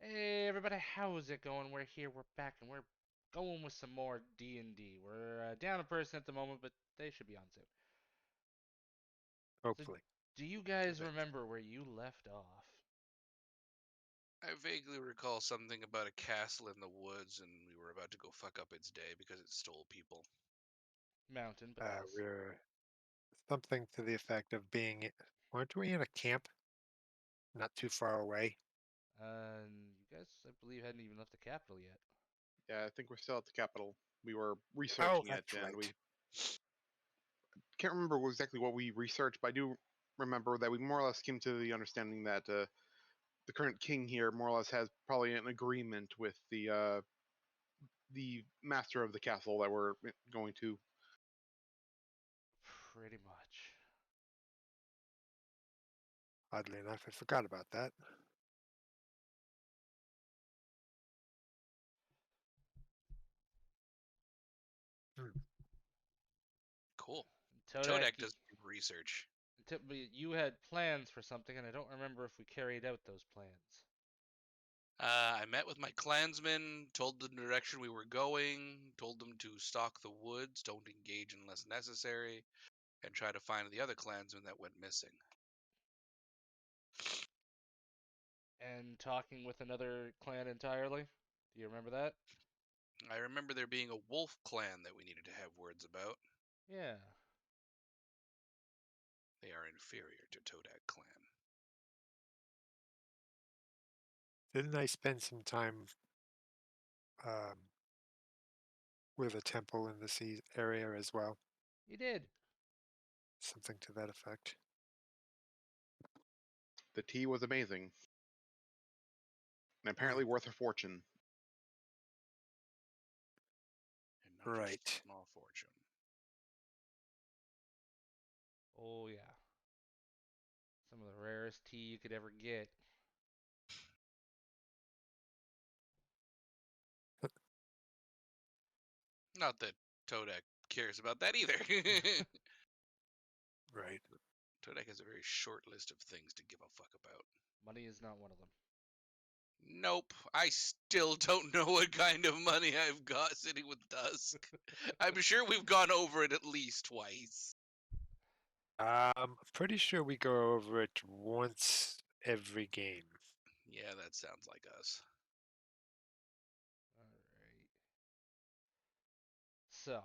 Hey everybody, how's it going? We're here, we're back, and we're going with some more D&D. We're down a person at the moment, but they should be on soon. So, Hopefully. do you guys Eventually. remember where you left off? I vaguely recall something about a castle in the woods, and we were about to go fuck up its day because it stole people. Mountain, but yes. We're something to the effect of being, weren't we in a camp not too far away? You guys, I believe, hadn't even left the capital yet. Yeah, I think we're still at the capital. We were Oh, researching it, that's and right. we can't remember exactly what we researched, but I do remember that we more or less came to the understanding that the current king here more or less has probably an agreement with the master of the castle that we're going to. Pretty much. Oddly enough, I forgot about that. Hmm. Cool. Todak, Todak does research. you had plans for something, and I don't remember if we carried out those plans. I met with my clansmen, told them the direction we were going, told them to stalk the woods, don't engage unless necessary, and try to find the other clansmen that went missing. And talking with another clan entirely? Do you remember that? I remember there being a wolf clan that we needed to have words about. Yeah. They are inferior to Todak clan. Didn't I spend some time um, with a temple in this area as well? You did. Something to that effect. The tea was amazing, and Hmm. apparently worth a fortune. And not just a Right. small fortune. Oh, yeah. Some of the rarest tea you could ever get. Not that Todak cares about that either. Right. Todak has a very short list of things to give a fuck about. Money is not one of them. Nope, I still don't know what kind of money I've got sitting with Dusk. I'm sure we've gone over it at least twice. Pretty sure we go over it once every game. Yeah, that sounds like us. Alright. So,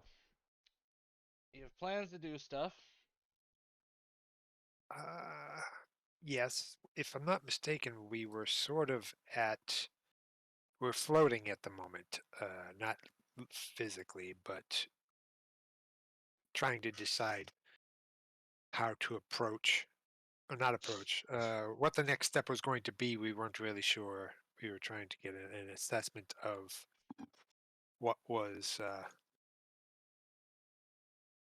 you have plans to do stuff. Uh, yes. If I'm not mistaken, we were sort of at. We're floating at the moment, not physically, but trying to decide how to approach, or not approach, what the next step was going to be. We weren't really sure. We were trying to get an assessment of what was,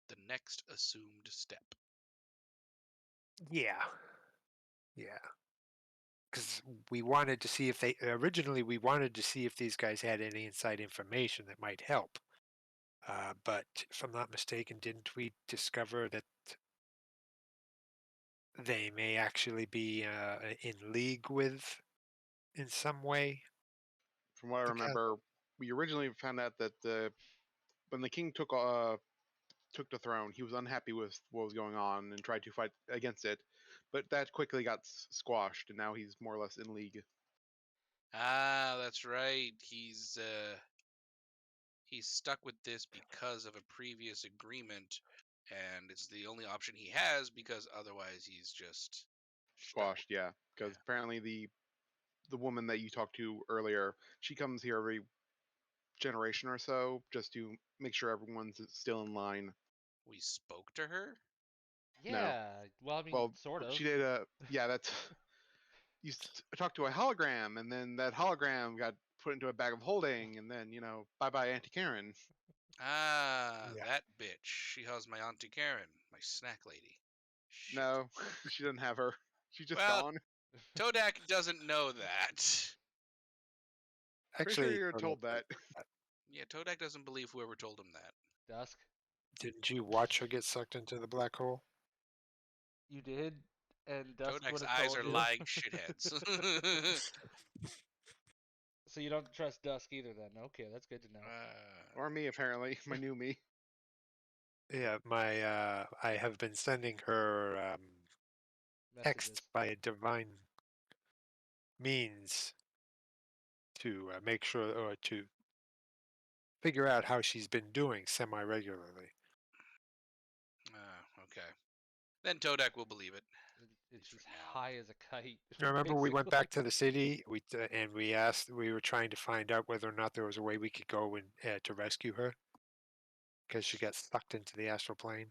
The next assumed step. yeah, yeah. Because we wanted to see if they, originally, we wanted to see if these guys had any inside information that might help. But if I'm not mistaken, didn't we discover that they may actually be in league with in some way From what I the remember, castle? we originally found out that when the king took the throne, he was unhappy with what was going on and tried to fight against it, but that quickly got squashed, and now he's more or less in league. Ah, that's right. He's stuck with this because of a previous agreement, and it's the only option he has because otherwise he's just stuck with Squashed, yeah, it. because Yeah. apparently the woman that you talked to earlier, she comes here every generation or so just to make sure everyone's still in line. We spoke to her? No, Yeah, well, I mean, well, sort of. she did a yeah. That's you talked to a hologram, and then that hologram got put into a bag of holding, and then bye bye Auntie Karen. Ah, Yeah. that bitch. She has my Auntie Karen, my snack lady. Shit. No, she doesn't have her. She's just Well, gone. Todak doesn't know that. Pretty sure Actually, you're Turtle told does that. know that. Yeah, Todak doesn't believe whoever told him that. Dusk. Didn't you watch her get sucked into the black hole? You did, and Dusk would Todak's have eyes told are you. lying shitheads. So you don't trust Dusk either, then? Okay, that's good to know. Or me, apparently. My new me. Yeah, I have been sending her texts Messages. by a divine means to make sure or to figure out how she's been doing semi-regularly. Okay. Then Todak will believe it. At least She's for now. high as a kite. Remember, we went basically. back to the city. And we were trying to find out whether or not there was a way we could go and to rescue her because she got sucked into the astral plane.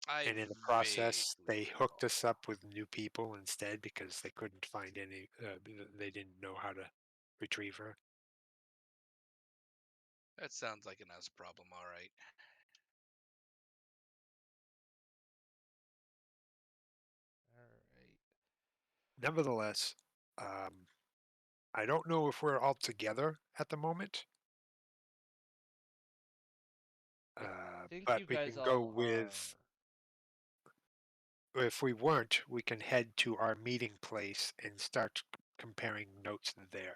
I And in the process, vaguely they hooked us recall. up with new people instead because they couldn't find any. They didn't know how to retrieve her. That sounds like an us problem, all right. All right. Nevertheless, I don't know if we're all together at the moment. I think But you we guys can go all are. with. If we weren't, we can head to our meeting place and start comparing notes there.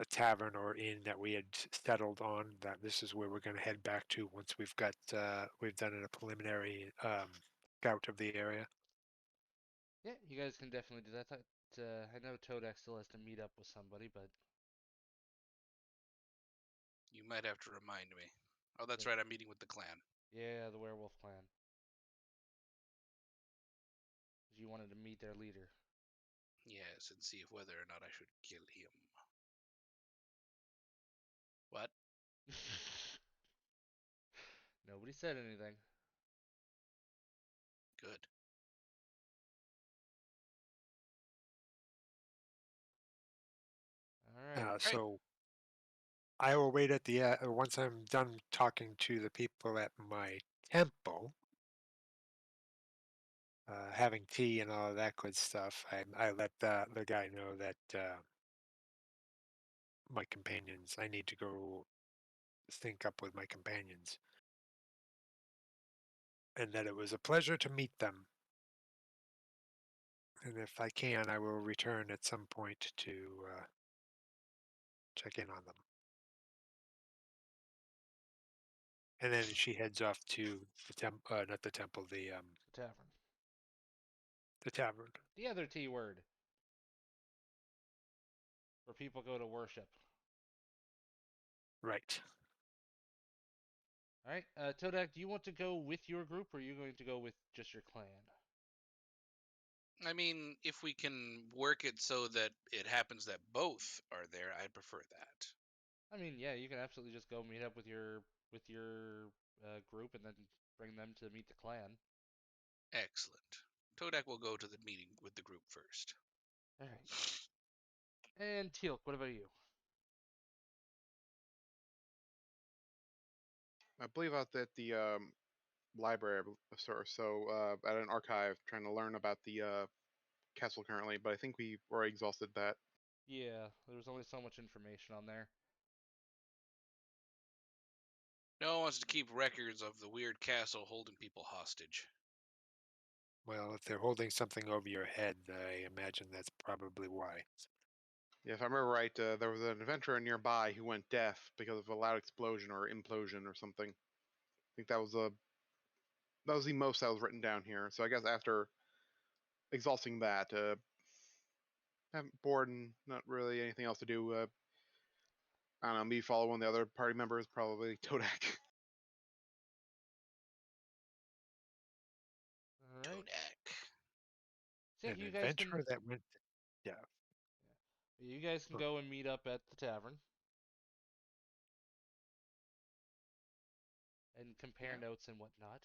A tavern or inn that we had settled on, that this is where we're going to head back to once we've done a preliminary scout of the area. Yeah, you guys can definitely do that. I know Todak still has to meet up with somebody, but You might have to remind me. Oh, that's Yeah. right. I'm meeting with the clan. yeah, the werewolf clan. 'Cause you wanted to meet their leader. Yes, and see if whether or not I should kill him. What? Nobody said anything. Good. All right. So I will wait at the once I'm done talking to the people at my temple, having tea and all of that good stuff. I let the guy know that my companions. I need to go sync up with my companions, and that it was a pleasure to meet them. And if I can, I will return at some point to check in on them. And then she heads off to not the temple, The tavern. the tavern. The other T word. Where people go to worship. Right. All right. Todak, do you want to go with your group, or are you going to go with just your clan? I mean, if we can work it so that it happens that both are there, I'd prefer that. I mean, yeah, you can absolutely just go meet up with your group and then bring them to meet the clan. Excellent. Todak will go to the meeting with the group first. All right. And Teal'c, what about you? I believe out at the library, at an archive, trying to learn about the castle currently. But I think we've already exhausted that. Yeah, there was only so much information on there. No one wants to keep records of the weird castle holding people hostage. Well, if they're holding something over your head, I imagine that's probably why. Yeah, if I remember right, there was an adventurer nearby who went deaf because of a loud explosion or implosion or something. I think that was the most that was written down here. So I guess after exhausting that, I'm bored and not really anything else to do. I don't know, me follow one of the other party members, probably Todak. All right. Todak. So yeah, An adventurer that went. Yeah. you guys can Huh. go and meet up at the tavern and compare notes and whatnot.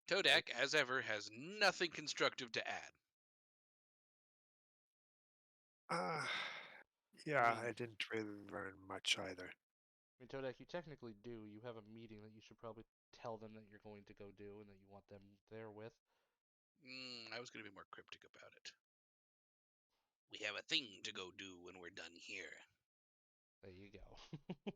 Todak, as ever, has nothing constructive to add. Uh, yeah, mean- I didn't really learn much either. I mean, Todak, you technically do. You have a meeting that you should probably tell them that you're going to go do and that you want them there with. I was going to be more cryptic about it. We have a thing to go do when we're done here. There you go.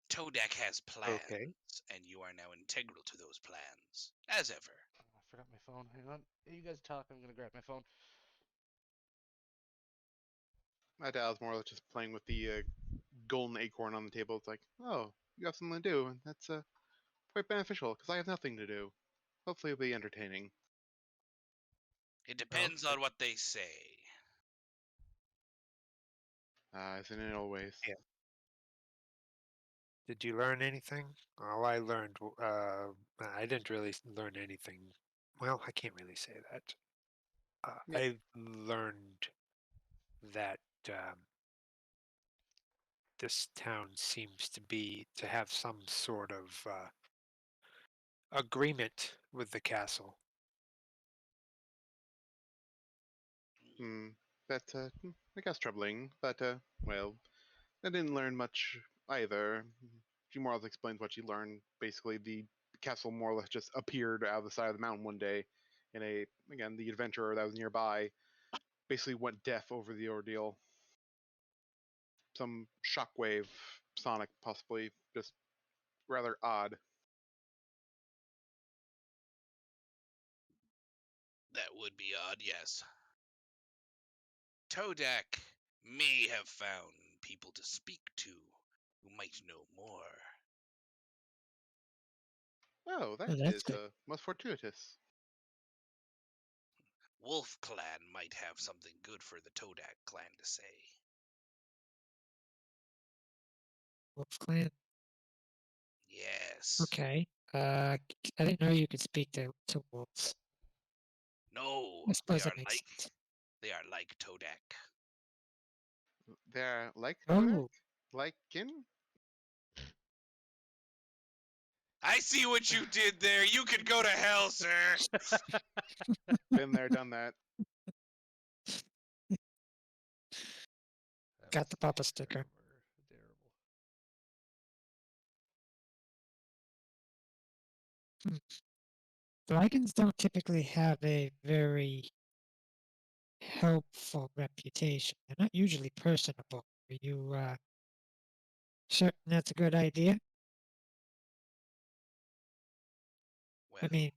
Todak has plans, Okay. and you are now integral to those plans, as ever. forgot my phone. Hang on. You guys talk. I'm gonna grab my phone. My dad's more or less just playing with the golden acorn on the table. It's like, oh, you got something to do, and that's quite beneficial because I have nothing to do. Hopefully, it'll be entertaining. It depends on what they say. Isn't it always? Yeah. Did you learn anything? All I learned, I didn't really learn anything. Well, I can't really say that. Yeah. I learned that this town seems to have some sort of agreement with the castle. Hmm. That's I guess troubling, but well, I didn't learn much either. She more or less explains what she learned. Basically, the castle more or less just appeared out of the side of the mountain one day, and the adventurer that was nearby basically went deaf over the ordeal. Some shockwave sonic, possibly, just rather odd. That would be odd, yes. Todak may have found people to speak to who might know more. Oh, that Oh, that's is good. most fortuitous. Wolf Clan might have something good for the Todak clan to say. Wolf Clan. Yes. Okay. I didn't know you could speak to wolves. No, I suppose that makes sense. they are like Todak. They're like Kodak? Oh, Like kin? I see what you did there. You can go to hell, sir. Been there, done that. That got was the Papa sticker. Terrible. Dragons don't typically have a very helpful reputation. They're not usually personable. Are you certain that's a good idea? Well, I mean,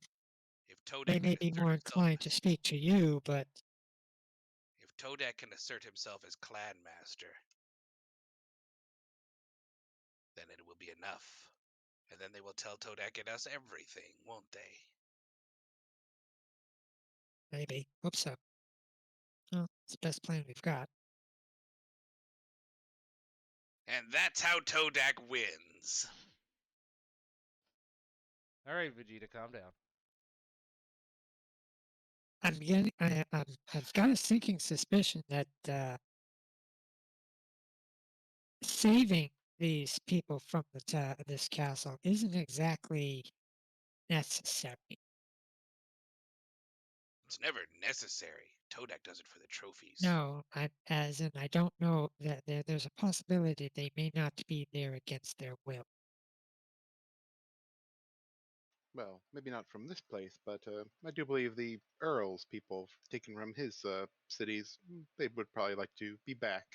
if Todak they may can be assert more himself, inclined to speak to you, but if Todak can assert himself as clan master, then it will be enough. And then they will tell Todak and us everything, won't they? maybe. Hope so. Well, it's the best plan we've got. And that's how Todak wins. All right, Vegeta, calm down. I've got a sinking suspicion that saving these people from this castle isn't exactly necessary. It's never necessary. Todak does it for the trophies. No, as in I don't know that there's a possibility they may not be there against their will. Well, maybe not from this place, but I do believe the Earl's people taken from his cities, they would probably like to be back.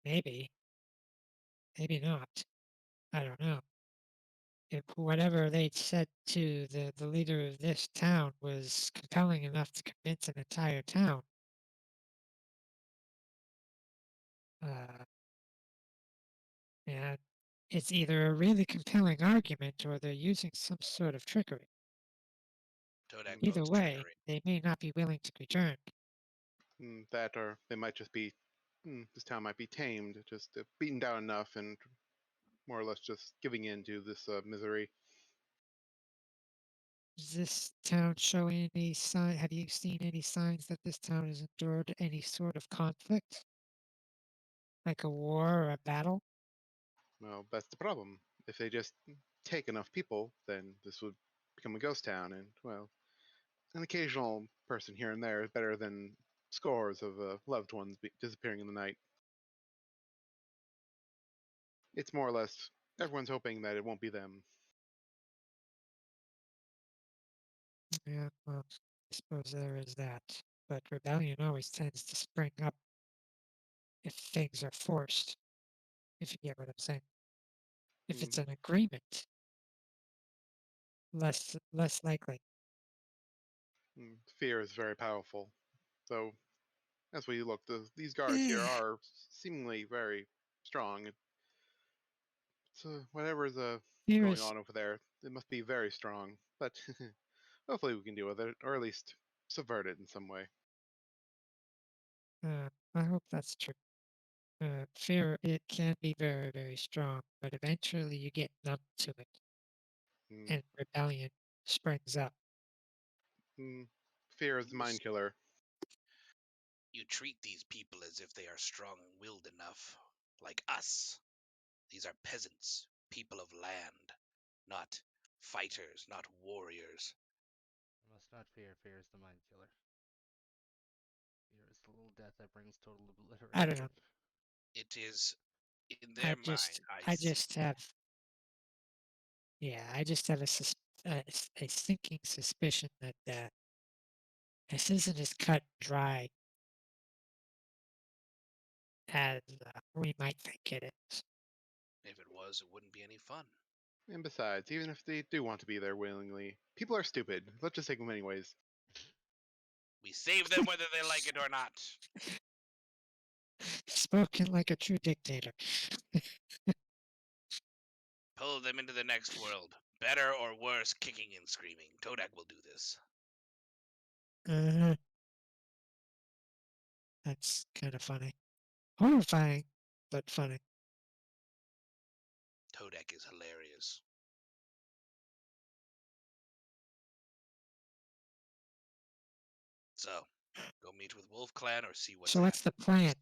Maybe, maybe not. I don't know. If whatever they said to the leader of this town was compelling enough to convince an entire town, uh, and it's either a really compelling argument or they're using some sort of trickery. Todak Either loves way, trickery. they may not be willing to return. That, or they might just be, this town might be tamed, just beaten down enough and more or less just giving in to this misery. Does this town show any sign? Have you seen any signs that this town has endured any sort of conflict, like a war or a battle? Well, that's the problem. If they just take enough people, then this would become a ghost town, and, well, an occasional person here and there is better than scores of loved ones disappearing in the night. It's more or less everyone's hoping that it won't be them. Yeah, well, I suppose there is that. But rebellion always tends to spring up if things are forced, if you get what I'm saying. If it's Mm, an agreement, less likely. Fear is very powerful. So, as we look, these guards here are seemingly very strong. So, whatever's Fear going is. on over there, it must be very strong. But hopefully we can deal with it, or at least subvert it in some way. I hope that's true. Fear, it can be very, very strong, but eventually you get numb to it, Mm, and rebellion springs up. Fear is the mind killer. You treat these people as if they are strong-willed enough, like us. These are peasants, people of land, not fighters, not warriors. You must not fear. Fear is the mind killer. Fear is the little death that brings total obliteration. I don't know. It is in I their just, mind. I just have, yeah, I just have a sinking suspicion that this isn't as cut and dry as we might think it is. If it was, it wouldn't be any fun. And besides, even if they do want to be there willingly, people are stupid. Let's just take them anyways. We save them whether they like it or not. Spoken like a true dictator. Pull them into the next world. Better or worse, kicking and screaming. Todak will do this. Uh, that's kind of funny. Horrifying, but funny. Todak is hilarious. So, go meet with Wolf Clan or see what's So what's the plan?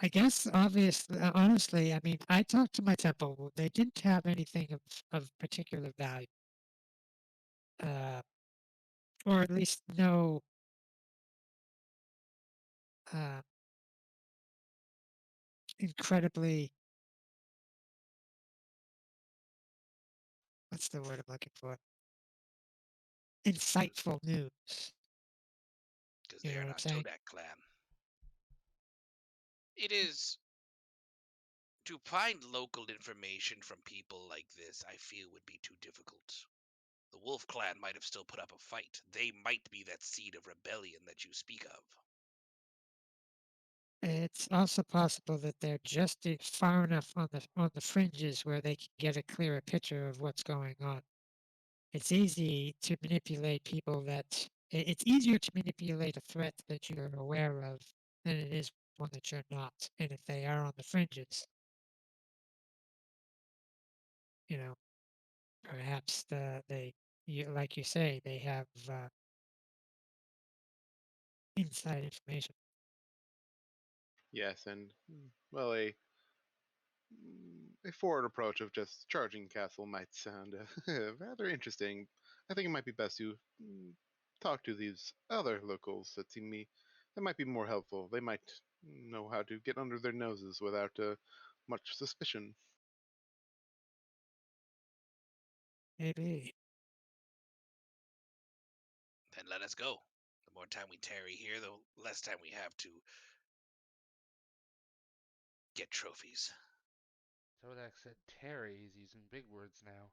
I guess honestly, I mean, I talked to my temple. They didn't have anything of particular value. Or at least no uh, incredibly, what's the word I'm looking for? Insightful news. Because You they know are what I'm not saying? Todak Clan. It is to find local information from people like this, I feel would be too difficult. The Wolf Clan might have still put up a fight. They might be that seed of rebellion that you speak of. It's also possible that they're just far enough on the fringes where they can get a clearer picture of what's going on. It's easy to manipulate people that it's easier to manipulate a threat that you're aware of than it is one that you're not. And if they are on the fringes, you know, perhaps like you say, they have inside information. Yes, and well, a forward approach of just charging castle might sound rather interesting. I think it might be best to talk to these other locals that might be more helpful. They might know how to get under their noses without much suspicion. Maybe. Then let us go. The more time we tarry here, the less time we have to get trophies. Todak said Terry. He's using big words now.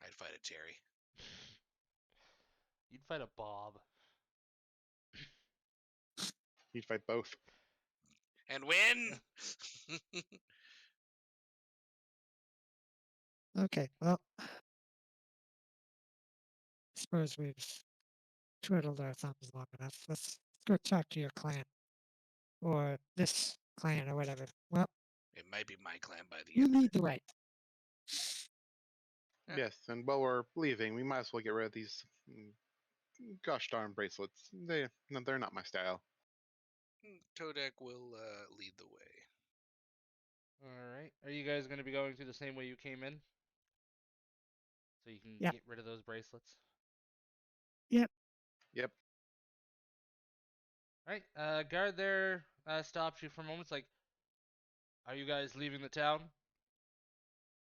I'd fight a Terry. You'd fight a Bob. You'd fight both. And win! Okay, well, I suppose we've twiddled our thumbs long enough. Let's go talk to your clan. Or this clan or whatever. Well, It might be my clan by the you end of lead it. the way. Yeah. Yes, and while we're leaving, we might as well get rid of these gosh darn bracelets. They're not my style. Todak will lead the way. Alright. Are you guys going to be going through the same way you came in? So you can Yep. get rid of those bracelets? Yep. Yep. Alright, guard there stops you for a moment. It's like, are you guys leaving the town?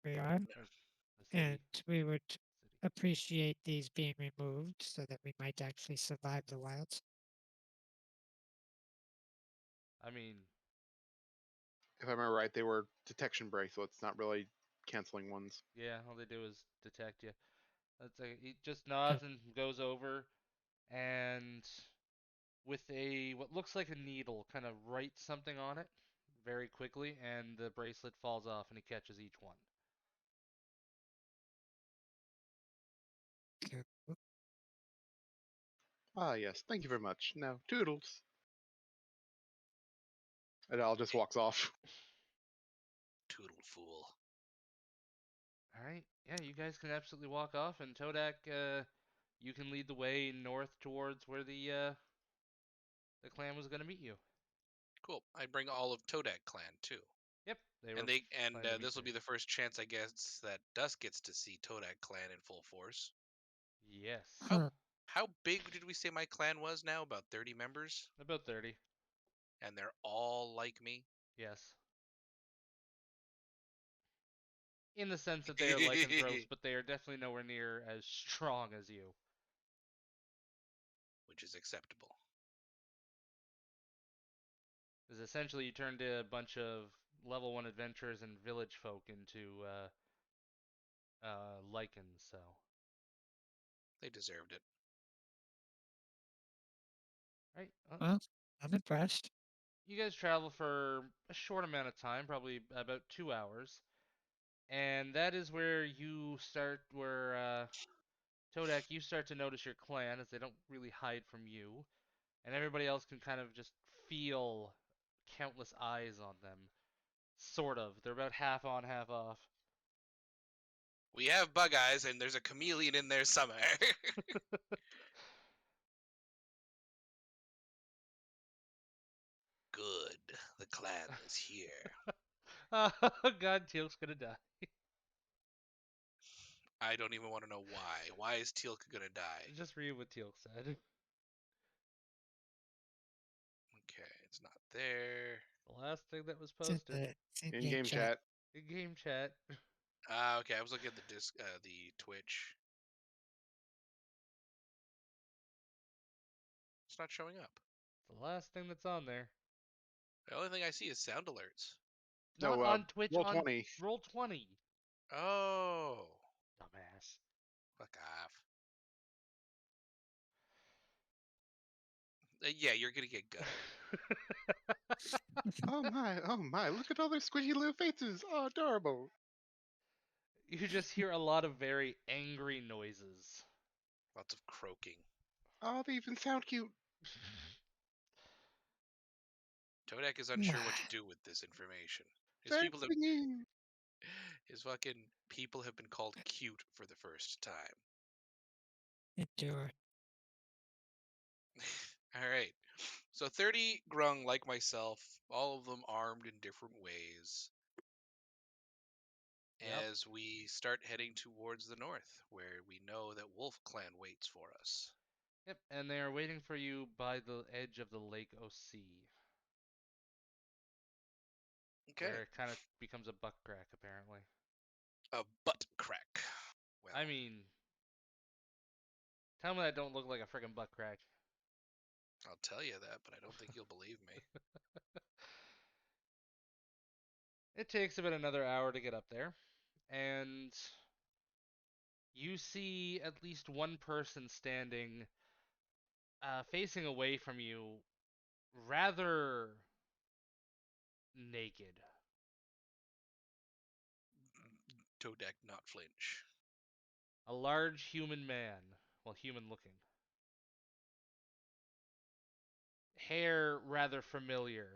We are. The city? And we would City. appreciate these being removed so that we might actually survive the wilds. I mean, If I remember right, they were detection bracelets, not really canceling ones. Yeah, all they do is detect you. That's like he just nods and goes over, and with a what looks like a needle, kind of writes something on it very quickly, and the bracelet falls off, and he catches each one. Cool. Ah, yes. Thank you very much. Now, toodles. And Al just walks off. Toodle fool. All right, yeah, you guys can absolutely walk off, and Todak, you can lead the way north towards where the clan was gonna meet you. Cool. I bring all of Todak clan too. Yep, they were And they planning to meet this will be there. the first chance, I guess, that Dusk gets to see Todak clan in full force. Yes, Huh. How big did we say my clan was now? About 30 members? about 30. And they're all like me? Yes. In the sense that they are lycanthropes, but they are definitely nowhere near as strong as you. Which is acceptable. Because essentially you turned a bunch of level 1 adventurers and village folk into lycans, so. They deserved it. Right? Well, I'm impressed. You guys travel for a short amount of time, probably about 2 hours. And that is where you start, Todak, you start to notice your clan as they don't really hide from you. And everybody else can kind of just feel countless eyes on them. Sort of. They're about half on, half off. We have bug eyes, and there's a chameleon in there somewhere. Good. The clan is here. Oh god, Teal'c's gonna die. I don't even want to know why. Why is Teal'c gonna die? Just read what Teal'c said. Okay, it's not there. The last thing that was It's in posted. the it's in In game chat. In game chat. Okay, I was looking at the Twitch. It's not showing up. The last thing that's on there. The only thing I see is sound alerts. Not No, on Twitch, roll on 20. Roll20. Oh, Dumbass. fuck off. Yeah, you're gonna get gutted. Oh my, look at all their squishy little faces. Oh, adorable. You just hear a lot of very angry noises. Lots of croaking. Oh, they even sound cute. Todak is unsure what to do with this information. His They're people have, singing. his fucking people have been called cute for the first time. endure. All right. So 30 grung like myself, all of them armed in different ways. Yep. As we start heading towards the north, where we know that Wolf Clan waits for us. Yep, and they are waiting for you by the edge of the Lake O'Sea. Okay. Where it kind of becomes a butt crack, apparently. A butt crack. Well, I mean, tell me that don't look like a freaking butt crack. I'll tell you that, but I don't think you'll believe me. It takes about another hour to get up there, and you see at least one person standing, facing away from you, rather naked. Todak not flinch. A large human man, well, human looking. Hair rather familiar.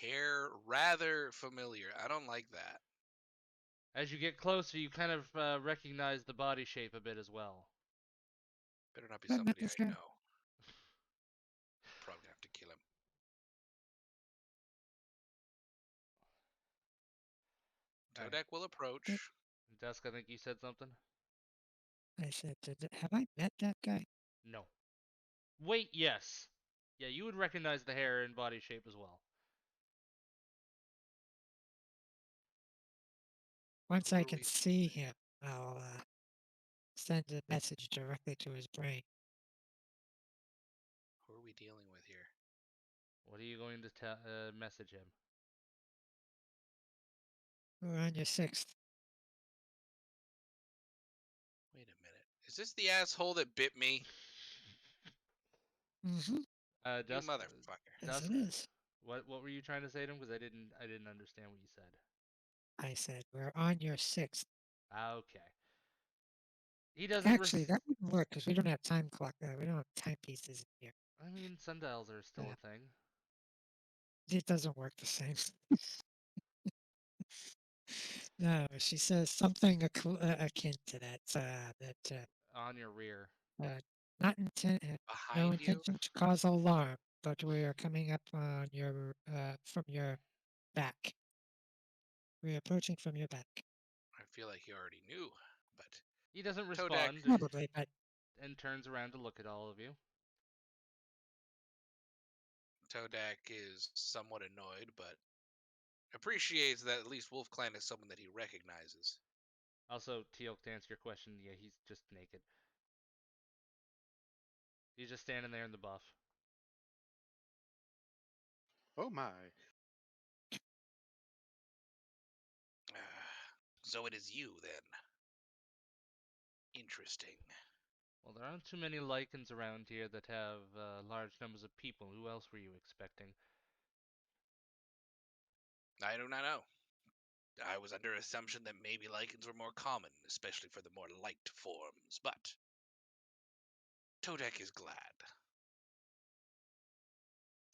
Hair rather familiar. I don't like that. As you get closer, you kind of recognize the body shape a bit as well. Better not be Have I met somebody this I guy? know. Probably gonna have to kill him. Alright. Todak will approach. Dusk, I think you said something? I said, have I met that guy? No. Wait, yes. Yeah, you would recognize the hair and body shape as well. Once Who I are can we- see him, I'll send a message directly to his brain. Who are we dealing with here? What are you going to message him? We're on your 6th. Wait a minute. Is this the asshole that bit me? Mm-hmm. You Dusk, motherfucker. Yes, Dusk. it is. What were you trying to say to him? Because I didn't understand what you said. I said, we're on your 6th. Okay. He doesn't. Actually, that wouldn't work because we don't have time clock. We don't have timepieces in here. I mean, sundials are still Yeah. a thing. It doesn't work the same. No, she says something akin to that. On your rear. Not intent, no Behind you? intention to cause alarm, but we are coming up on your from your back. We're approaching from your back. I feel like he already knew, but He doesn't Todak. respond Probably, but and turns around to look at all of you. Todak is somewhat annoyed, but appreciates that at least Wolf Clan is someone that he recognizes. Also, Teal'c, to answer your question, yeah, he's just naked. He's just standing there in the buff. Oh my. So it is you, then. Interesting. Well, there aren't too many Lycans around here that have large numbers of people. Who else were you expecting? I do not know. I was under assumption that maybe lichens were more common, especially for the more light forms, but Todak is glad.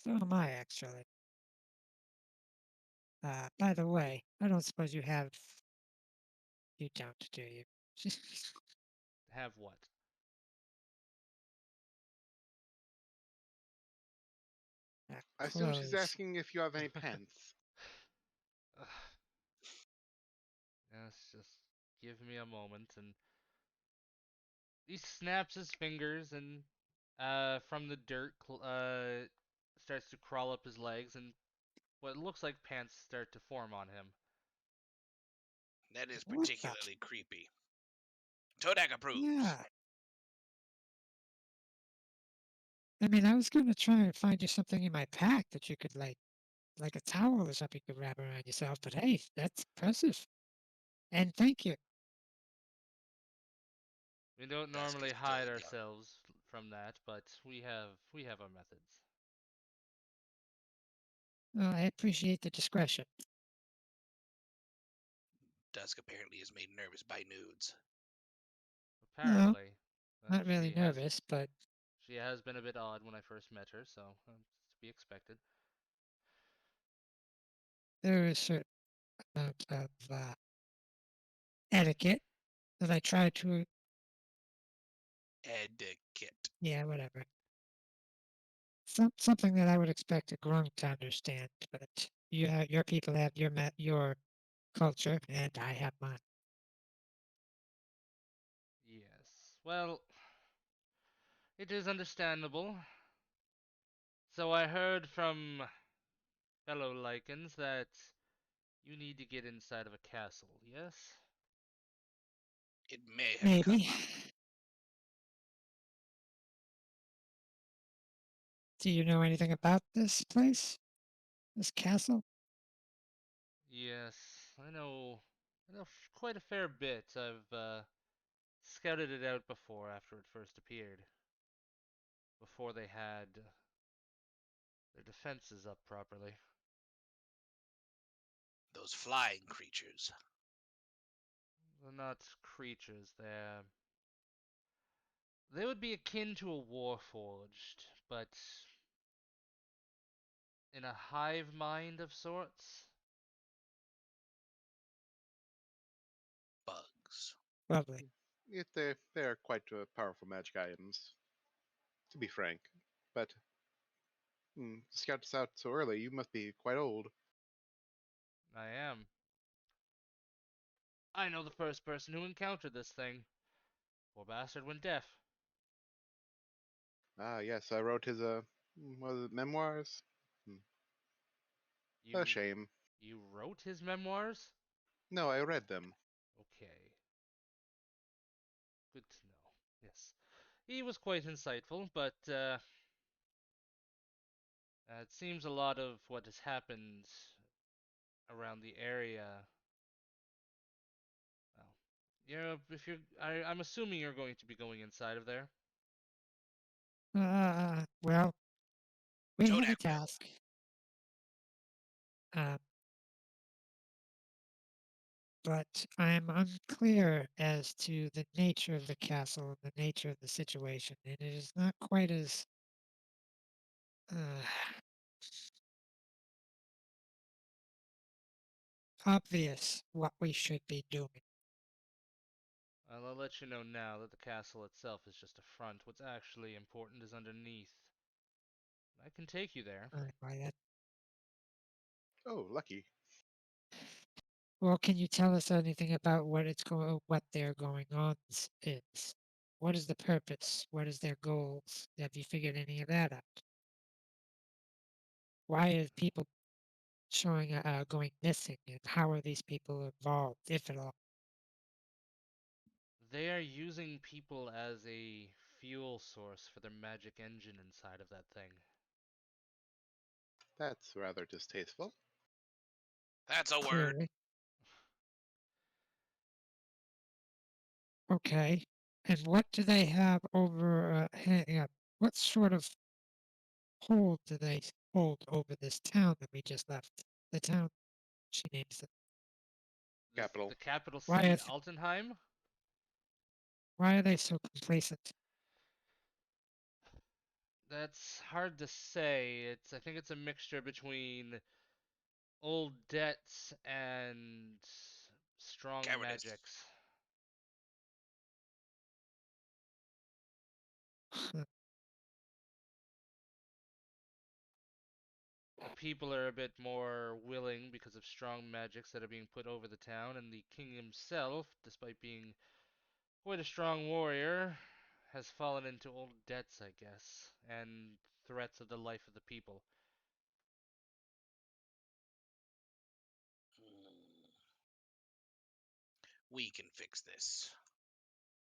so am I actually. By the way, I don't suppose you have you don't, do you? Have what? I assume she's Clothes. asking if you have any pants. Ugh. Yes, just give me a moment. And he snaps his fingers, and from the dirt, starts to crawl up his legs, and what looks like pants start to form on him. That is What the? particularly creepy. Todak approves. Yeah. I mean, I was gonna try and find you something in my pack that you could like a towel or something you could wrap around yourself. But hey, that's impressive. And thank you. We don't Dusk normally is still hide young. ourselves from that, but we have our methods. Well, I appreciate the discretion. Dusk apparently is made nervous by nudes. No, Apparently, not really she has nervous, but she has been a bit odd when I first met her, so it's to be expected. there is a certain amount of etiquette that I try to. Etiquette. Yeah, whatever. Something that I would expect a grunk to understand, but your people have your culture, and I have mine. Yes. Well, it is understandable. So I heard from fellow Lycans that you need to get inside of a castle, yes? It may have come Maybe. up. Do you know anything about this place? This castle? Yes, I know quite a fair bit. I've scouted it out before after it first appeared, before they had their defenses up properly. Those flying creatures. They're not creatures, they would be akin to a warforged, but in a hive mind of sorts. Bugs. Lovely. Yet they're quite powerful magic items, to be frank. But scout us out so early, you must be quite old. I am. I know the first person who encountered this thing. Poor bastard went deaf. Ah, yes, I wrote his was it memoirs? Hmm, a You shame. you wrote his memoirs? No, I read them. Okay. Good to know. Yes. He was quite insightful, but it seems a lot of what has happened around the area if I'm assuming you're going to be going inside of there. Well, we have a Todak will. task. Um, but I'm unclear as to the nature of the castle and the nature of the situation, and it is not quite as uh, obvious what we should be doing. I'll let you know now that the castle itself is just a front. What's actually important is underneath. I can take you there. Why that? Oh, lucky. Well, can you tell us anything about what their going on is? What is the purpose? What is their goals? Have you figured any of that out? Why are people going missing, and how are these people involved, if at all? They are using people as a fuel source for their magic engine inside of that thing. That's rather distasteful. That's a word. Clearly. Okay. And what do they have over? What sort of hold do they hold over this town that we just left? The town she names it. Capital. The capital Why city, are Altenheim? why are they so complacent? That's hard to say. I think it's a mixture between old debts and strong Cowardice. magics. The people are a bit more willing because of strong magics that are being put over the town, and the king himself, despite being quite a strong warrior, has fallen into old debts, I guess, and threats of the life of the people. We can fix this.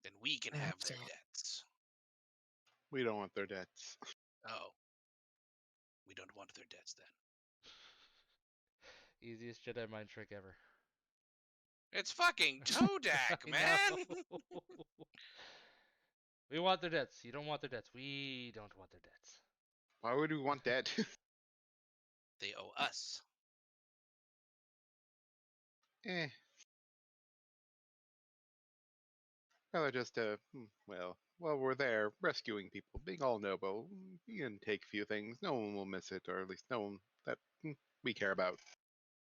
Then we can have Perhaps their so. debts. We don't want their debts. Oh. We don't want their debts then. Easiest Jedi mind trick ever. It's fucking Todak, I man! know. We want their debts. You don't want their debts. We don't want their debts. Why would we want debt? They owe us. Eh. Rather just well, we're there rescuing people, being all noble. You can take a few things. No one will miss it, or at least no one that we care about.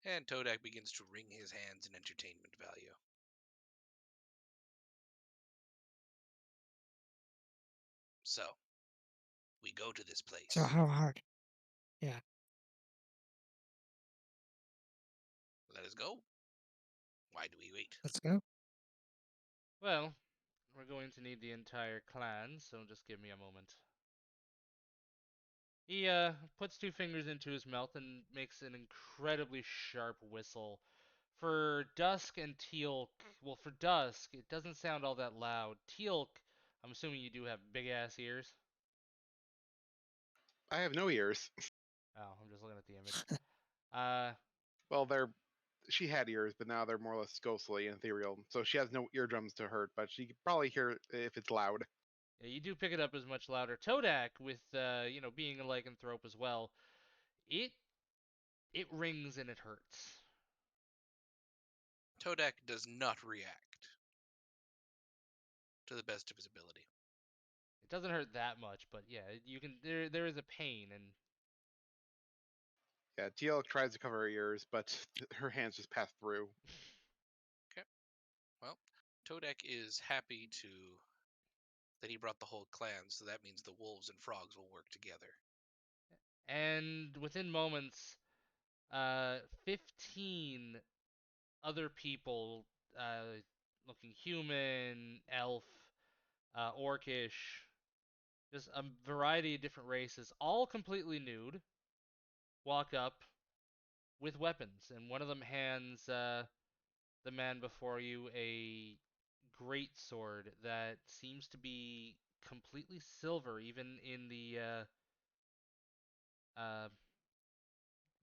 And Todak begins to wring his hands in entertainment value. So, we go to this place. So how hard? Yeah. Let us go. Why do we wait? Let's go. Well, we're going to need the entire clan, so just give me a moment. He puts two fingers into his mouth and makes an incredibly sharp whistle. For Dusk and Teal'c, well, for Dusk, it doesn't sound all that loud. Teal'c, I'm assuming you do have big ass ears. I have no ears. Oh, I'm just looking at the image. Uh, Well, she had ears, but now they're more or less ghostly and ethereal. So she has no eardrums to hurt, but she can probably hear it if it's loud. yeah, you do pick it up as much louder. Todak, with being a lycanthrope as well, it it rings and it hurts. Todak does not react to the best of his ability. It doesn't hurt that much, but yeah, you can. There is a pain, and Yeah, TL tries to cover her ears, but her hands just pass through. Okay. Well, Todak is happy that he brought the whole clan, so that means the wolves and frogs will work together. and within moments, 15 other people, looking human, elf, orcish, just a variety of different races, all completely nude, walk up with weapons, and one of them hands the man before you a great sword that seems to be completely silver, even in the uh,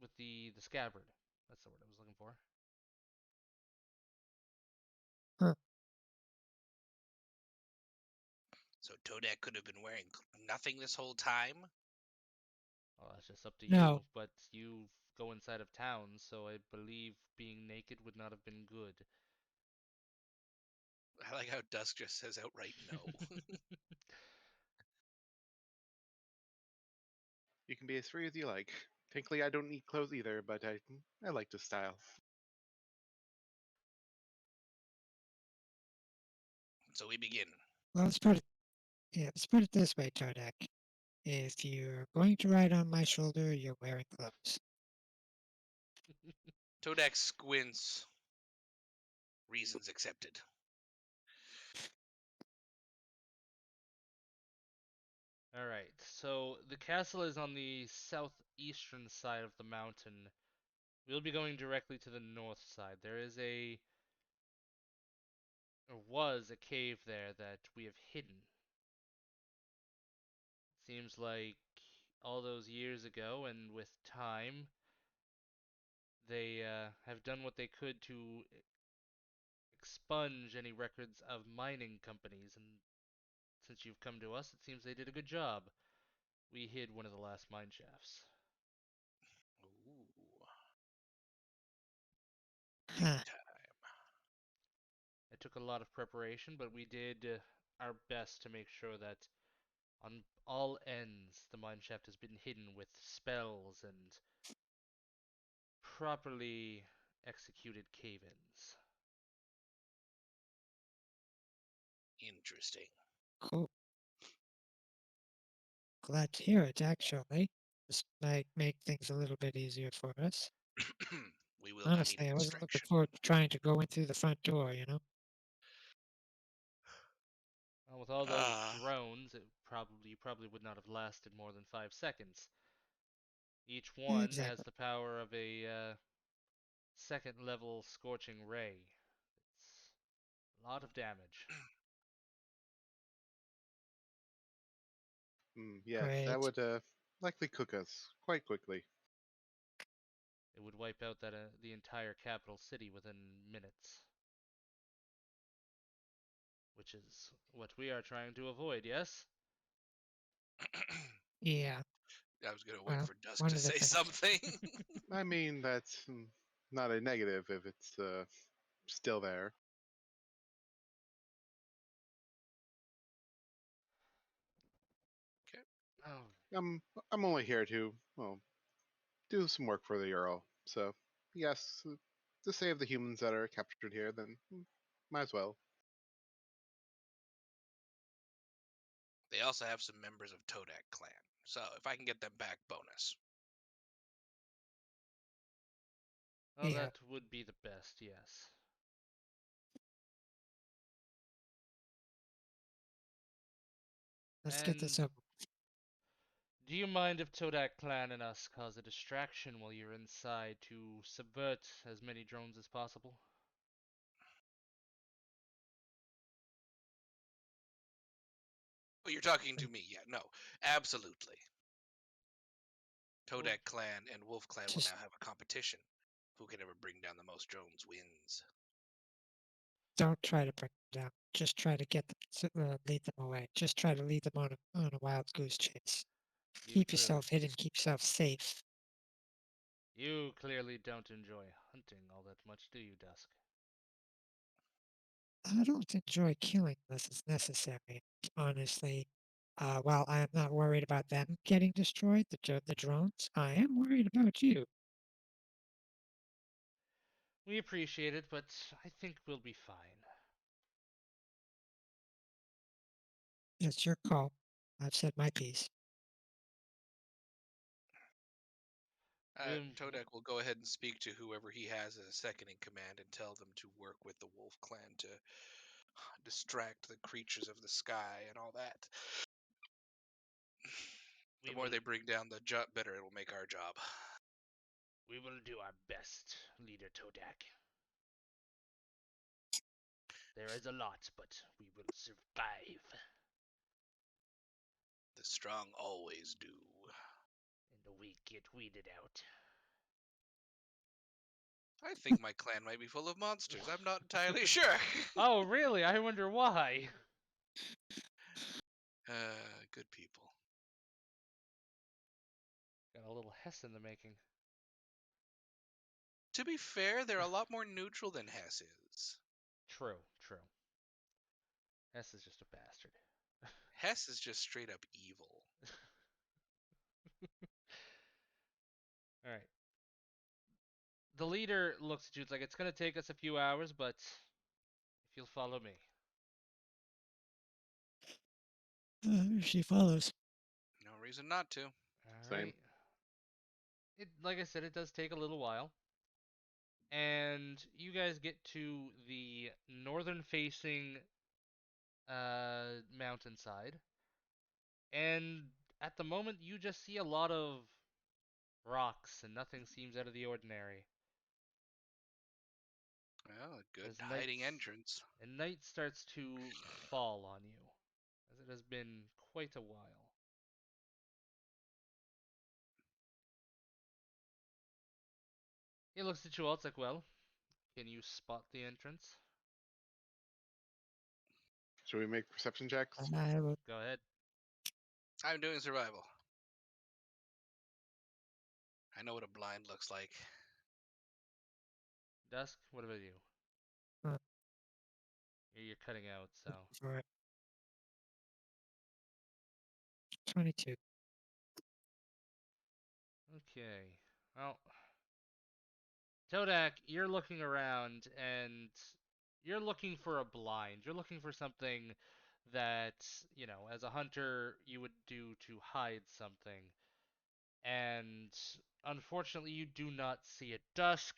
with the scabbard. That's the word I was looking for. Huh. So Todak could have been wearing nothing this whole time? Well, that's just up to No. you, but you go inside of town, so I believe being naked would not have been good. I like how Dusk just says outright no. You can be as free as you like. Technically, I don't need clothes either, but I like to style. So we begin. Well, let's put it this way, Todak. If you're going to ride on my shoulder, you're wearing clothes. Todak squints. Reasons accepted. Alright, so the castle is on the southeastern side of the mountain. We'll be going directly to the north side. There is or was a cave there that we have hidden. Seems like all those years ago, and with time, they have done what they could to expunge any records of mining companies, and since you've come to us, it seems they did a good job. We hid one of the last mine shafts. Ooh. Huh. Big time. It took a lot of preparation, but we did our best to make sure that on all ends the mine shaft has been hidden with spells and properly executed cave-ins. Interesting. Cool. Glad to hear it, actually. This might make things a little bit easier for us. We will not need Honestly, I wasn't looking instruction. forward to trying to go in through the front door, you know? Well, with all those Ah. drones, you probably would not have lasted more than 5 seconds. Each one has Exactly. the power of a second level scorching ray. It's a lot of damage. Yes, that Great. would likely cook us quite quickly. It would wipe out the entire capital city within minutes, which is what we are trying to avoid, yes? Yeah. I was gonna wait Well, for Dusk one to of the say things. something. I mean, that's not a negative if it's still there. Okay. Oh, I'm only here to do some work for the Earl. So yes, to save the humans that are captured here, then might as well. They also have some members of Todak clan. So if I can get them back, bonus. well, Yeah. that would be the best, yes. Let's get this And over. do you mind if Todak Clan and us cause a distraction while you're inside to subvert as many drones as possible? Oh, you're talking to me. Yeah, no. Absolutely. Well, Todak clan and Wolf clan will Just now have a competition. Who can ever bring down the most drones wins. don't try to bring them down. Just try to lead them away. Just try to lead them on a wild goose chase. you Keep clearly yourself hidden. Keep yourself safe. you clearly don't enjoy hunting all that much, do you, Dusk? I don't enjoy killing unless it's necessary. Honestly, while I am not worried about them getting destroyed, the drones, I am worried about you. We appreciate it, but I think we'll be fine. It's your call. I've said my piece. We, Todak will go ahead and speak to whoever he has as a second in command and tell them to work with the Wolf clan to distract the creatures of the sky and all that. The we more will they bring down, the better it'll make our job. we will do our best, Leader Todak. There is a lot, but we will survive. The strong always do. And the weak get weeded out. I think my clan might be full of monsters. I'm not entirely sure. Oh, really? I wonder why. Good people. Got a little Hess in the making. To be fair, they're a lot more neutral than Hess is. True, true. Hess is just a bastard. Hess is just straight up evil. All right. The leader looks at you. It's like, it's going to take us a few hours, but if you'll follow me. She follows. No reason not to. All Same. right. Like I said, it does take a little while. And you guys get to the northern facing mountainside. And at the moment, you just see a lot of rocks, and nothing seems out of the ordinary. Well, a good As hiding entrance. And night starts to fall on you, as it has been quite a while. He looks at you all. It's like, well, can you spot the entrance? Should we make perception checks? I will. Go ahead. I'm doing survival. I know what a blind looks like. Dusk, what about you? Uh. You're cutting out, so. For it. 22. Okay. Well, Todak, you're looking around and you're looking for a blind. You're looking for something that, as a hunter, you would do to hide something. And unfortunately, you do not see it. Dusk,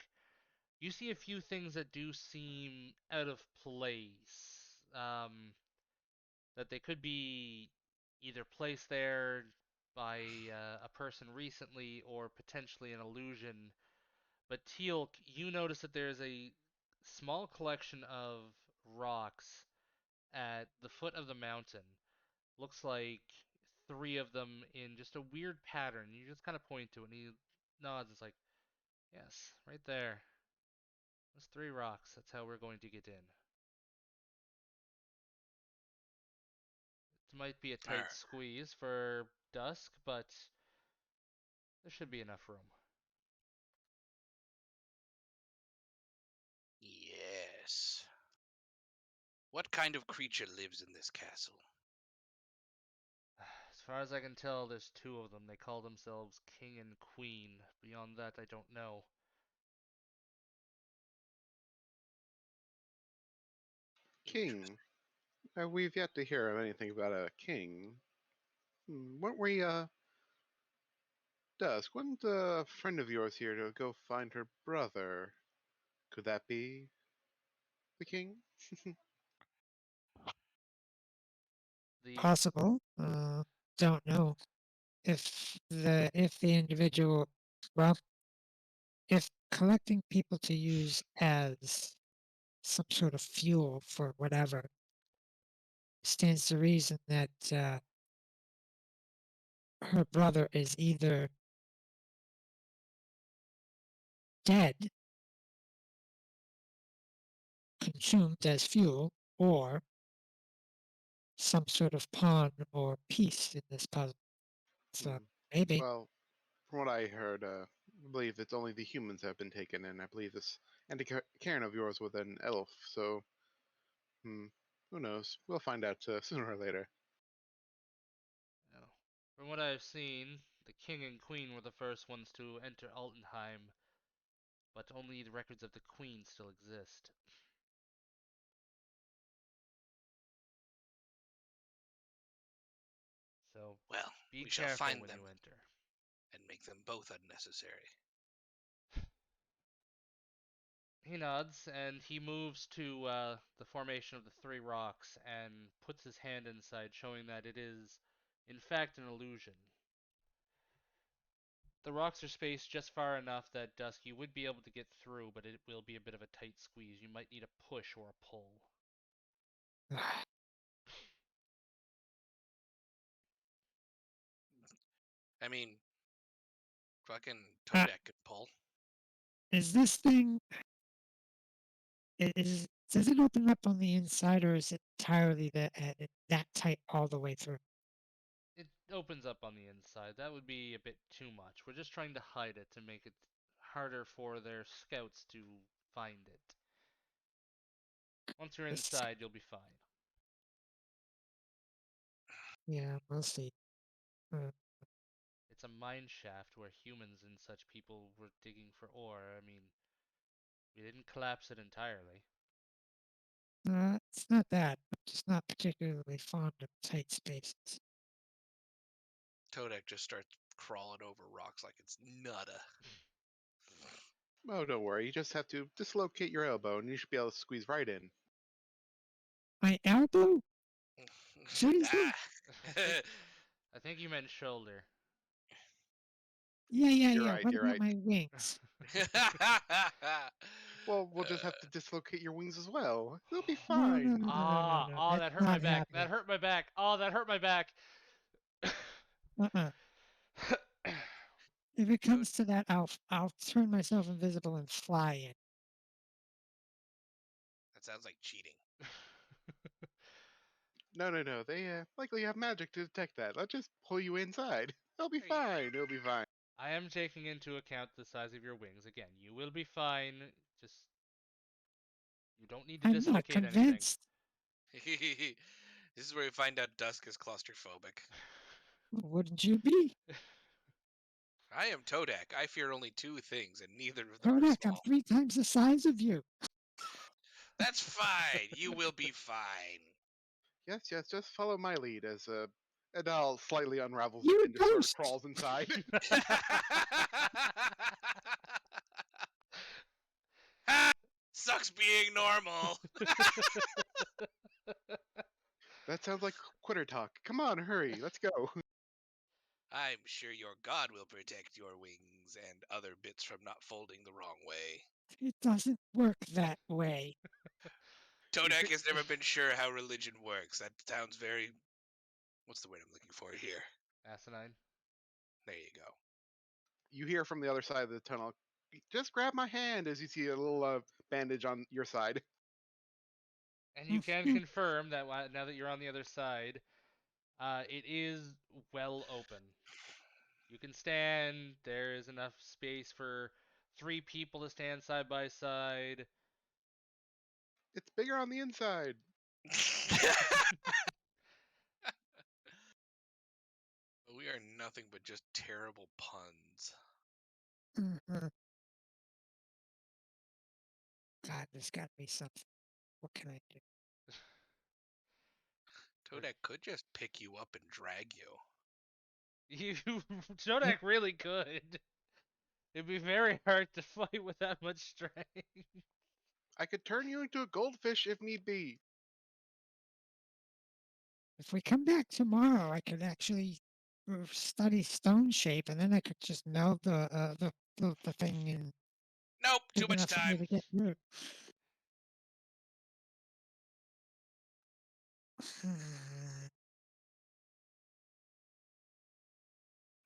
you see a few things that do seem out of place. That they could be either placed there by a person recently or potentially an illusion. But Teal'c, you notice that there's a small collection of rocks at the foot of the mountain. Looks like three of them in just a weird pattern. You just kind of point to it, and he nods. It's like, yes, right there. Those three rocks. That's how we're going to get in. It might be a tight Alright. squeeze for Dusk, but there should be enough room. Yes. What kind of creature lives in this castle? As far as I can tell, there's two of them. They call themselves King and Queen. Beyond that, I don't know. King. We've yet to hear of anything about a king. Weren't we, Dusk, wasn't a friend of yours here to go find her brother? Could that be the king? The Possible. Don't know if the individual, well, if collecting people to use as some sort of fuel for whatever, stands to reason that her brother is either dead, consumed as fuel, or some sort of pawn or piece in this puzzle. So Hmm. maybe. Well, from what I heard, I believe it's only the humans have been taken, and I believe this Karen of yours was an elf, so who knows? We'll find out sooner or later. Oh. From what I've seen, the King and Queen were the first ones to enter Altenheim, but only the records of the Queen still exist. So Well, be we shall careful find when them you enter. and make them both unnecessary. He nods and he moves to the formation of the three rocks and puts his hand inside, showing that it is, in fact, an illusion. The rocks are spaced just far enough that Dusk you would be able to get through, but it will be a bit of a tight squeeze. You might need a push or a pull. I mean, fucking Uh, Todak could pull. is this thing does it open up on the inside or is it entirely that tight all the way through? opens up on the inside. That would be a bit too much. We're just trying to hide it to make it harder for their scouts to find it. Once you're This- inside, you'll be fine. Yeah, we'll see. It's a mine shaft where humans and such people were digging for ore. I mean, we didn't collapse it entirely. It's not that. I'm just not particularly fond of tight spaces. Todak just starts crawling over rocks like it's nutta. Oh, don't worry. You just have to dislocate your elbow, and you should be able to squeeze right in. My elbow? Seriously? Ah. I think you meant shoulder. Yeah, yeah, You're yeah. right, What you're about right. my wings? Well, we'll just have to dislocate your wings as well. It'll be No, no, fine. no, no, no, Ah, no, no. oh, That's that hurt my not back. That happening. hurt my back. Oh, that hurt my back. Uh-uh. If it comes to that, I'll turn myself invisible and fly in. That sounds like cheating. No. They likely have magic to detect that. Let's just pull you inside. It'll be There you go. fine. It'll be fine. I am taking into account the size of your wings. Again, you will be fine. Just you don't need to I'm not dislocate anything. convinced. This is where we find out Dusk is claustrophobic. Wouldn't you be? I am Todak. I fear only two things, and neither of them are Kodak, I'm small. 3 times the size of you. That's fine. You will be fine. Yes, just follow my lead as Adal slightly unravels You and just sort of ghost! crawls inside. Ha! Sucks being normal. That sounds like quitter talk. Come on, hurry. Let's go. I'm sure your god will protect your wings and other bits from not folding the wrong way. It doesn't work that way. Todak has never been sure how religion works. That sounds very... What's the word I'm looking for here? Asinine. There you go. You hear from the other side of the tunnel, just grab my hand as you see a little bandage on your side. And you can confirm that now that you're on the other side, it is well open. You can stand. There is enough space for 3 people to stand side by side. It's bigger on the inside. We are nothing but just terrible puns. Mhm. God, there's got to be something. What can I do? Todak could just pick you up and drag you. You Jodak really could. It'd be very hard to fight with that much strength. I could turn you into a goldfish if need be. If we come back tomorrow, I could actually study stone shape, and then I could just meld the thing in Nope, too big much enough for me time. to get through.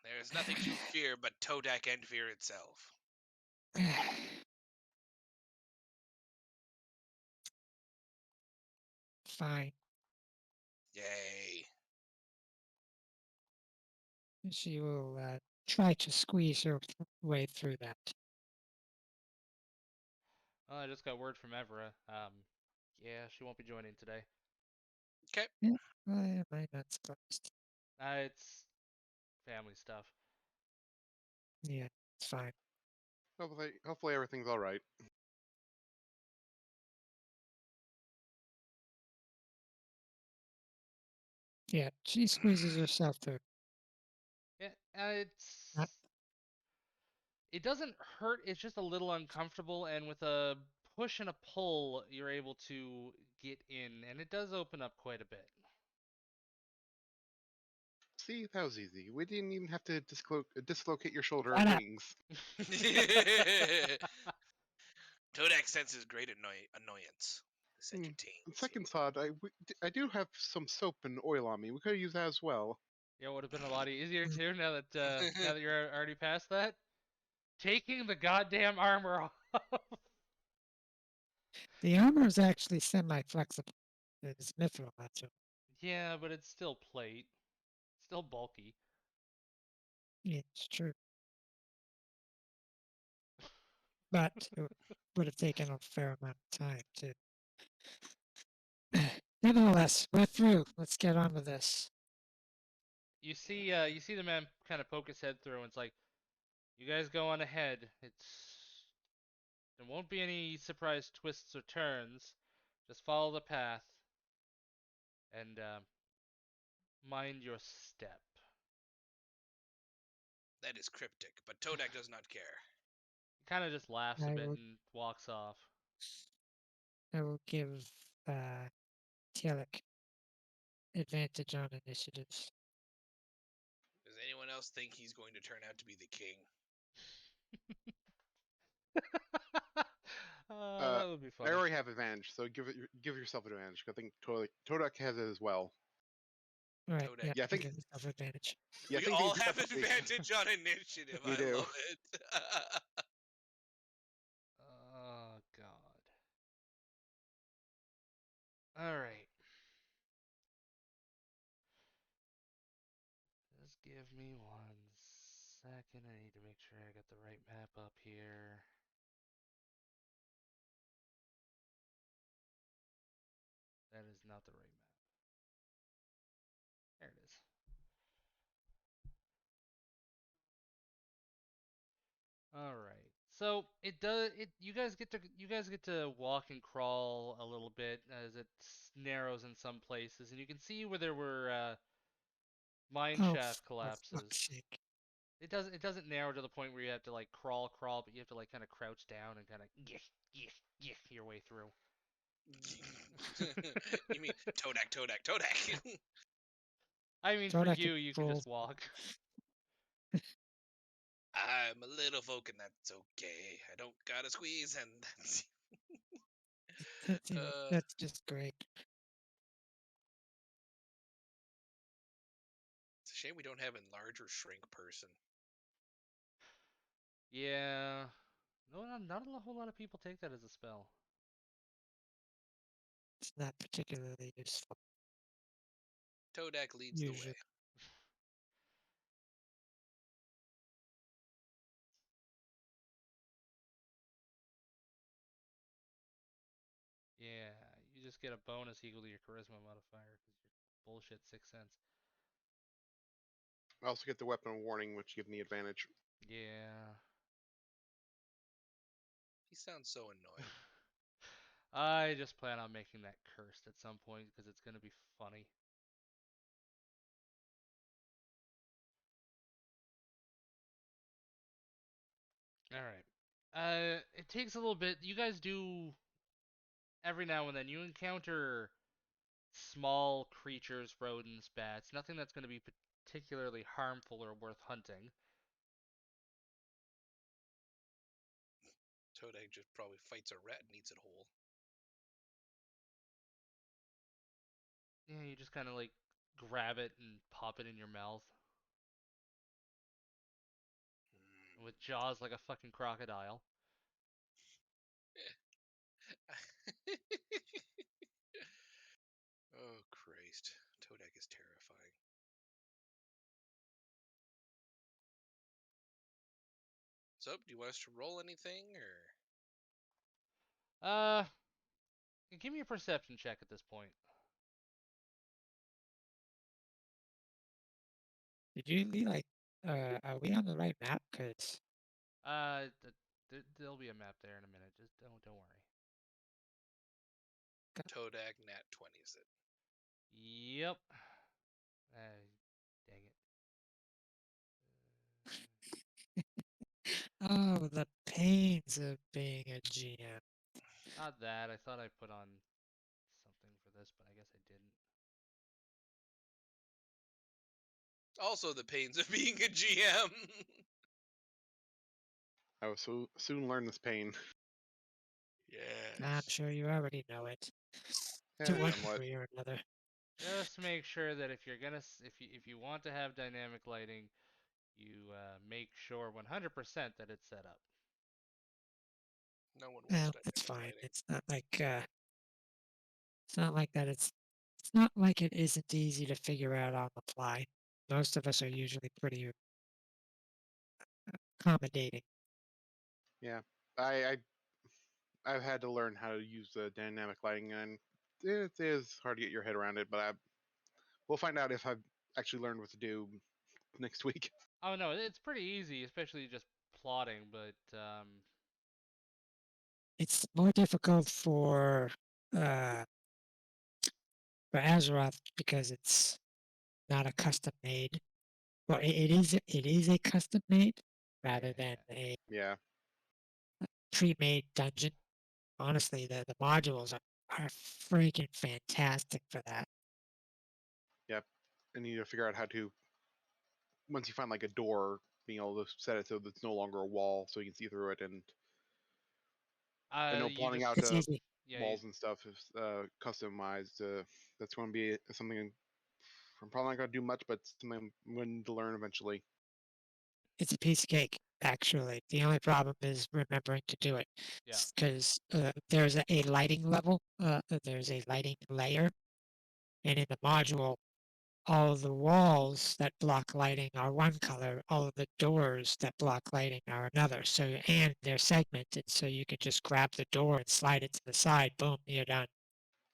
There is nothing to fear but Todak and fear itself. Fine. Yay. She will try to squeeze her way through that. Well, I just got word from Evra. Yeah, she won't be joining today. Okay. Why am I not surprised? It's family stuff. Yeah, it's fine. Hopefully everything's all right. Yeah, she squeezes herself through. Yeah, Not- it doesn't hurt. It's just a little uncomfortable, and with a push and a pull, you're able to get in, and it does open up quite a bit. See, that was easy. We didn't even have to dislocate your shoulder Shut and up. wings. Todak senses great annoyance. Said Hmm, your team. On second thought, I do have some soap and oil on me. We could use that as well. Yeah, it would have been a lot easier too. Now that you're already past that, taking the goddamn armor off. The armor is actually semi-flexible. It's mithril, that's all. Yeah, but it's still plate. Still bulky. Yeah, it's true. But it would have taken a fair amount of time to. Nevertheless, we're through. Let's get on with this. You see the man kind of poke his head through, and it's like, you guys go on ahead. There won't be any surprise twists or turns. Just follow the path and mind your step. That is cryptic, but Todak does not care. He kind of just laughs a I bit will- and walks off. I will give Telik advantage on initiatives. Does anyone else think he's going to turn out to be the king? That would be I funny. already have advantage, so give yourself advantage. I think Todak has it as well. All right. Todak. Yeah, I think- give yourself advantage. Yeah, I We think they all do have the- advantage on initiative. We I do. love it. Oh God. All right. Just give me 1 second. I need to make sure I got the right map up here. That is not the right map. There it is. All right. So it does it. You guys get to walk and crawl a little bit as it narrows in some places, and you can see where there were mine Oh, shaft for collapses. fuck's sake. It doesn't narrow to the point where you have to like crawl, but you have to like kind of crouch down and kind of your way through. You mean Todak? I mean, Thought for I could you can just walk. I'm a little folk and that's okay. I don't gotta squeeze and that's... That's just great. It's a shame we don't have enlarge or shrink person. Yeah. No, not a whole lot of people take that as a spell. It's not particularly useful. Todak leads the Usually. way. Yeah, you just get a bonus equal to your charisma modifier because you're bullshit 6th Sense. I also get the weapon of warning, which give me advantage. Yeah. He sounds so annoying. I just plan on making that cursed at some point because it's gonna be funny. All right. It takes a little bit. You guys do every now and then. You encounter small creatures, rodents, bats. Nothing that's gonna be particularly harmful or worth hunting. Todak just probably fights a rat and eats it whole. Yeah, you just kind of like grab it and pop it in your mouth Mm. with jaws like a fucking crocodile. Oh, Christ. Todak is terrifying. So, do you want us to roll anything, or... Give me a perception check at this point. Did you be like, are we on the right map? Cause There'll be a map there in a minute. Just don't worry. Todak nat 20s it. Yep. Dang it. oh, the pains of being a GM. Not that. I thought I put on something for this, but I guess I didn't. Also, the pains of being a GM. I will soon learn this pain. Yeah. I'm sure you already know it. Yeah, To one somewhat. degree or another. Just make sure that if you're gonna if you want to have dynamic lighting, you make sure 100% that it's set up. No one wants Well, dynamic it's fine. lighting. It's not like that. It's not like it isn't easy to figure out on the fly. Most of us are usually pretty accommodating. Yeah, I I've had to learn how to use the dynamic lighting, and it is hard to get your head around it. But we'll find out if I've actually learned what to do next week. Oh no, it's pretty easy, especially just plotting. But It's more difficult uh, for Azeroth because it's not a custom made. Well, it is a custom made rather than yeah, a Yeah, pre-made dungeon. Honestly, the modules are freaking fantastic for that. yep. And you need to figure out how to once you find like a door, being able to set it so that it's no longer a wall, so you can see through it. And I know you plotting just out It's easy. yeah, walls and stuff is customized. That's going to be something I'm probably not going to do much, but something I'm going to learn eventually. It's a piece of cake, actually. The only problem is remembering to do it. yeah. Because there's a lighting level, there's a lighting layer, and in the module, all of the walls that block lighting are one color, all of the doors that block lighting are another. So, and they're segmented, so you can just grab the door and slide it to the side. Boom, you're done.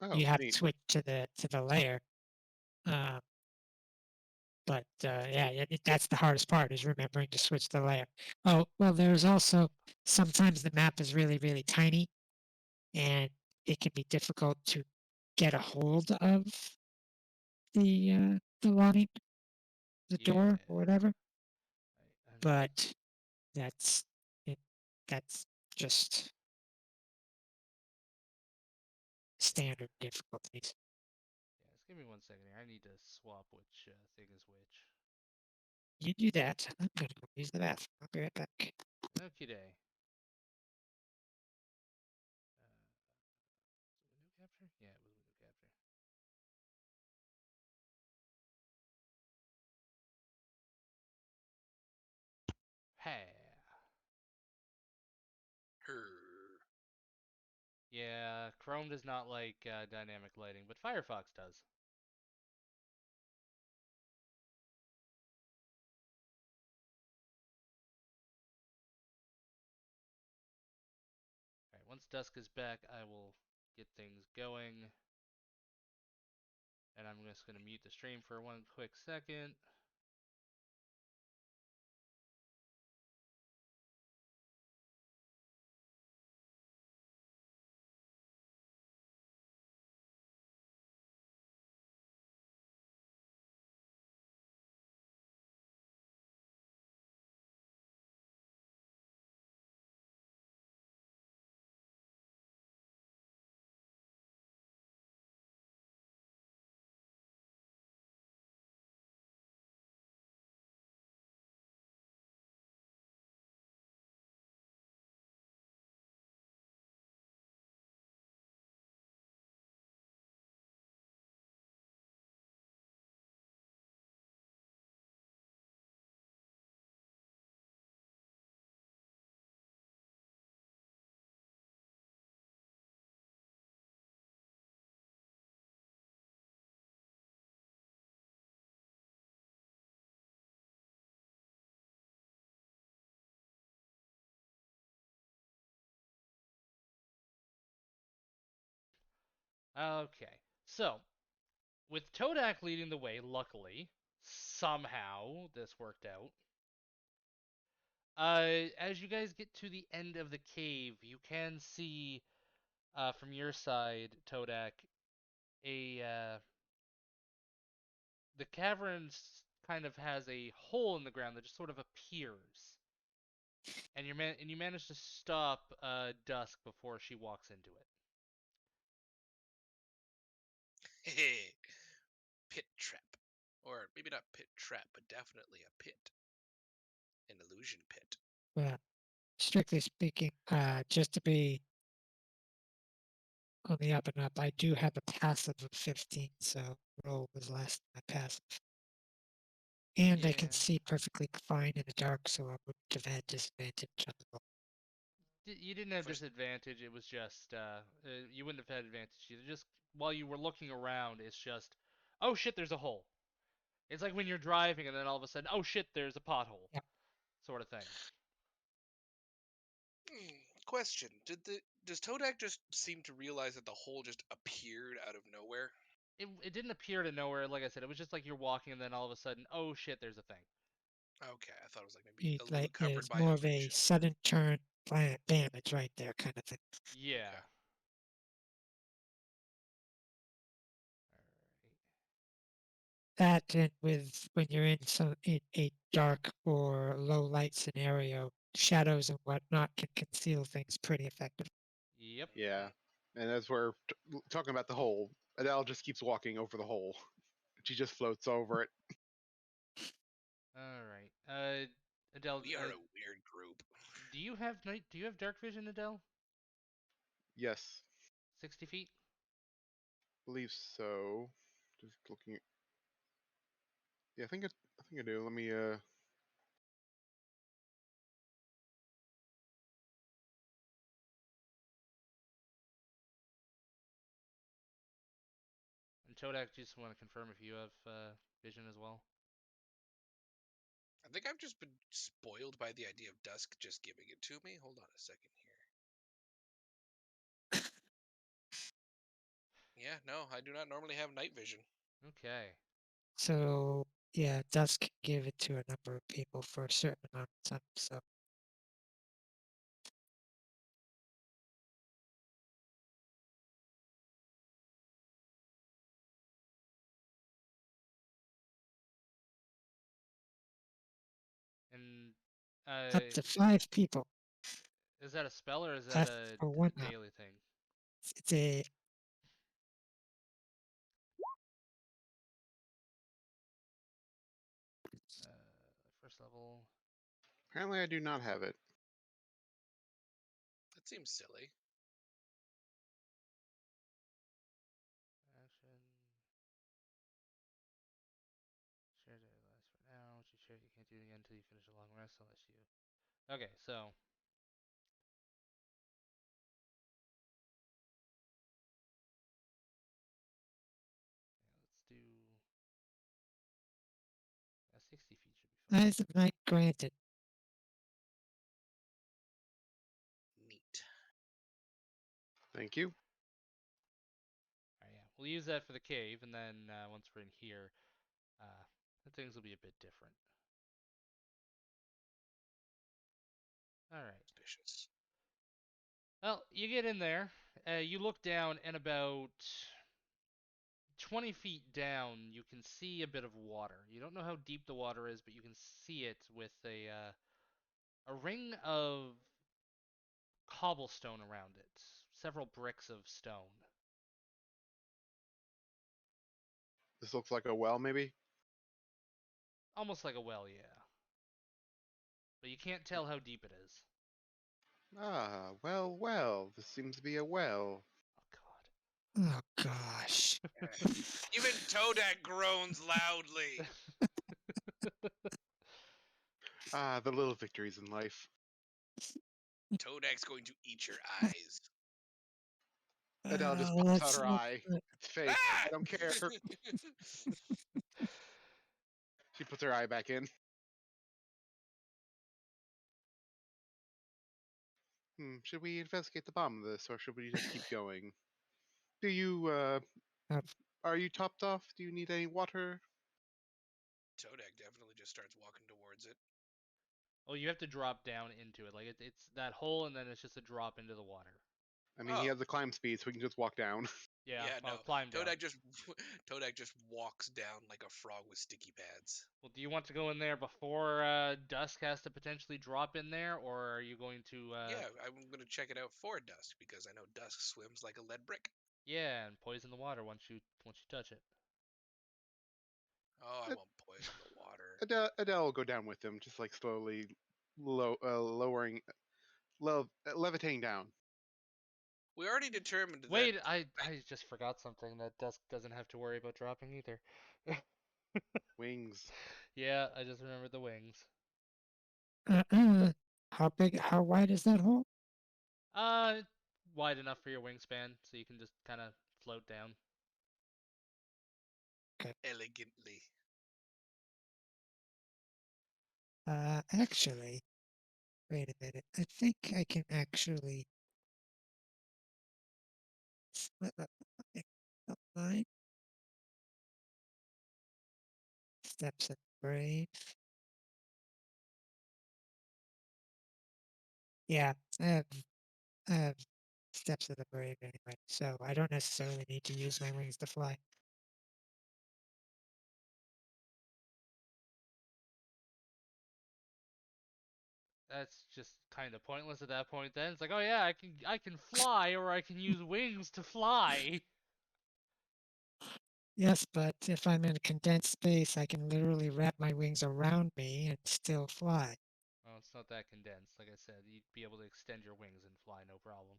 Oh, You have to neat. switch to the layer. Um, but yeah, that's the hardest part is remembering to switch the layer. Oh, well, there's also sometimes the map is really, really tiny, and it can be difficult to get a hold of the loading, the Yeah. door or whatever. I'm, But that's it, that's just standard difficulties. yeah, just give me 1 second here. I need to swap which thing is which. You do that. I'm gonna go use the bathroom. I'll be right back. Okay, day. Window capture? Yeah, it was window capture. Hey. Her. Yeah, Chrome does not like dynamic lighting, but Firefox does. Alright, once dusk is back, I will get things going. And I'm just going to mute the stream for one quick second. Okay, so with Todak leading the way, luckily, somehow this worked out. As you guys get to the end of the cave, you can see from your side, Todak, the cavern kind of has a hole in the ground that just sort of appears, and you manage to stop Dusk before she walks into it. Pit trap. Or maybe not pit trap, but definitely a pit. An illusion pit. Well, strictly speaking, just to be on the up and up, I do have a passive of 15, so roll was less than my passive. And I can Yeah, see perfectly fine in the dark, so I wouldn't have had disadvantage on the roll. you didn't have First, disadvantage. It was just you wouldn't have had advantage either. Just while you were looking around, it's just, oh shit, there's a hole. It's like when you're driving and then all of a sudden, oh shit, there's a pothole, Yeah. sort of thing. Question: does Todak just seem to realize that the hole just appeared out of nowhere? It didn't appear to nowhere. Like I said, it was just like you're walking and then all of a sudden, oh shit, there's a thing. Okay, I thought it was like maybe a little Like covered it's by more a of a vision. sudden turn plant damage right there kind of thing. Yeah. Okay. Alright. That and with when you're in a dark or low light scenario, shadows and whatnot can conceal things pretty effectively. Yep. Yeah, and as we're talking about the hole, Adele just keeps walking over the hole. She just floats over it. All right. Adele, We are a weird group. do you have night? Do you have dark vision, Adele? Yes, 60 feet. believe so. Just looking. Yeah, I think I do. Let me. And Todak, just want to confirm if you have vision as well. I think I've just been spoiled by the idea of Dusk just giving it to me. Hold on a second here. Yeah, no, I do not normally have night vision. Okay. So yeah, Dusk can give it to a number of people for a certain amount of time. So And up to 5 people. is that a spell or is that Left a for 1 hour. daily thing? It's a First level. Apparently, I do not have it. That seems silly. Action. Share daily last for now. What you share, you can't do it again until you finish a long rest unless you. Okay, so. Yeah, let's do. 60 feet should be fine. eyes of night granted. Neat. Thank you. Alright, yeah. We'll use that for the cave, and then once we're in here, things will be a bit different. Alright. Suspicious. Well, you get in there, you look down, and about 20 feet down, you can see a bit of water. You don't know how deep the water is, but you can see it with a ring of cobblestone around it. Several bricks of stone. This looks like a well, maybe. Almost like a well, yeah. But you can't tell how deep it is. Ah, well, well. This seems to be a well. Oh, God. Oh gosh. Even Todak groans loudly. Ah, the little victories in life. Todak's going to eat your eyes. Adele just Let's pops out her look eye. at- It's fake. Ah! I don't care. She puts her eye back in. Should we investigate the bottom of this, or should we just keep going? Do you, Uh, are you topped off? Do you need any water? Todak definitely just starts walking towards it. Oh, you have to drop down into it. Like it's that hole, and then it's just a drop into the water. I mean, he Oh. has the climb speed, so we can just walk down. Yeah, Yeah, I'll no. climb down. Todak just walks down like a frog with sticky pads. Well, do you want to go in there before Dusk has to potentially drop in there, or are you going to? Yeah, I'm gonna check it out for Dusk because I know Dusk swims like a lead brick. Yeah, and poison the water once you touch it. Oh, I Uh, won't poison the water. Adele will go down with him, just like slowly lowering, levitating down. We already determined Wait, that. I just forgot something. That Dusk doesn't have to worry about dropping either. Wings. Yeah, I just remembered the wings. how wide is that hole? Uh, wide enough for your wingspan, so you can just kind of float down. Elegantly. Actually, wait a minute. I think I can actually split up the line. Steps of Brave. Yeah, I have Steps of the Brave anyway, so I don't necessarily need to use my wings to fly. That's just kind of pointless at that point. Then it's like, oh yeah, I can fly, or I can use wings to fly. Yes, but if I'm in a condensed space, I can literally wrap my wings around me and still fly, Well, it's not that condensed. Like I said, you'd be able to extend your wings and fly, no problem.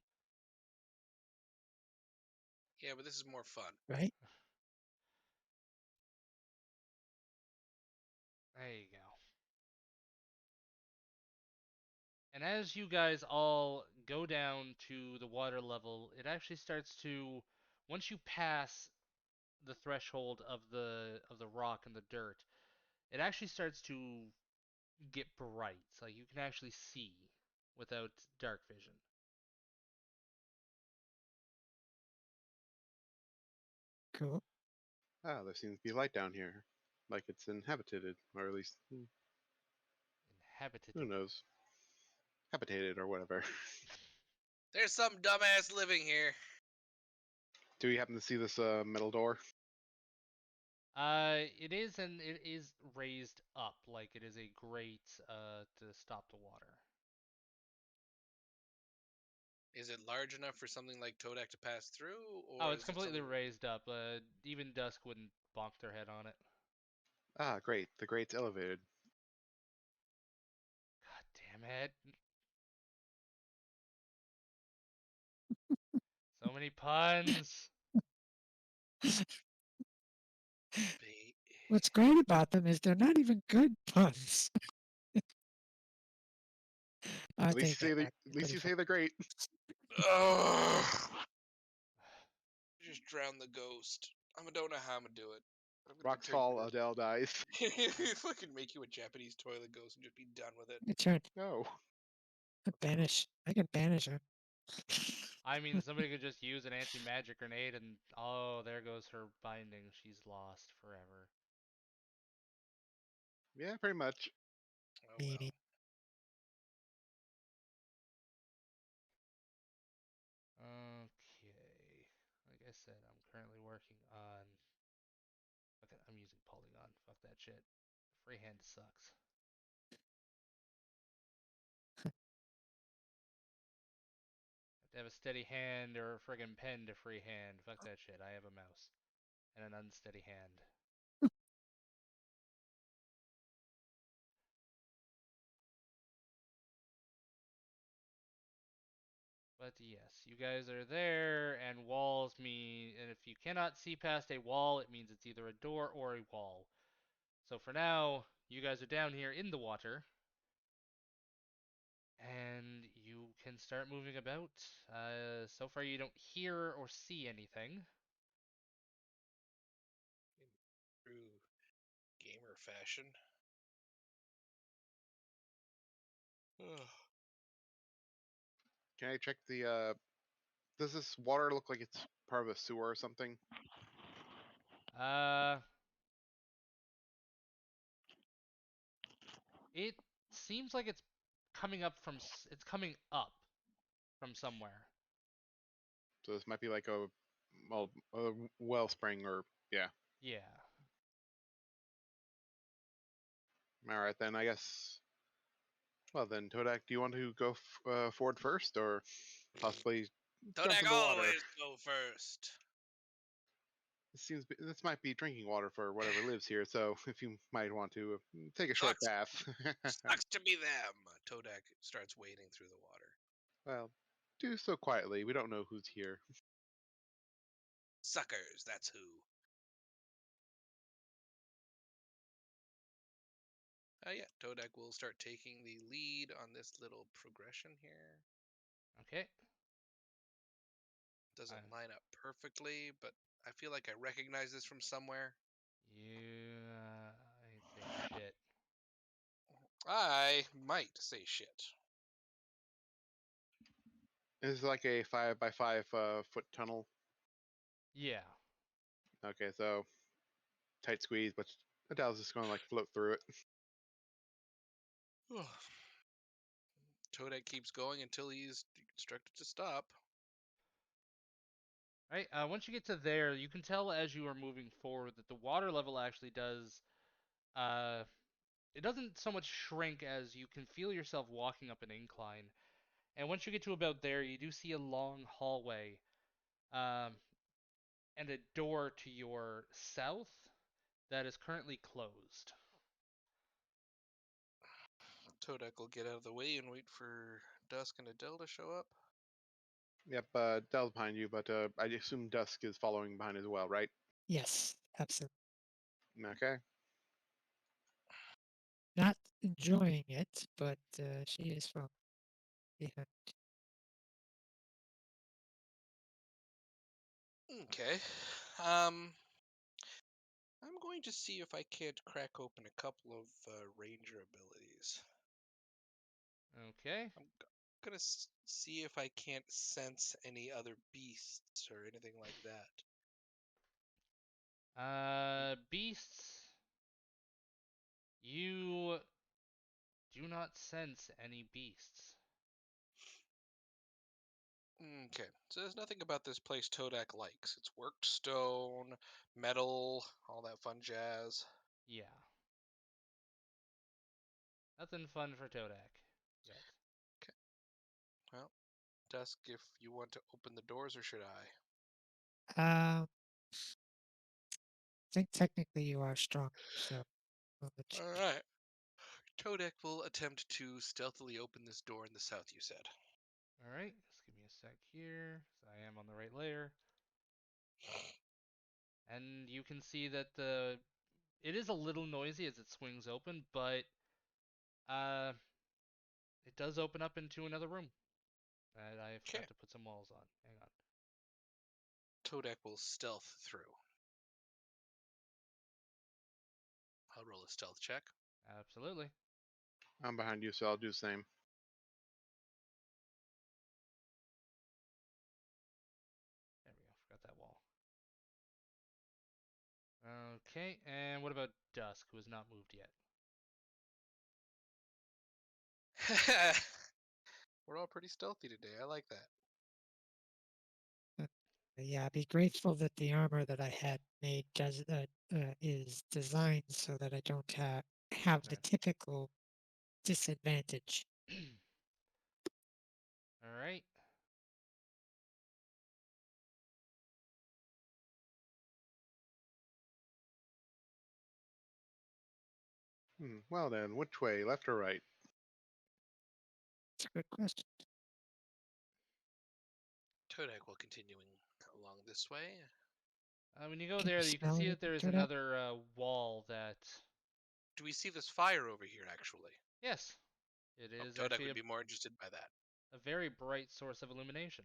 Yeah, but this is more fun. right? There you go. And as you guys all go down to the water level, it actually starts to, once you pass the threshold of the rock and the dirt, it actually starts to get bright. Like you can actually see without dark vision. Cool. Ah, there seems to be light down here, like it's inhabited, or at least Inhabited. who knows, habitated or whatever. There's some dumbass living here. Do we happen to see this metal door? It is, and it is raised up, like it is a grate to stop the water. Is it large enough for something like Todak to pass through, Oh, or it's is it completely something? raised up. Even Dusk wouldn't bonk their head on it. Ah, great. The grate's elevated. God damn it. So many puns. What's great about them is they're not even good puns. I At least think you say they're they, actually at least pretty you fun. say they're great. Ugh. Just drown the ghost. I don't know how I'm gonna do it. I'm gonna Rocks turn fall, you Adele dies. fucking make you a Japanese toilet ghost and just be done with it. I turn No. banish. I can banish her. I mean, somebody could just use an anti-magic grenade and, oh, there goes her binding. She's lost forever. Yeah, pretty much. Oh well. Meanie. Okay. Like I said, I'm currently working on. Okay, I'm using Polygon. Fuck that shit. Freehand sucks. Have to have a steady hand or a friggin' pen to freehand. Fuck that shit. I have a mouse and an unsteady hand. But yes, you guys are there, and walls mean, and if you cannot see past a wall, it means it's either a door or a wall. So for now, you guys are down here in the water, and you can start moving about. So far, you don't hear or see anything. In true gamer fashion. Ugh. Can I check the does this water look like it's part of a sewer or something? Uh, it seems like it's coming up from, it's coming up from somewhere. So this might be like a wellspring or yeah. Yeah. Alright then, I guess. Well then, Todak, do you want to go forward first, or possibly jump Todak in the water? always go first. This might be drinking water for whatever lives here, so if you might want to take a short Sucks. bath. Sucks to be them. Todak starts wading through the water. Well, do so quietly. We don't know who's here. Suckers, that's who. Yeah, Todak will start taking the lead on this little progression here. Okay. Doesn't I- line up perfectly, but I feel like I recognize this from somewhere. You, I ain't saying shit. I might say shit. It's like a 5 by 5 foot tunnel. Yeah. Okay, so tight squeeze, but Adele's just going to like float through it. Toadette keeps going until he's instructed to stop. Right. Once you get to there, you can tell as you are moving forward that the water level actually does. It doesn't so much shrink as you can feel yourself walking up an incline. And once you get to about there, you do see a long hallway, um, and a door to your south that is currently closed. Toadette will get out of the way and wait for Dusk and Adele to show up. Yep, Adele's behind you, but I assume Dusk is following behind as well, right? Yes, absolutely. Okay. Not enjoying it, but she is from behind. Okay. I'm going to see if I can't crack open a couple of ranger abilities. Okay. I'm gonna see if I can't sense any other beasts or anything like that. Beasts. You do not sense any beasts. Okay, so there's nothing about this place Todak likes. It's worked stone, metal, all that fun jazz. Yeah. Nothing fun for Todak yet. Okay, well, Dusk, if you want to open the doors, or should I? I think technically you are strong, so I'll let you. All right. Todak will attempt to stealthily open this door in the south, you said. Alright, just give me a sec here, so I am on the right layer. And you can see that it is a little noisy as it swings open, but uh, it does open up into another room. And I Okay. forgot to put some walls on. Hang on. Todak will stealth through. I'll roll a stealth check. Absolutely. I'm behind you, so I'll do the same. There we go. Forgot that wall. Okay, and what about Dusk, who has not moved yet? We're all pretty stealthy today. I like that. Yeah, be grateful that the armor that I had made does is designed so that I don't have the Okay. typical disadvantage. Alright. Well then, which way, left or right? It's a good question. Todak will continuing along this way. When you go Can there, you you can smell see that anything there is to that? another wall that. Do we see this fire over here, actually? Yes, it Oh, is Todak actually would be more interested by that. a very bright source of illumination.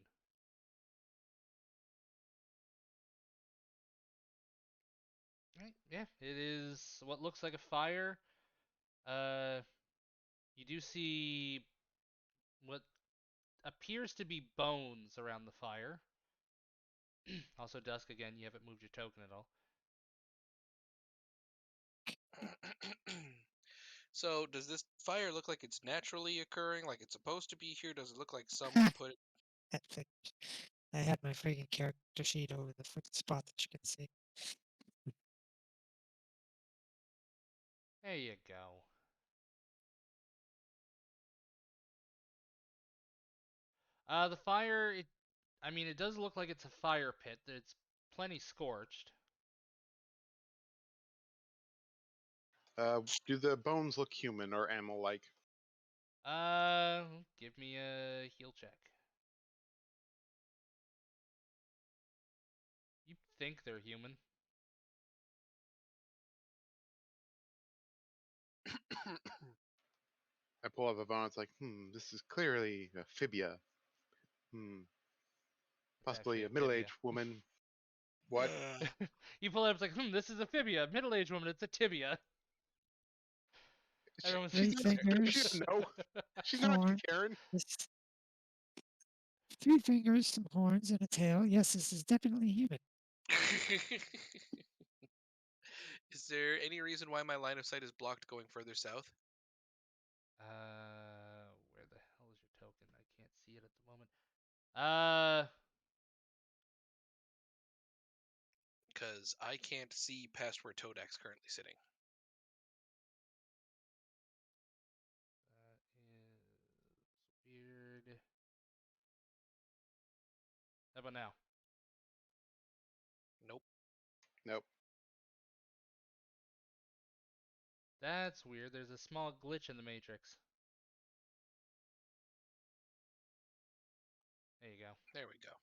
Right? Yeah, it is what looks like a fire. Uh, you do see what appears to be bones around the fire. Also, Dusk, again, you haven't moved your token at all. So, does this fire look like it's naturally occurring, like it's supposed to be here? Does it look like someone put it? That thing. I had my freaking character sheet over the freaking spot that you can see. There you go. The fire, I mean, it does look like it's a fire pit. It's plenty scorched. Do the bones look human or animal-like? Give me a heal check. You think they're human. I pull up a bone. It's like, this is clearly a fibia. It's actually Possibly a amphibia. middle-aged woman. What? You pull it up, it's like, this is a fibia. Middle-aged woman, it's a tibia. Everyone's Three just She fingers, doesn't know. She's not horn, Karen. this- 3 fingers, some horns, and a tail. Yes, this is definitely human. Is there any reason why my line of sight is blocked going further south? Where the hell is your token? I can't see it at the moment. Uh, Because I can't see past where Todak's currently sitting. that is weird. How about now? Nope. Nope. That's weird. There's a small glitch in the matrix. There you go. There we go.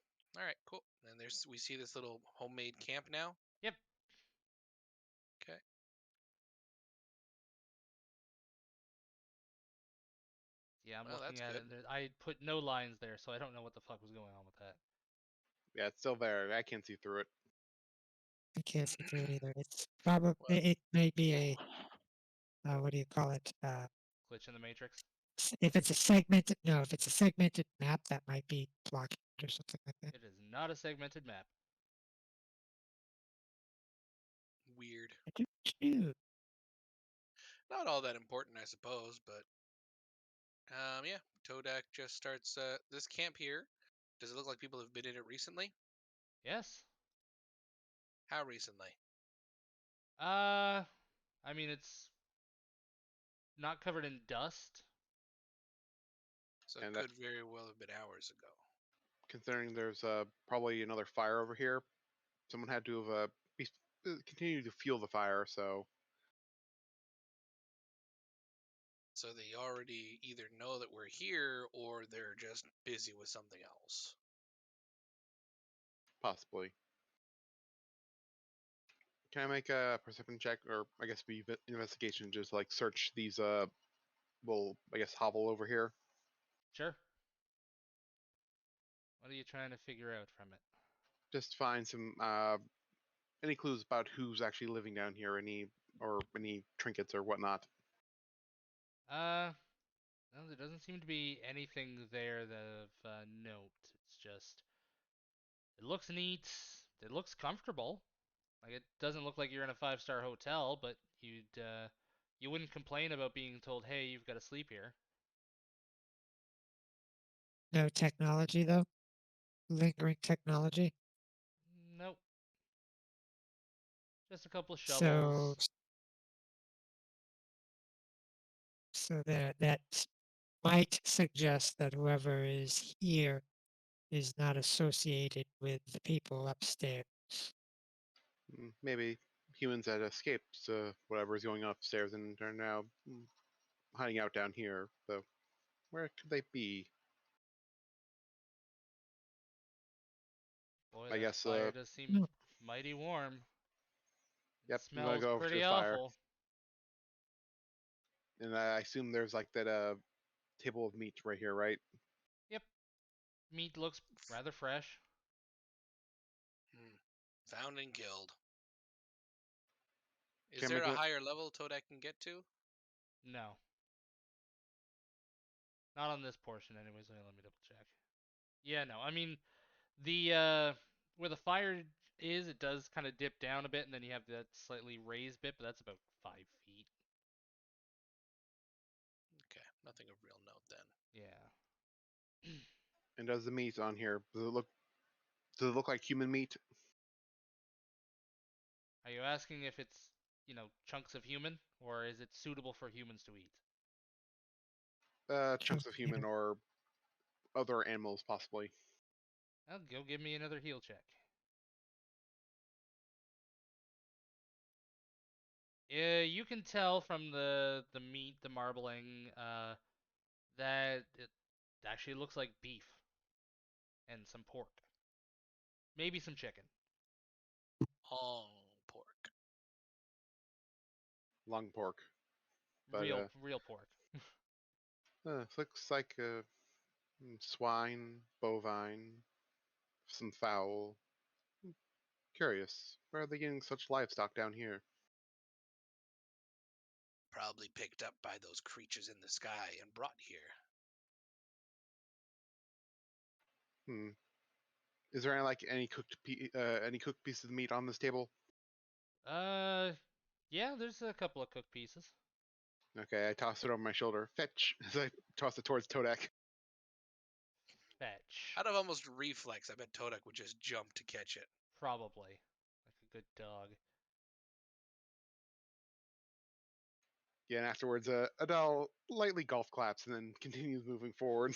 All right, cool. And we see this little homemade camp now. Yep. Okay. Yeah, I'm Well, looking that's at good. it. I put no lines there, so I don't know what the fuck was going on with that. Yeah, it's still there. I can't see through it. I can't see through it either. It's probably Well, it may be a what do you call it? Glitch in the matrix. If it's a segmented if it's a segmented map, that might be blocking it or something like that. It is not a segmented map. weird. Ew. Not all that important, I suppose, but yeah. Todak just starts this camp here. Does it look like people have been in it recently? Yes. How recently? I mean it's not covered in dust. So it And could very well have been hours ago. considering there's probably another fire over here, someone had to have continue to fuel the fire. So So they already either know that we're here or they're just busy with something else. possibly. Can I make a perception check, or I guess be investigation, just like search these I guess hovel over here. Sure. What are you trying to figure out from it? Just find some any clues about who's actually living down here, any trinkets or whatnot. No, there doesn't seem to be anything there that of note. It's just it looks neat. It looks comfortable. Like it doesn't look like you're in a 5-star hotel, but you wouldn't complain about being told, "Hey, you've got to sleep here." No technology though. Lingering technology. Nope. Just a couple of So shovels. so that might suggest that whoever is here is not associated with the people upstairs. Maybe humans had escaped whatever is going on upstairs and are now hiding out down here. So where could they be? Boy, I that guess. fire does seem No. mighty warm. It Yep. I'm gonna smells go over to pretty the fire, awful. and I assume there's like that table of meat right here, right? Yep. Meat looks rather fresh. Found and killed. Is Can I there make a a higher level Todak can get to? No. Not on this portion, anyways. Let me double check. Yeah, no. I mean, the where the fire is, it does kind of dip down a bit, and then you have that slightly raised bit, but that's about 5 feet. Okay, nothing of real note then. Yeah. and does the meat on here? Does it look like human meat? Are you asking if it's, chunks of human, or is it suitable for humans to eat? Chunks of human or other animals, possibly. Well, go give me another heal check. You can tell from the meat, the marbling, that it actually looks like beef and some pork, maybe some chicken. Oh, pork. Lung pork. But Real pork. looks like swine, bovine, some fowl. Curious. Where are they getting such livestock down here? Probably picked up by those creatures in the sky and brought here. Hmm. Is there any cooked pieces of meat on this table? Yeah, there's a couple of cooked pieces. Okay, I toss it over my shoulder. Fetch! As I toss it towards Todak. Fetch. Out of almost reflex, I bet Todak would just jump to catch it. Probably. Like a good dog. Yeah, and afterwards, Adele lightly golf claps and then continues moving forward.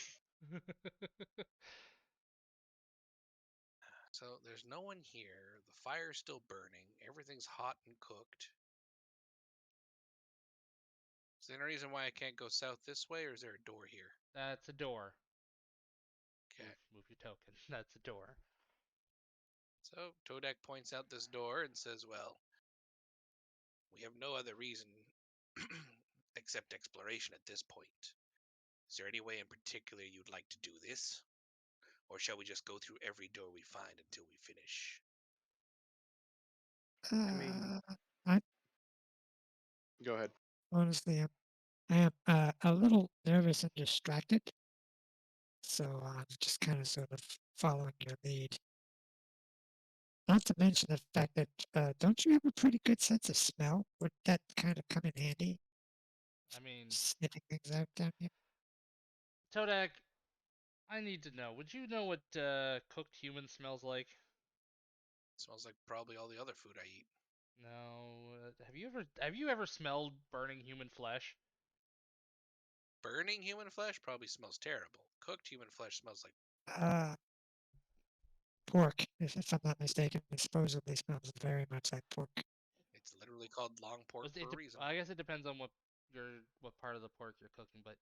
So there's no one here. The fire's still burning. Everything's hot and cooked. Is there any reason why I can't go south this way, or is there a door here? That's a door. Okay. Move your token. That's a door. So Todak points out this door and says, well, we have no other reason except exploration at this point. Is there any way in particular you'd like to do this? Or shall we just go through every door we find until we finish? mean- I Go ahead. honestly, I am a little nervous and distracted, so I'm just kind of sort of following your lead. Not to mention the fact that don't you have a pretty good sense of smell? Would that kind of come in handy? I mean, Sniffing things out down here. Todak, I need to know. Would you know what cooked human smells like? Smells like probably all the other food I eat. No. Have you ever smelled burning human flesh? Burning human flesh probably smells terrible. Cooked human flesh smells like Pork, if I'm not mistaken, it supposedly smells very much like pork. it's literally called long pork It for a dep- reason. I guess it depends on what part of the pork you're cooking, but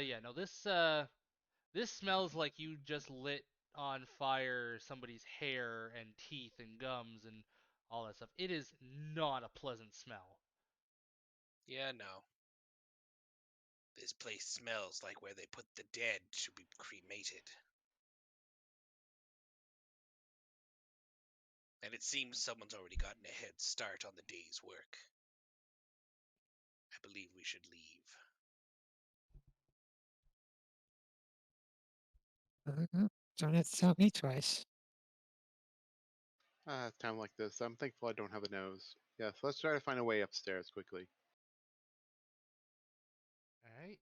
yeah, no, this smells like you just lit on fire somebody's hair and teeth and gums and all that stuff. It is not a pleasant smell. Yeah, no. This place smells like where they put the dead to be cremated. And it seems someone's already gotten a head start on the day's work. I believe we should leave. Don't have to tell me twice. Time like this, I'm thankful I don't have a nose. Yes, let's try to find a way upstairs quickly. All right.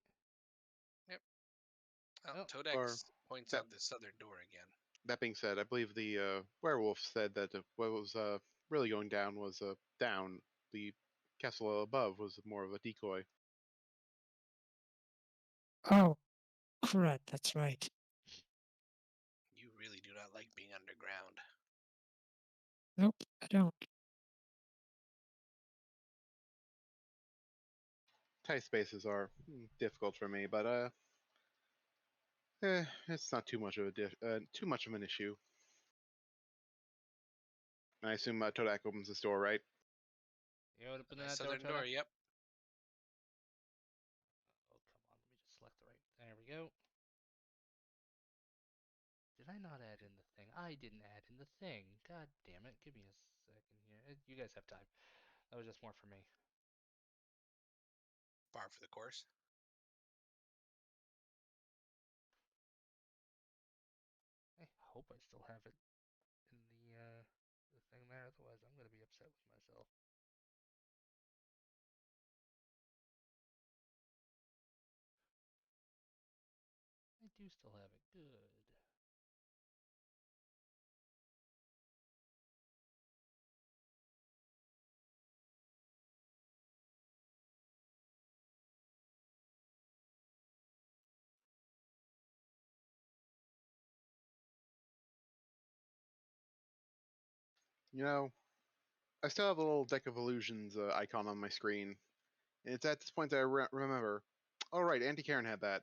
Oh, Oh. Todak Or points that- out the southern door again. That being said, I believe the werewolf said that what was really going down was down. The castle above was more of a decoy. Oh, crud, that's right. You really do not like being underground. Nope, I don't. Tight spaces are difficult for me, but it's not too much of too much of an issue. I assume Todak opens this door, right? You want to open Nice that southern door, door, Todak? yep. Oh, come on. Let me just select the right. There we go. Did I not add in the thing? I didn't add in the thing. God damn it. Give me a second here. You guys have time. That was just more for me. Par for the course. I hope I still have it in the thing there. Otherwise, I'm going to be upset with myself. I do still have it. Good. You know, I still have a little Deck of Illusions icon on my screen. And it's at this point that I remember. Oh, right, Auntie Karen had that.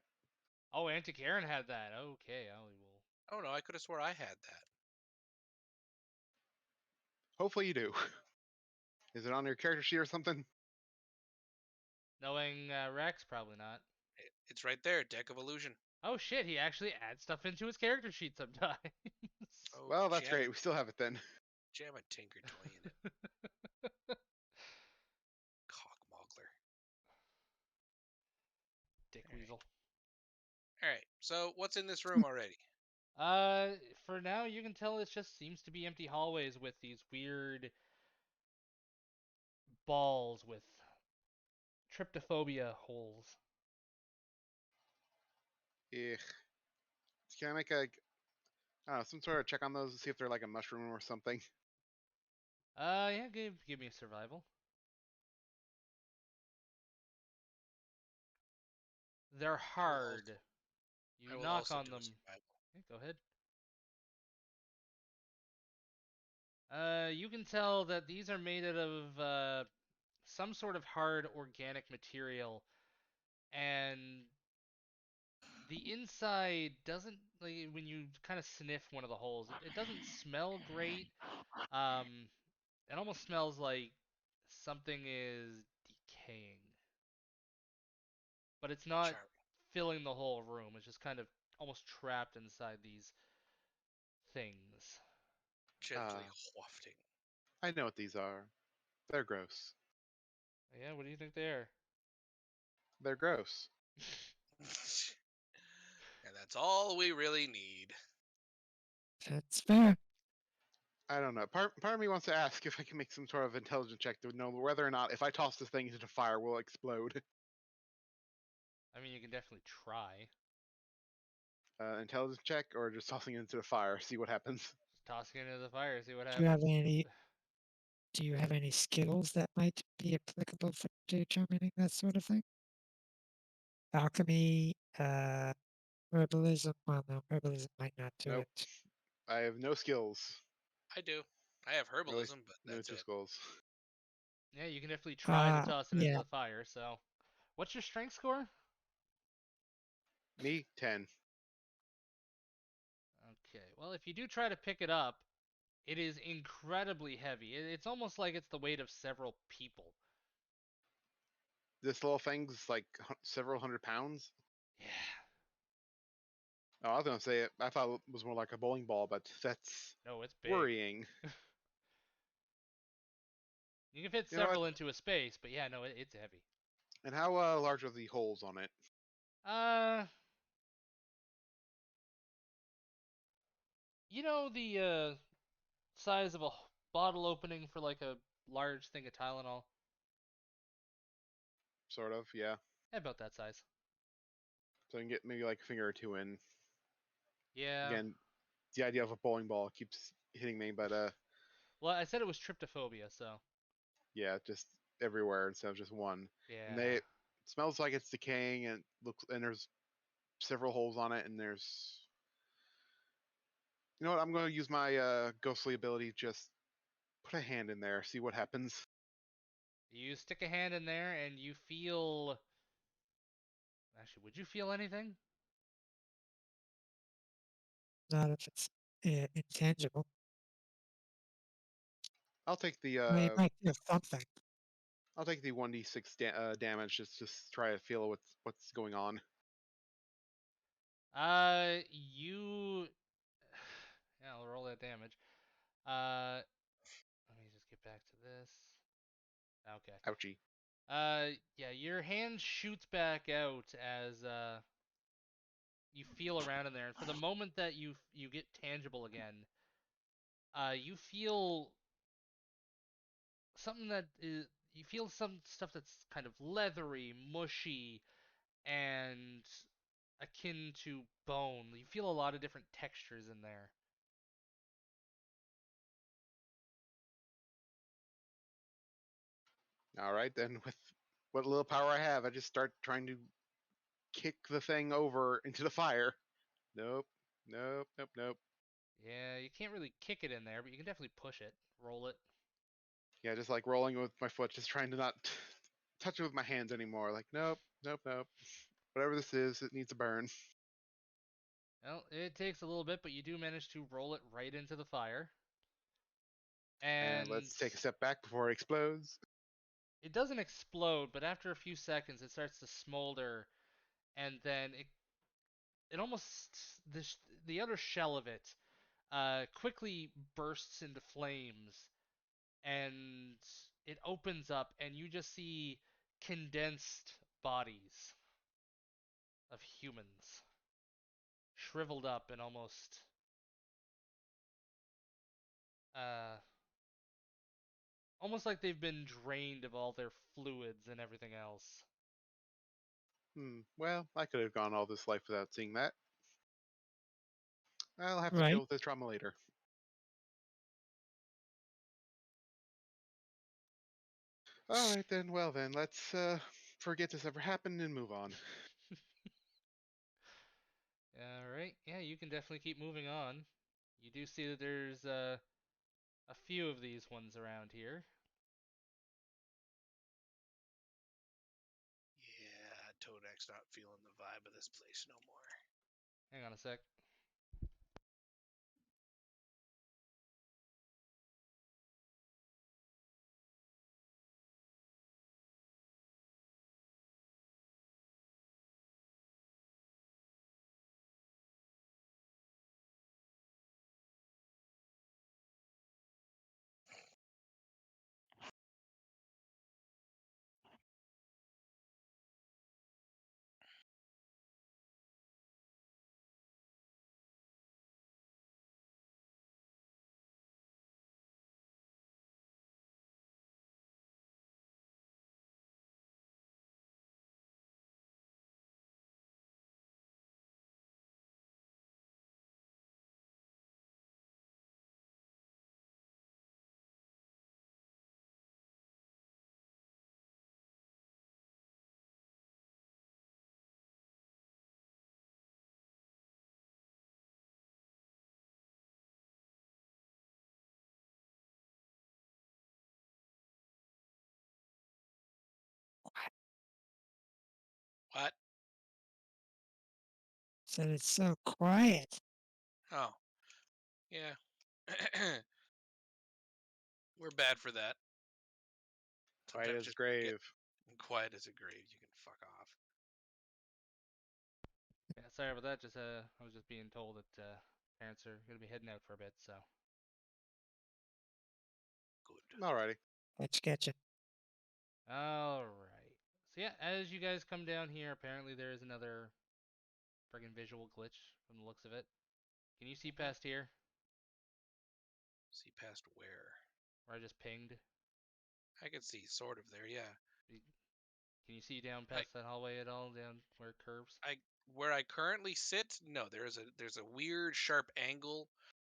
Oh, Auntie Karen had that. Okay, I will. Oh no, I could have swore I had that. Hopefully you do. Is it on your character sheet or something? Knowing Rex, probably not. It's right there, Deck of Illusion. Oh shit, he actually adds stuff into his character sheet sometimes. Oh, Well, that's jam, great. We still have it then. Jam a Tinker Toy in it. Cockmoggler. Weasel. All right. So what's in this room already? For now, you can tell it just seems to be empty hallways with these weird balls with tryptophobia holes. Ugh. Can I make a I don't know, some sort of check on those to see if they're like a mushroom or something? Yeah, give me a survival. They're I will hard. also, You I will knock also on do a them. survival. Okay, go ahead. You can tell that these are made out of some sort of hard organic material, and the inside doesn't like when you kind of sniff one of the holes. It doesn't smell great. Um, it almost smells like something is decaying, but it's not Charming. filling the whole room. It's just kind of almost trapped inside these things. Gently wafting. I know what these are. They're gross. Yeah, what do you think they are? They're gross. And that's all we really need. That's fair. I don't know. Part of me wants to ask if I can make some sort of intelligence check to know whether or not if I toss this thing into the fire, will it explode. I mean, you can definitely try. Intelligence check or just tossing it into the fire, see what happens. Just tossing it into the fire, see what Do you have happens. any? Do you have any skills that might be applicable for determining that sort of thing? Alchemy, herbalism. Well, no, herbalism might not do Nope. it. I have no skills. I do. I have Really, herbalism, but no that's two it. skills. Yeah, you can definitely try to toss it into Yeah. the fire. So, what's your strength score? Me, 10. Okay, well, if you do try to pick it up, it is incredibly heavy. It's almost like it's the weight of several people. This little thing's like several hundred pounds. Yeah. Oh, I was gonna say I thought it was more like a bowling ball, but that's No, it's big. worrying. You can fit You know what? several into a space, but yeah, no, it's heavy. And how large are the holes on it? Uh, you know the size of a bottle opening for like a large thing of Tylenol? Sort of, yeah. About that size. So I can get maybe like a finger or two in. Yeah. Again, the idea of a bowling ball keeps hitting me, but Well, I said it was tryptophobia, so yeah, just everywhere instead of just one. And yeah. they it smells like it's decaying and looks and there's several holes on it and there's you know what, I'm gonna use my ghostly ability, just put a hand in there, see what happens. You stick a hand in there and you feel. Actually, would you feel anything? Not if it's intangible. I'll take the Well, you might feel something. I'll take the 1d6 damage just try to feel what's going on. You. Yeah, I'll roll that damage. Let me just get back to this. Okay. Ouchie. Yeah, your hand shoots back out as you feel around in there, and for the moment that you get tangible again, you feel something that is. You feel some stuff that's kind of leathery, mushy, and akin to bone. You feel a lot of different textures in there. All right, then with what little power I have, I just start trying to kick the thing over into the fire. Nope, nope, nope, nope. Yeah, you can't really kick it in there, but you can definitely push it, roll it. Yeah, just like rolling with my foot, just trying to not touch it with my hands anymore. Like, nope, nope, nope. Whatever this is, it needs to burn. Well, it takes a little bit, but you do manage to roll it right into the fire. And And let's take a step back before it explodes. it doesn't explode, but after a few seconds, it starts to smolder, and then it almost the outer shell of it quickly bursts into flames, and it opens up, and you just see condensed bodies. of humans, shriveled up and uh, almost like they've been drained of all their fluids and everything else. Well, I could have gone all this life without seeing that. I'll have to deal Right. with this trauma later. All right then. Well then, let's forget this ever happened and move on. Alright, yeah, you can definitely keep moving on. You do see that there's a few of these ones around here. Yeah, Todak's not feeling the vibe of this place no more. Hang on a sec. What? Said it's so quiet. Oh, yeah. We're bad for that. Quiet Sometimes as just grave. quiet as a grave. You can fuck off. Yeah, sorry about that. Just I was just being told that parents are gonna be heading out for a bit, so. Good. Alrighty. Let's get you. Alright. So yeah, as you guys come down here, apparently there is another friggin' visual glitch from the looks of it. Can you see past here? See past where? Where I just pinged? I can see sort of there, yeah. Can you see down past that hallway at all, down where it curves? Where I currently sit, no, there's a weird sharp angle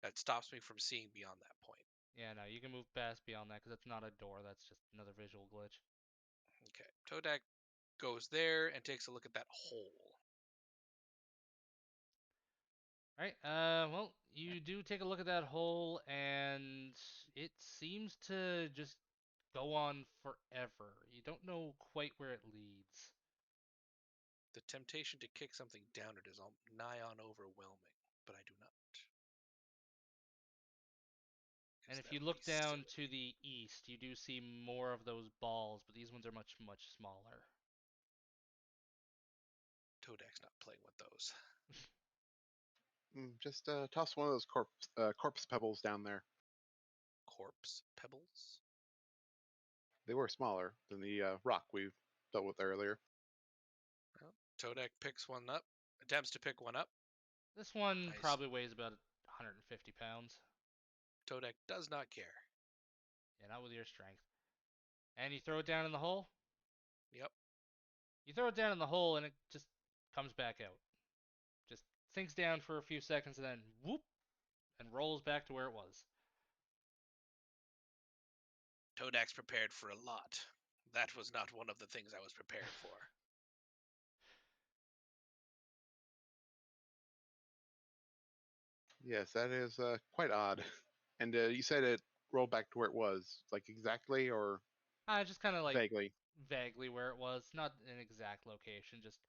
that stops me from seeing beyond that point. Yeah, no, you can move past beyond that because that's not a door, that's just another visual glitch. Okay. Todak goes there and takes a look at that hole. Alright, well, you do take a look at that hole, and it seems to just go on forever. You don't know quite where it leads. The temptation to kick something down it is nigh on overwhelming, but I do not. And 'Cause if that you would look be down to silly. the east, you do see more of those balls, but these ones are much, much smaller. Todak's not playing with those. Just toss one of those corpse pebbles down there. Corpse pebbles? They were smaller than the rock we dealt with earlier. Well, Todak picks one up, attempts to pick one up. This one Nice. probably weighs about 150 pounds. Todak does not care. Yeah, not with your strength. And you throw it down in the hole? Yep. You throw it down in the hole and it just comes back out. Just sinks down for a few seconds and then whoop and rolls back to where it was. Todak's prepared for a lot. That was not one of the things I was prepared for. Yes, that is quite odd. And you said it rolled back to where it was, like exactly or Just kind of like vaguely. vaguely where it was, not an exact location. Just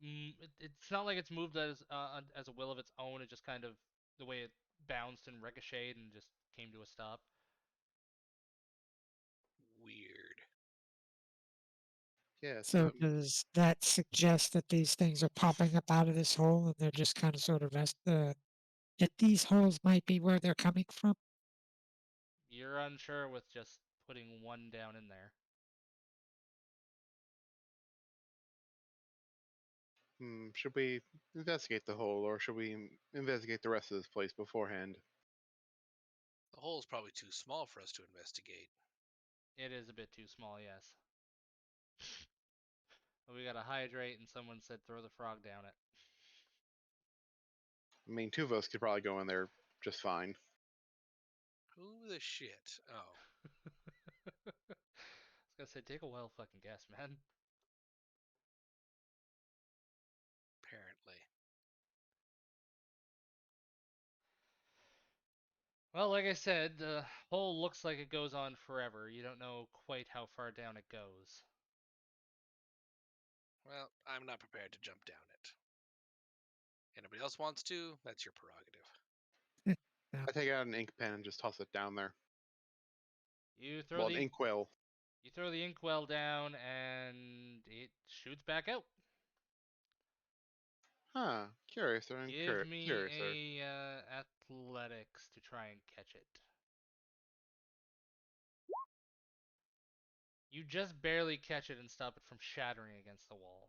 it's not like it's moved as a will of its own. It just kind of the way it bounced and ricocheted and just came to a stop. Weird. Yes. So does that suggest that these things are popping up out of this hole and they're just kind of sort of that these holes might be where they're coming from? You're unsure with just putting one down in there. Should we investigate the hole, or should we investigate the rest of this place beforehand? The hole's probably too small for us to investigate. It is a bit too small, yes. We gotta hydrate, and someone said throw the frog down it. I mean, two of us could probably go in there just fine. Who the shit? Oh, I was gonna say, take a wild fucking guess, man. apparently. Well, like I said, the hole looks like it goes on forever. You don't know quite how far down it goes. Well, I'm not prepared to jump down it. Anybody else wants to? That's your prerogative. I take out an ink pen and just toss it down there. You throw Well, the an inkwell. you throw the inkwell down, and it shoots back out. Huh. Curious. I'm Give me curious. a athletics to try and catch it. You just barely catch it and stop it from shattering against the wall.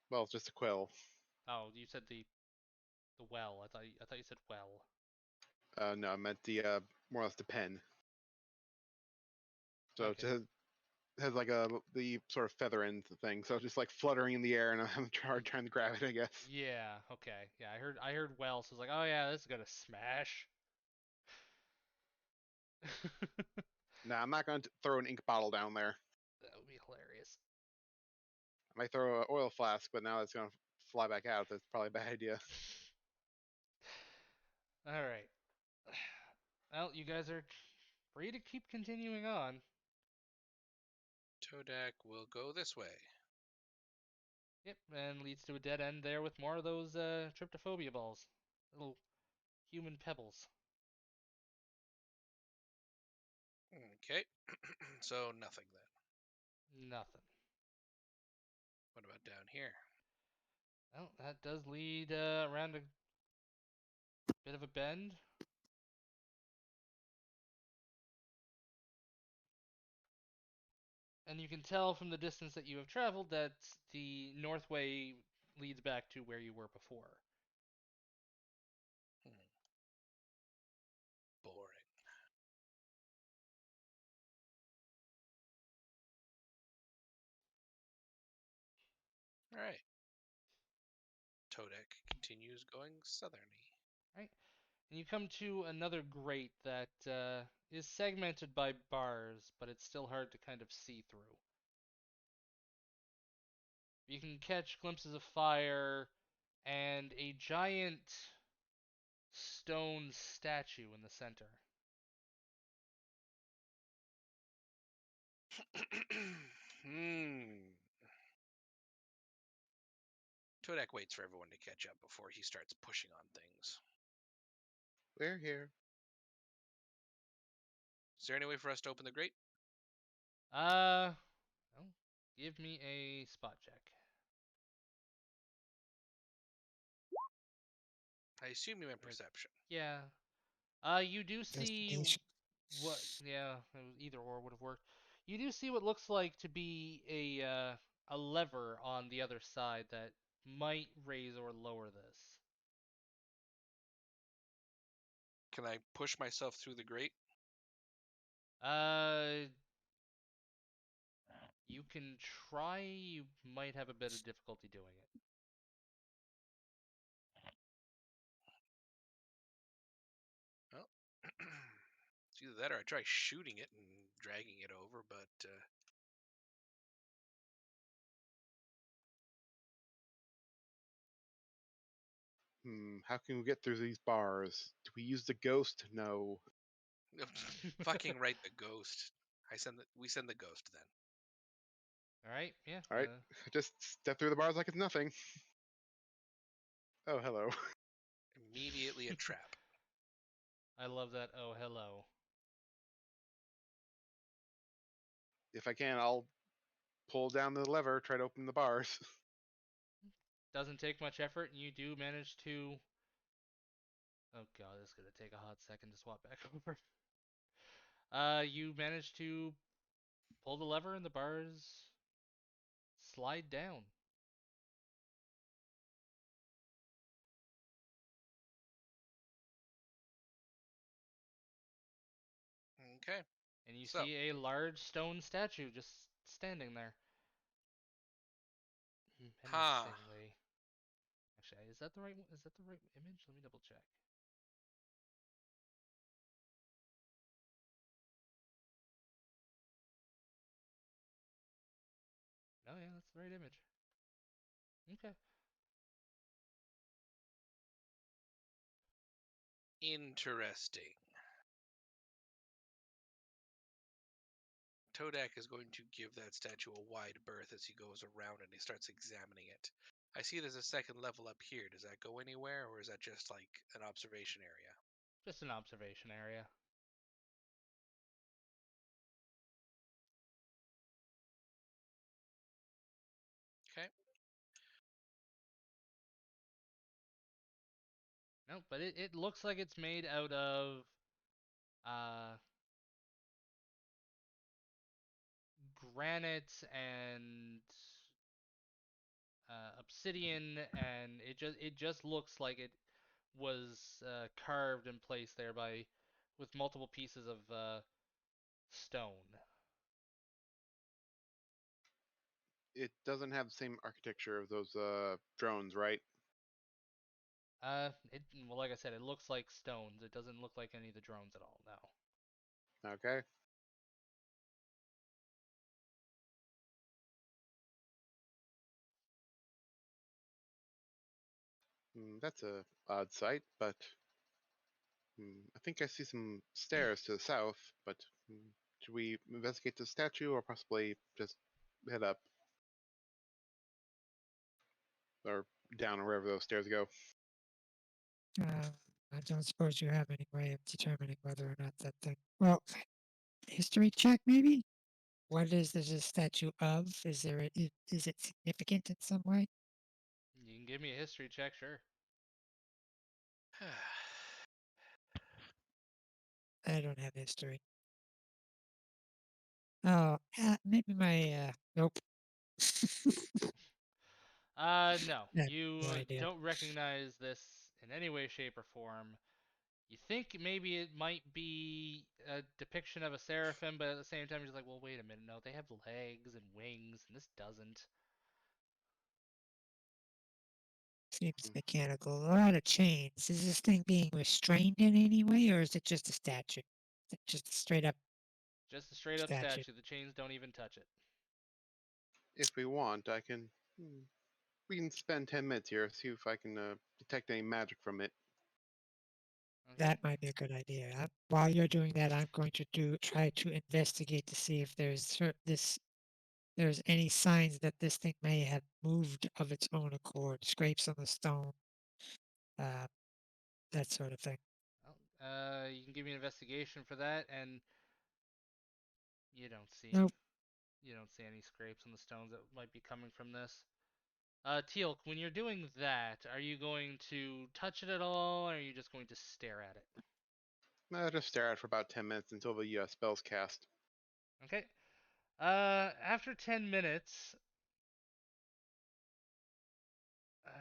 Well, it's just a quill. Oh, you said the well. I thought you said well. No, I meant the more or less the pen. So Okay. it has like the sort of feather end thing, so it's just like fluttering in the air, and I'm trying to grab it, I guess. Yeah. Okay. Yeah. I heard well, so I was like, oh yeah, this is gonna smash. Nah, I'm not going to throw an ink bottle down there. That would be hilarious. I might throw an oil flask, but now it's going to fly back out. That's probably a bad idea. All right. Well, you guys are free to keep continuing on. Todak will go this way. Yep, and leads to a dead end there with more of those tryptophobia balls. Little human pebbles. Okay. So nothing then. Nothing. What about down here? Well, that does lead around a bit of a bend. And you can tell from the distance that you have traveled that the north way leads back to where you were before. Boring. All right. Todak continues going southerny. Right? And you come to another grate that is segmented by bars, but it's still hard to kind of see through. You can catch glimpses of fire and a giant stone statue in the center. Todak waits for everyone to catch up before he starts pushing on things. We're here. Is there any way for us to open the grate? Well, give me a spot check. I assume you meant Or- perception. Yeah. You do see Investigation. what? Yeah, either or would have worked. You do see what looks like to be a lever on the other side that might raise or lower this. Can I push myself through the grate? Uh, you can try. You might have a bit of difficulty doing it. Well, it's either that or I try shooting it and dragging it over, but How can we get through these bars? Do we use the ghost? No. fucking right, the ghost. We send the ghost then. All right. Yeah. All right. Just step through the bars like it's nothing. Oh, hello. Immediately a trap. I love that. Oh, hello. If I can, I'll pull down the lever, try to open the bars. Doesn't take much effort, and you do manage to. Oh god, this is gonna take a hot second to swap back over. You manage to pull the lever, and the bars slide down. And you So- see a large stone statue just standing there. Huh. Menacingly. Actually, is that the right one? Is that the right image? Let me double check. Oh yeah, that's the right image. Okay. Interesting. Todak is going to give that statue a wide berth as he goes around and he starts examining it. I see there's a second level up here. Does that go anywhere, or is that just like an observation area? Just an observation area. Okay. No, but it looks like it's made out of uh granite and obsidian, and it just looks like it was carved in place there by with multiple pieces of stone. It doesn't have the same architecture of those drones, right? It well, like I said, it looks like stones. It doesn't look like any of the drones at all. No. Okay. That's a odd sight, but I think I see some stairs to the south. But should we investigate the statue or possibly just head up or down or wherever those stairs go? I don't suppose you have any way of determining whether or not that thing. Well, history check maybe. What is this a statue of? Is it significant in some way? You can give me a history check, sure. I don't have history. Oh, maybe my nope. No. I have You no idea. don't recognize this in any way, shape, or form. You think maybe it might be a depiction of a seraphim, but at the same time, you're just like, well, wait a minute. No, they have legs and wings, and this doesn't. Seems Hmm. mechanical. A lot of chains. Is this thing being restrained in any way, or is it just a statue? Is it just a straight up Just a straight up statue? statue. The chains don't even touch it. If we want, I can. We can spend 10 minutes here, see if I can detect any magic from it. Okay. That might be a good idea. While you're doing that, I'm going to try to investigate to see if there's any signs that this thing may have moved of its own accord, scrapes on the stone, uh, that sort of thing. Well, you can give me an investigation for that, and you don't see. Nope. You don't see any scrapes on the stones that might be coming from this. Teal, when you're doing that, are you going to touch it at all, or are you just going to stare at it? Just stare at it for about 10 minutes until the spell's cast. Okay. After 10 minutes,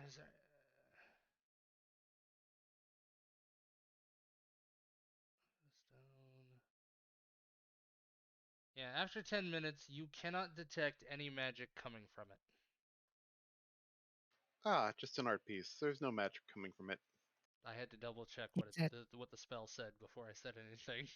is there, stone. Yeah, after 10 minutes, you cannot detect any magic coming from it. Just an art piece. There's no magic coming from it. I had to double check Is that what the spell said before I said anything.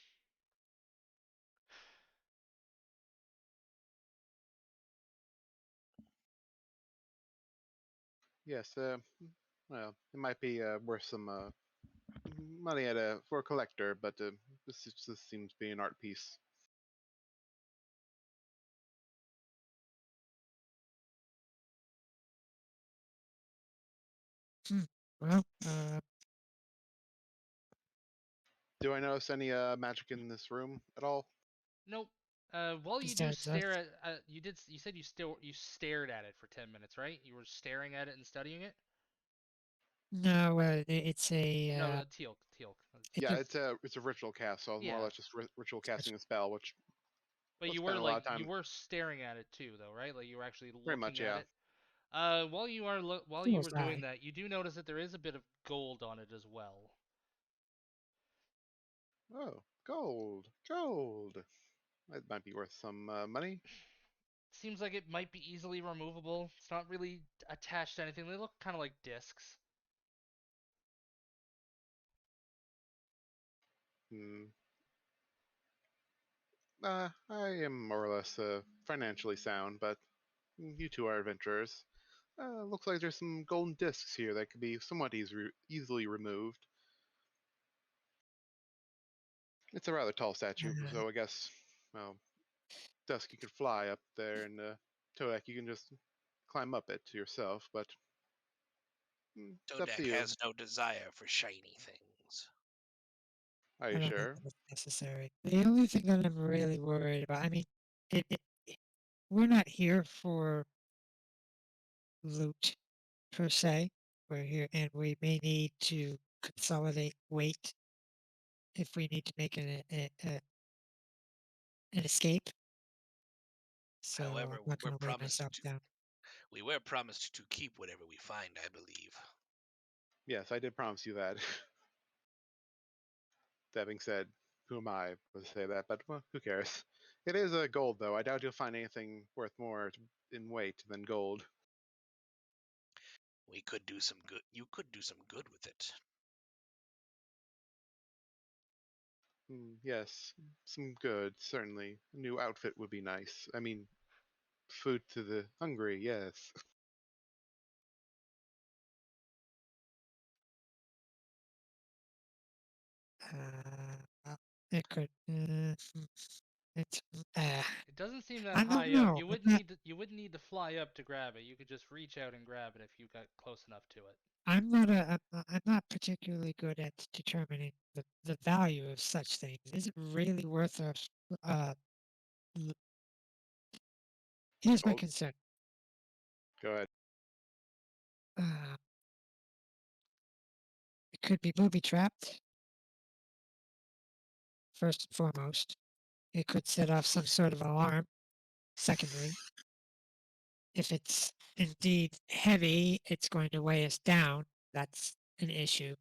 Yes, well, it might be worth some money for a collector, but this seems to be an art piece. well? Do I notice any magic in this room at all? Nope. While you do Besides us, stare at, you said you stared at it for 10 minutes, right? You were staring at it and studying it. no. It's a No, Teal. it's Yeah, a it's a ritual cast, so I was more or Yeah, less just ritual casting a spell, which but will you spend were a lot of you time. were staring at it too, though, right? Like you were actually Pretty much, looking at yeah. it. While so you was were doing I. that, you do notice that there is a bit of gold on it as well. Oh, gold, gold. It might be worth some money. Seems like it might be easily removable. It's not really attached to anything. They look kind of like discs. Hmm. I am more or less financially sound, but you two are adventurers. Looks like there's some golden discs here that could be somewhat easily removed. It's a rather tall statue, Uh, so I guess, well, Dusk, you could fly up there, and Todak, you can just climb up it yourself, but it's up to Todak you. has no desire for shiny things. Are I you don't think sure? that it's necessary. The only thing that I'm really worried about, I mean, we're not here for loot per se. We're here, and we may need to consolidate weight if we need to make an escape. So However, I'm not going to weigh myself down. we were promised to keep whatever we find, I believe. Yes, I did promise you that. That being said, who am I to say that? But well, who cares? It is gold, though. I doubt you'll find anything worth more in weight than gold. We could do some good. You could do some good with it. Yes, some good, certainly. A new outfit would be nice. I mean, food to the hungry, yes. Well, it could. It's. It doesn't seem that I don't high up. know. You wouldn't need to fly up to grab it. You could just reach out and grab it if you got close enough to it. I'm not particularly good at determining the value of such things. Is it really worth a l- here's my Oh, concern. go ahead. Uh, it could be booby trapped, first and foremost. It could set off some sort of alarm, secondly. If it's indeed heavy, it's going to weigh us down. That's an issue.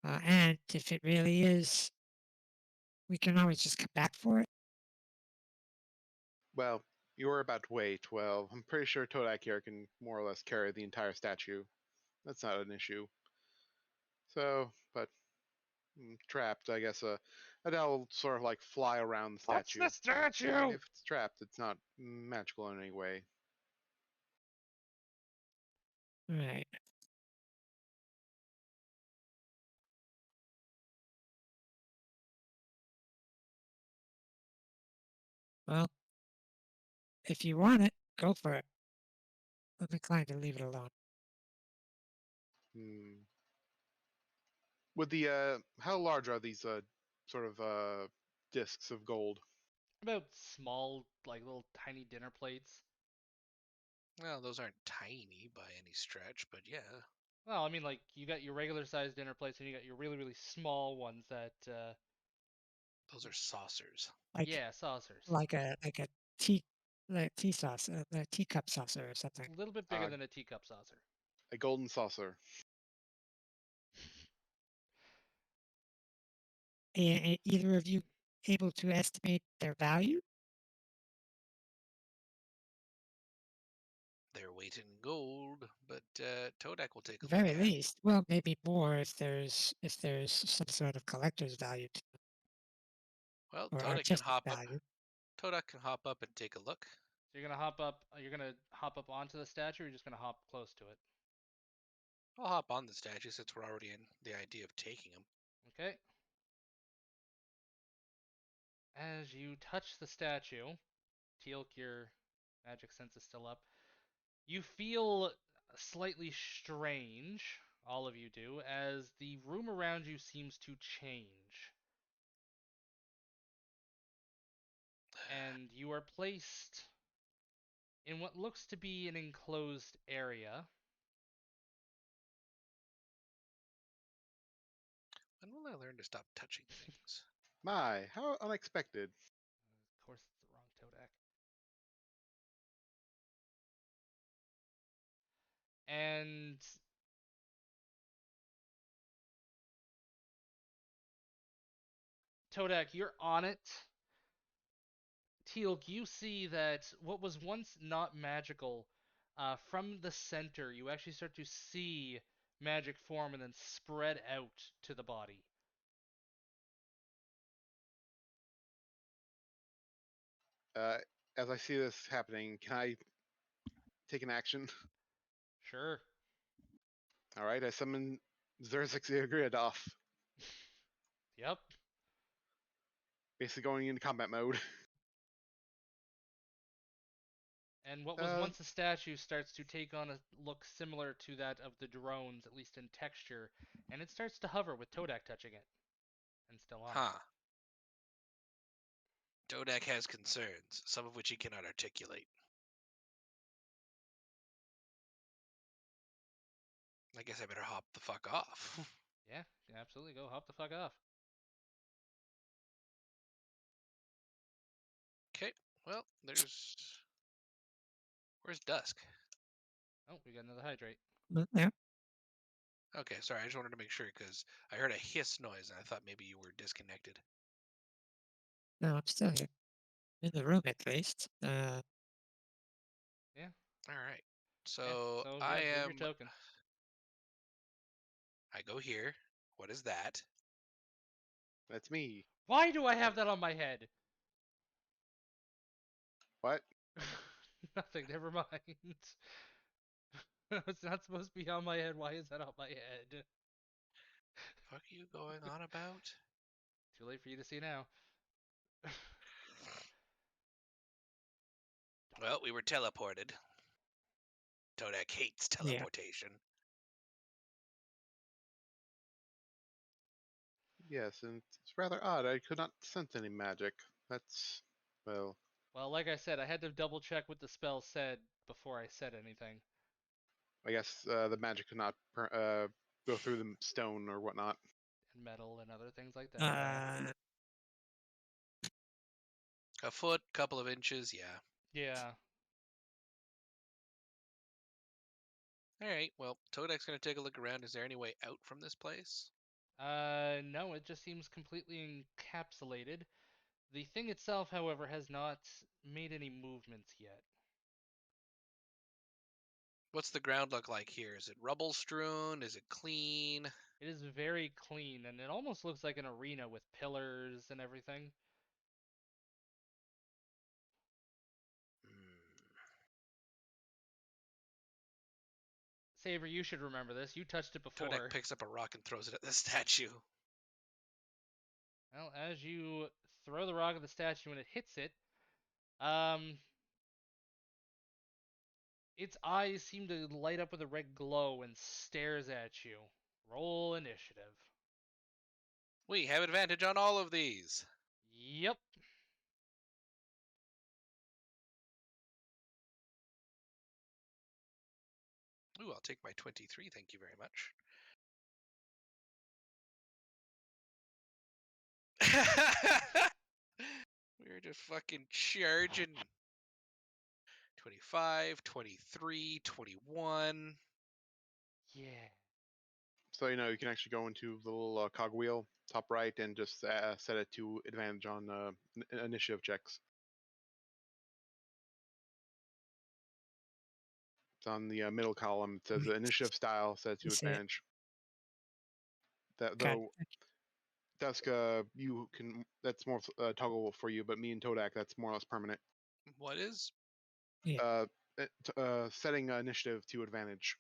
And if it really is, we can always just come back for it. Well, you were about to wait. Well, I'm pretty sure Todak here can more or less carry the entire statue. That's not an issue. So, but trapped, I guess a dowel will sort of like fly around the What's statue. the statue? If it's trapped, it's not magical in any way. Right. Well, if you want it, go for it. I'm inclined to leave it alone. Hmm. With the how large are these sort of discs of gold? About small, like little tiny dinner plates. Well, those aren't tiny by any stretch, but yeah, Well, I mean, like you got your regular sized dinner plates, and you got your really small ones that, those are saucers. Like yeah, saucers. like a tea like tea sauce, a teacup saucer or something. A little bit bigger Uh, than a teacup saucer. a golden saucer. Either of you able to estimate their value? Their weight in gold, but Todak will take a look Very at. least. Well, maybe more if there's some sort of collector's value Well, or artistic value. Todak can hop up and take a look. So you're gonna hop up. You're gonna hop up onto the statue, or you're just gonna hop close to it. I'll hop on the statue since we're already in the idea of taking him. Okay. As you touch the statue, Teal'c, your magic sense is still up. You feel slightly strange, all of you do, as the room around you seems to change. And you are placed in what looks to be an enclosed area. When will I learn to stop touching things? My, how unexpected. Of course, it's the wrong Todak. And Todak, you're on it, Teal'c, you see that what was once not magical, from the center, you actually start to see magic form and then spread out to the body. As I see this happening, can I take an action? Sure. All right, I summon Zerzik Zagriadoff, Yep. basically going into combat mode. And what was once a statue starts to take on a look similar to that of the drones, at least in texture, and it starts to hover with Todak touching it. And still on it. Huh. Todak has concerns, some of which he cannot articulate. I guess I better hop the fuck off. Yeah, absolutely. Go hop the fuck off. Okay, well, Where's Dusk? Oh, we got another hydrate. Yeah. Okay, sorry, I just wanted to make sure because I heard a hiss noise and I thought maybe you were disconnected. No, I'm still here. In the room, at least. Yeah. Alright, Yeah, so so I yeah, move am. your token. I go here. What is that? That's me. Why do I have that on my head? What? Nothing, never mind. It's not supposed to be on my head. Why is that on my head? Fuck are you going on about? Too late for you to see now. Well, we were teleported. Todak hates Yeah. teleportation. Yes, and it's rather odd. I could not sense any magic. That's, well, Well, like I said, I had to double check what the spell said before I said anything. I guess the magic could not go through the stone or whatnot. And metal and other things like that. Yeah. A foot, couple of inches, yeah. Yeah. Alright, well, Todak's gonna take a look around. Is there any way out from this place? No, it just seems completely encapsulated. The thing itself, however, has not made any movements yet. What's the ground look like here? Is it rubble strewn? Is it clean? It is very clean, and it almost looks like an arena with pillars and everything. Saber, you should remember this. You touched it before. Todak picks up a rock and throws it at the statue. Well, as you throw the rock at the statue and it hits it, its eyes seem to light up with a red glow and stares at you. Roll initiative. We have advantage on all of these. Yep. Ooh, I'll take my 23, thank you very much. We're just fucking charging. 25, 23, 21. Yeah. So you can actually go into the little cogwheel top right and just set it to advantage on initiative checks. It's on the middle column. It says initiative style set to I see it. advantage. That Okay. though, Dusk, you can. That's more toggleable for you, but me and Todak, that's more or less permanent. What is? Setting initiative to advantage.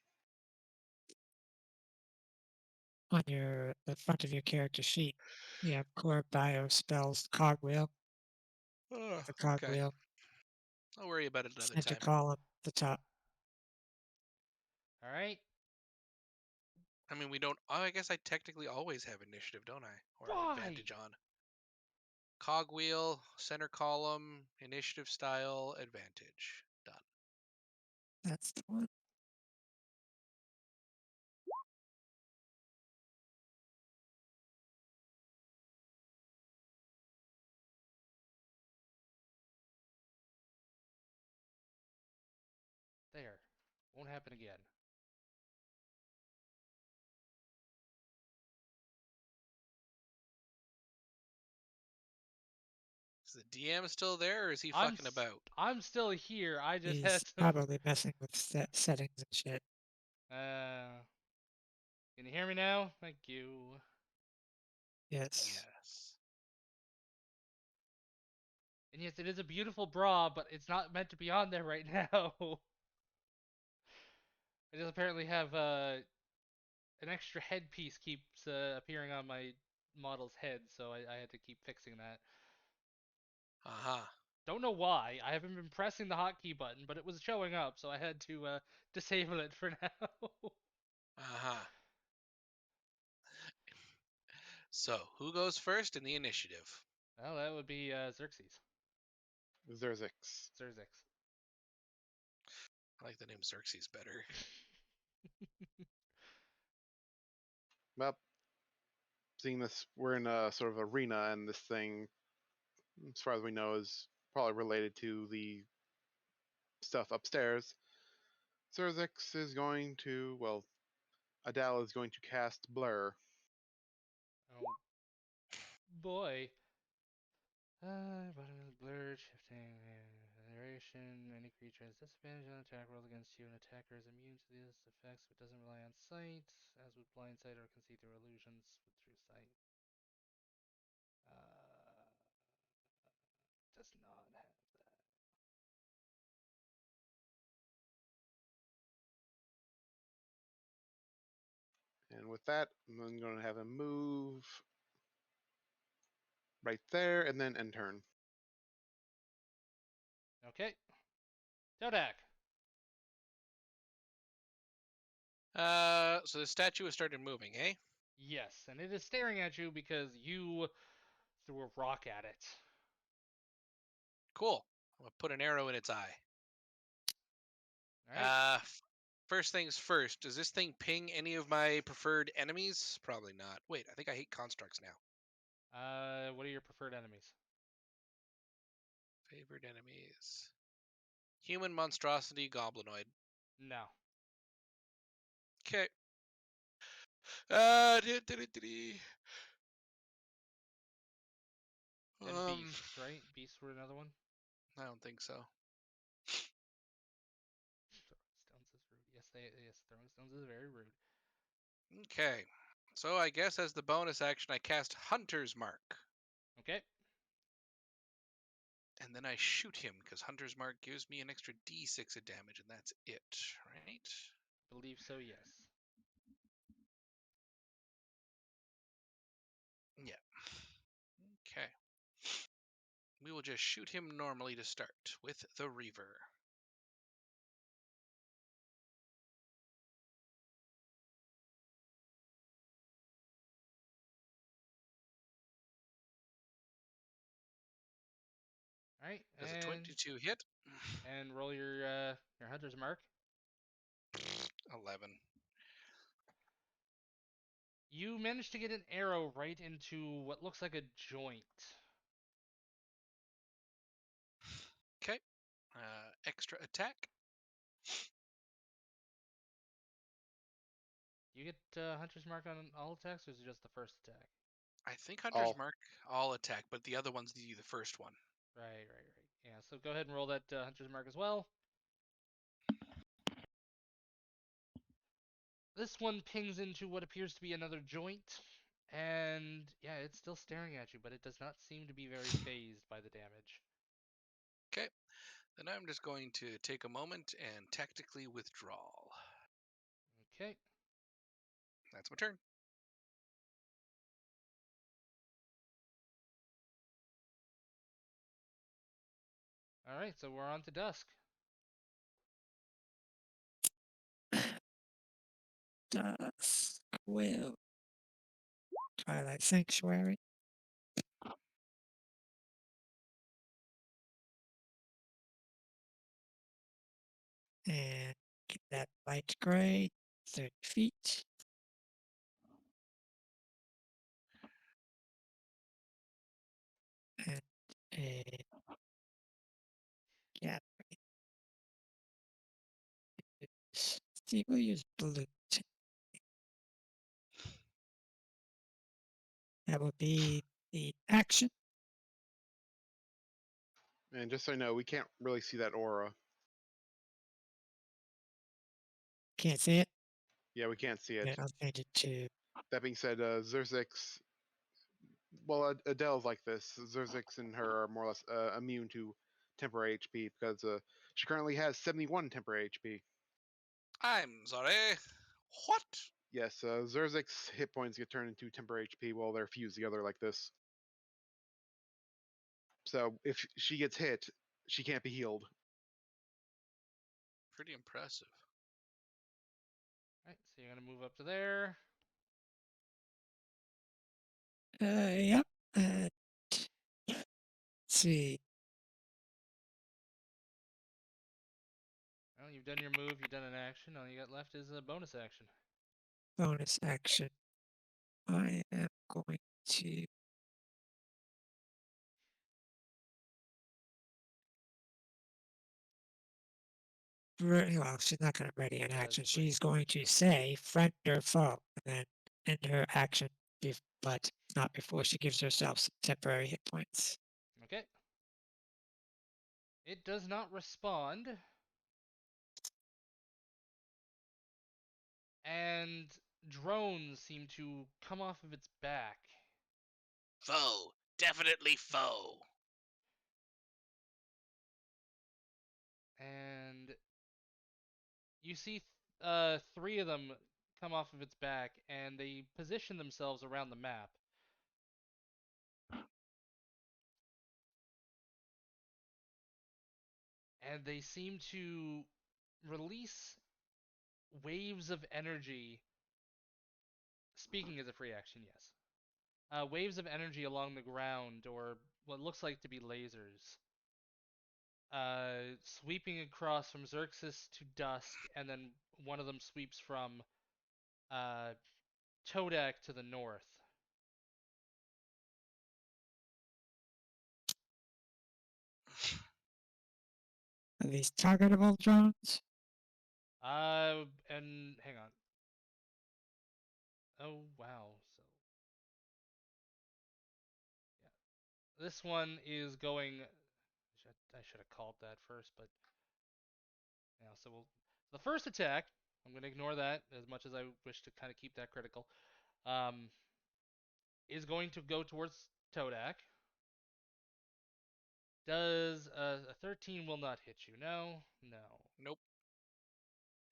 On the front of your character sheet, you have core bio spells cogwheel. Oh, The okay. cogwheel. I'll worry about it another Center time. column, the top. All right. I mean, we don't. Oh, I guess I technically always have initiative, don't I? Or Why? advantage on. Cogwheel, center column, initiative style, advantage. Done. That's the one. There. Won't happen again. Is the DM still there, or is he I'm fucking s- about? I'm still here. I just had He's to. probably messing with settings and shit. Can you hear me now? Thank you. Yes. Yes. And yes, it is a beautiful bra, but it's not meant to be on there right now. I just apparently have an extra headpiece keeps appearing on my model's head, so I had to keep fixing that. Aha. Don't know why. I haven't been pressing the hotkey button, but it was showing up, so I had to disable it for now. Aha. So, who goes first in the initiative? Well, that would be Xerxes. Zerzix. Xerxes. I like the name Xerxes better. Well, seeing this, we're in a sort of arena, and this thing, as far as we know, is probably related to the stuff upstairs. Zerzix is going to, well, Adal is going to cast Blur. Oh boy. Button is blurred, shifting narration. Any creature has disadvantage on attack roll against you. An attacker is immune to these effects but doesn't rely on sight, as with blind sight or can see through illusions with true sight. Does not have that. And with that, I'm going to have him move right there and then end turn. Okay. Todak. So the statue has started moving, eh? Yes, and it is staring at you because you threw a rock at it. Cool. I'm gonna put an arrow in its eye. All right. First things first. Does this thing ping any of my preferred enemies? Probably not. Wait, I think I hate constructs now. What are your preferred enemies? Favored enemies. Human monstrosity goblinoid. No. Okay. Dee. And beasts, right? Beasts were another one. I don't think so. Throwing stones is rude. Yes, throwing stones is very rude. Okay. So I guess as the bonus action, I cast Hunter's Mark. Okay. And then I shoot him because Hunter's Mark gives me an extra d6 of damage, and that's it, right? Believe so, yes. Yeah. Okay. We will just shoot him normally to start with the Reaver. All right. Does a 22 hit? And roll your hunter's mark. 11. You managed to get an arrow right into what looks like a joint. Okay. Extra attack. You get hunter's mark on all attacks, or is it just the first attack? I think Hunter's All. Mark all attack, but the other one's the first one. Right. Yeah. So go ahead and roll that hunter's mark as well. This one pings into what appears to be another joint, and yeah, it's still staring at you, but it does not seem to be very phased by the damage. Okay. Then I'm just going to take a moment and tactically withdraw. Okay. That's my turn. All right. So we're on to dusk. Dusk will. Twilight Sanctuary. And get that light gray, 30 feet. And a gathering. See, we'll use blue. That will be the action. And just so you know, we can't really see that aura. Can't see it. Yeah, we can't see it. Yeah, I'll change it to That being said, Xerxes, well, Adele's like this. Xerxes and her are more or less immune to temporary HP because she currently has 71 temporary HP. I'm sorry. What? Yes, Xerxes' hit points get turned into temporary HP while they're fused together like this. So if she gets hit, she can't be healed. Pretty impressive. Alright, so you're gonna move up to there. yep. Let's see. Well, you've done your move, you've done an action. All you got left is a bonus action. Bonus action. I am going to well, she's not going to ready an Yeah, action. it's ready. She's going to say friend or foe, and then end her action, but not before she gives herself some temporary hit points. Okay. It does not respond. And drones seem to come off of its back. Foe. Definitely foe. And you see three of them come off of its back, and they position themselves around the map. And they seem to release waves of energy. Speaking as a free action, yes. Waves of energy along the ground, or what looks like to be lasers. Sweeping across from Xerxes to Dusk, and then one of them sweeps from Todak to the north. Are these targetable drones? And hang on. Oh wow. So yeah, this one is going. I should have called that first, but yeah. So the first attack. I'm gonna ignore that as much as I wish to kind of keep that critical. Um, is going to go towards Todak. Does a 13 will not hit you? No, no. Nope.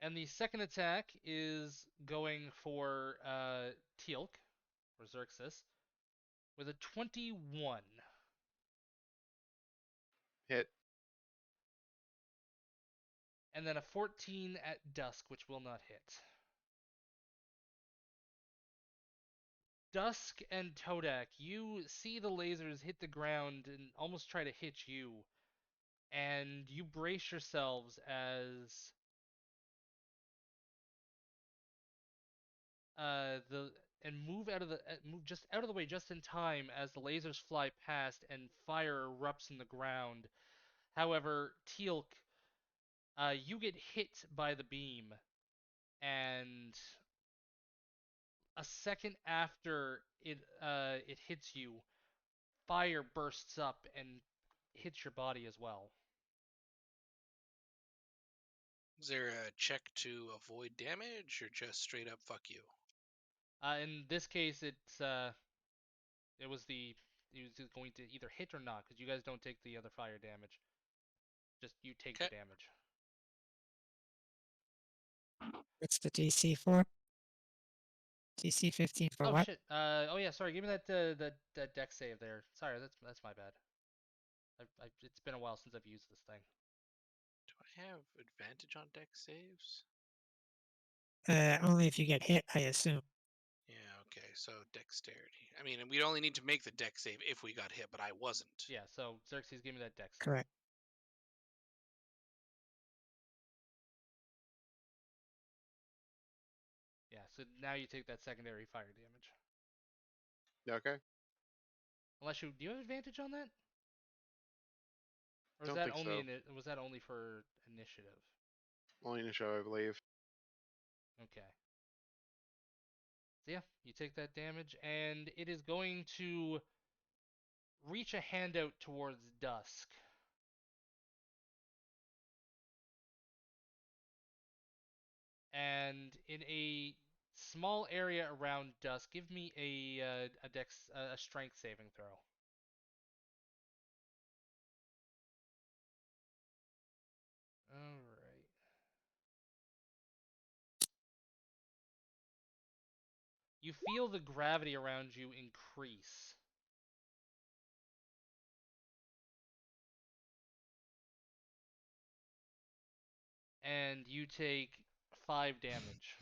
And the second attack is going for Teal'c, or Xerxes, with a 21. Hit. And then a 14 at Dusk, which will not hit. Dusk and Todak, you see the lasers hit the ground and almost try to hit you, and you brace yourselves as the and move out of the move just out of the way just in time as the lasers fly past and fire erupts in the ground. However, Teal'c, you get hit by the beam, and a second after it hits you, fire bursts up and hits your body as well. Is there a check to avoid damage, or just straight up fuck you? In this case, it was going to either hit or not, because you guys don't take the other fire damage. Just you take the Okay. damage. What's the DC for? DC 15 for Oh what? shit. Oh yeah. Sorry. Give me that that deck save there. Sorry. That's my bad. It's been a while since I've used this thing. Do I have advantage on deck saves? Only if you get hit, I assume. Yeah, okay, so dexterity. I mean, we'd only need to make the deck save if we got hit, but I wasn't. Yeah. So Xerxes, give me that deck save. Correct. Yeah. So now you take that secondary fire damage. Okay. Unless do you have advantage on that? Or Don't think so. was that only for initiative? Only in the show, I believe. Okay. So yeah, you take that damage, and it is going to reach a hand out towards Dusk. and in a small area around Dusk, give me a strength saving throw. All right. You feel the gravity around you increase. And you take 5 damage.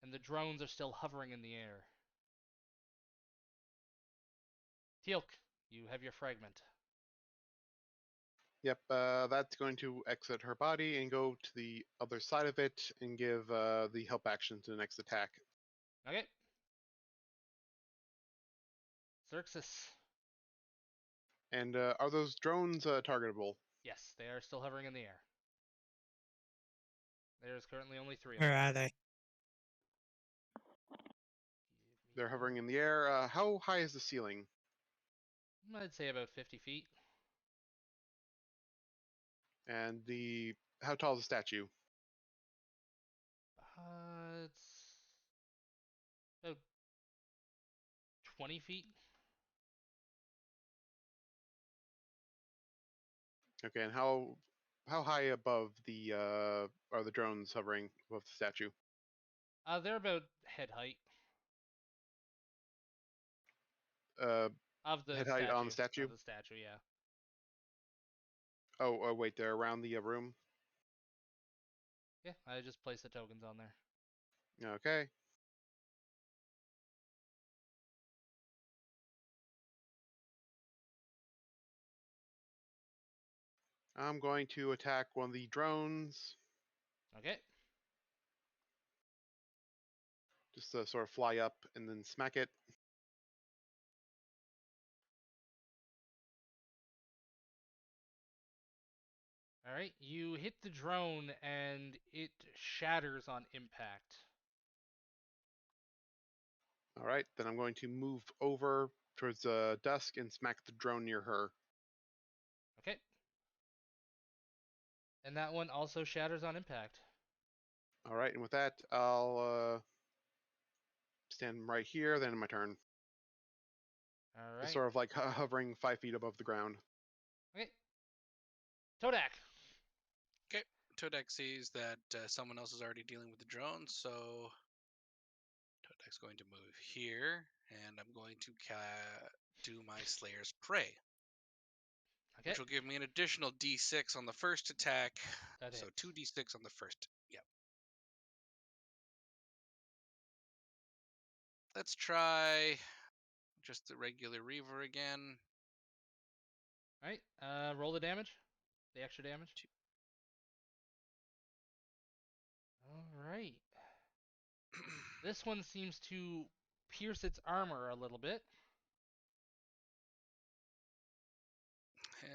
And the drones are still hovering in the air. Teal'c, you have your fragment. Yep, that's going to exit her body and go to the other side of it and give the help action to the next attack. Okay. Xerxes. And are those drones targetable? Yes, they are still hovering in the air. There's currently only 3 of Where them. are they? They're hovering in the air. How high is the ceiling? I'd say about 50 feet. And how tall is the statue? It's about 20 feet. Okay, and how high above the are the drones hovering above the statue? They're about head height Uh, of the Head height statue. on the statue? Of the statue, yeah. Oh, wait, they're around the room. Yeah, I just placed the tokens on there. Okay. I'm going to attack one of the drones. Okay. Just to sort of fly up and then smack it. All right. You hit the drone and it shatters on impact. All right, then I'm going to move over towards Dusk and smack the drone near her. Okay. And that one also shatters on impact. All right, and with that, I'll stand right here. Then my turn. All Just right. sort of like hovering 5 feet above the ground. Okay. Todak. Todak sees that someone else is already dealing with the drone, so Todak's going to move here, and I'm going to do my Slayer's Prey, Okay. which will give me an additional D6 on the first attack. That So hits. 2d6 on the first. Yep. Let's try just the regular Reaver again. All right. Roll the damage. The extra damage. All right. This one seems to pierce its armor a little bit.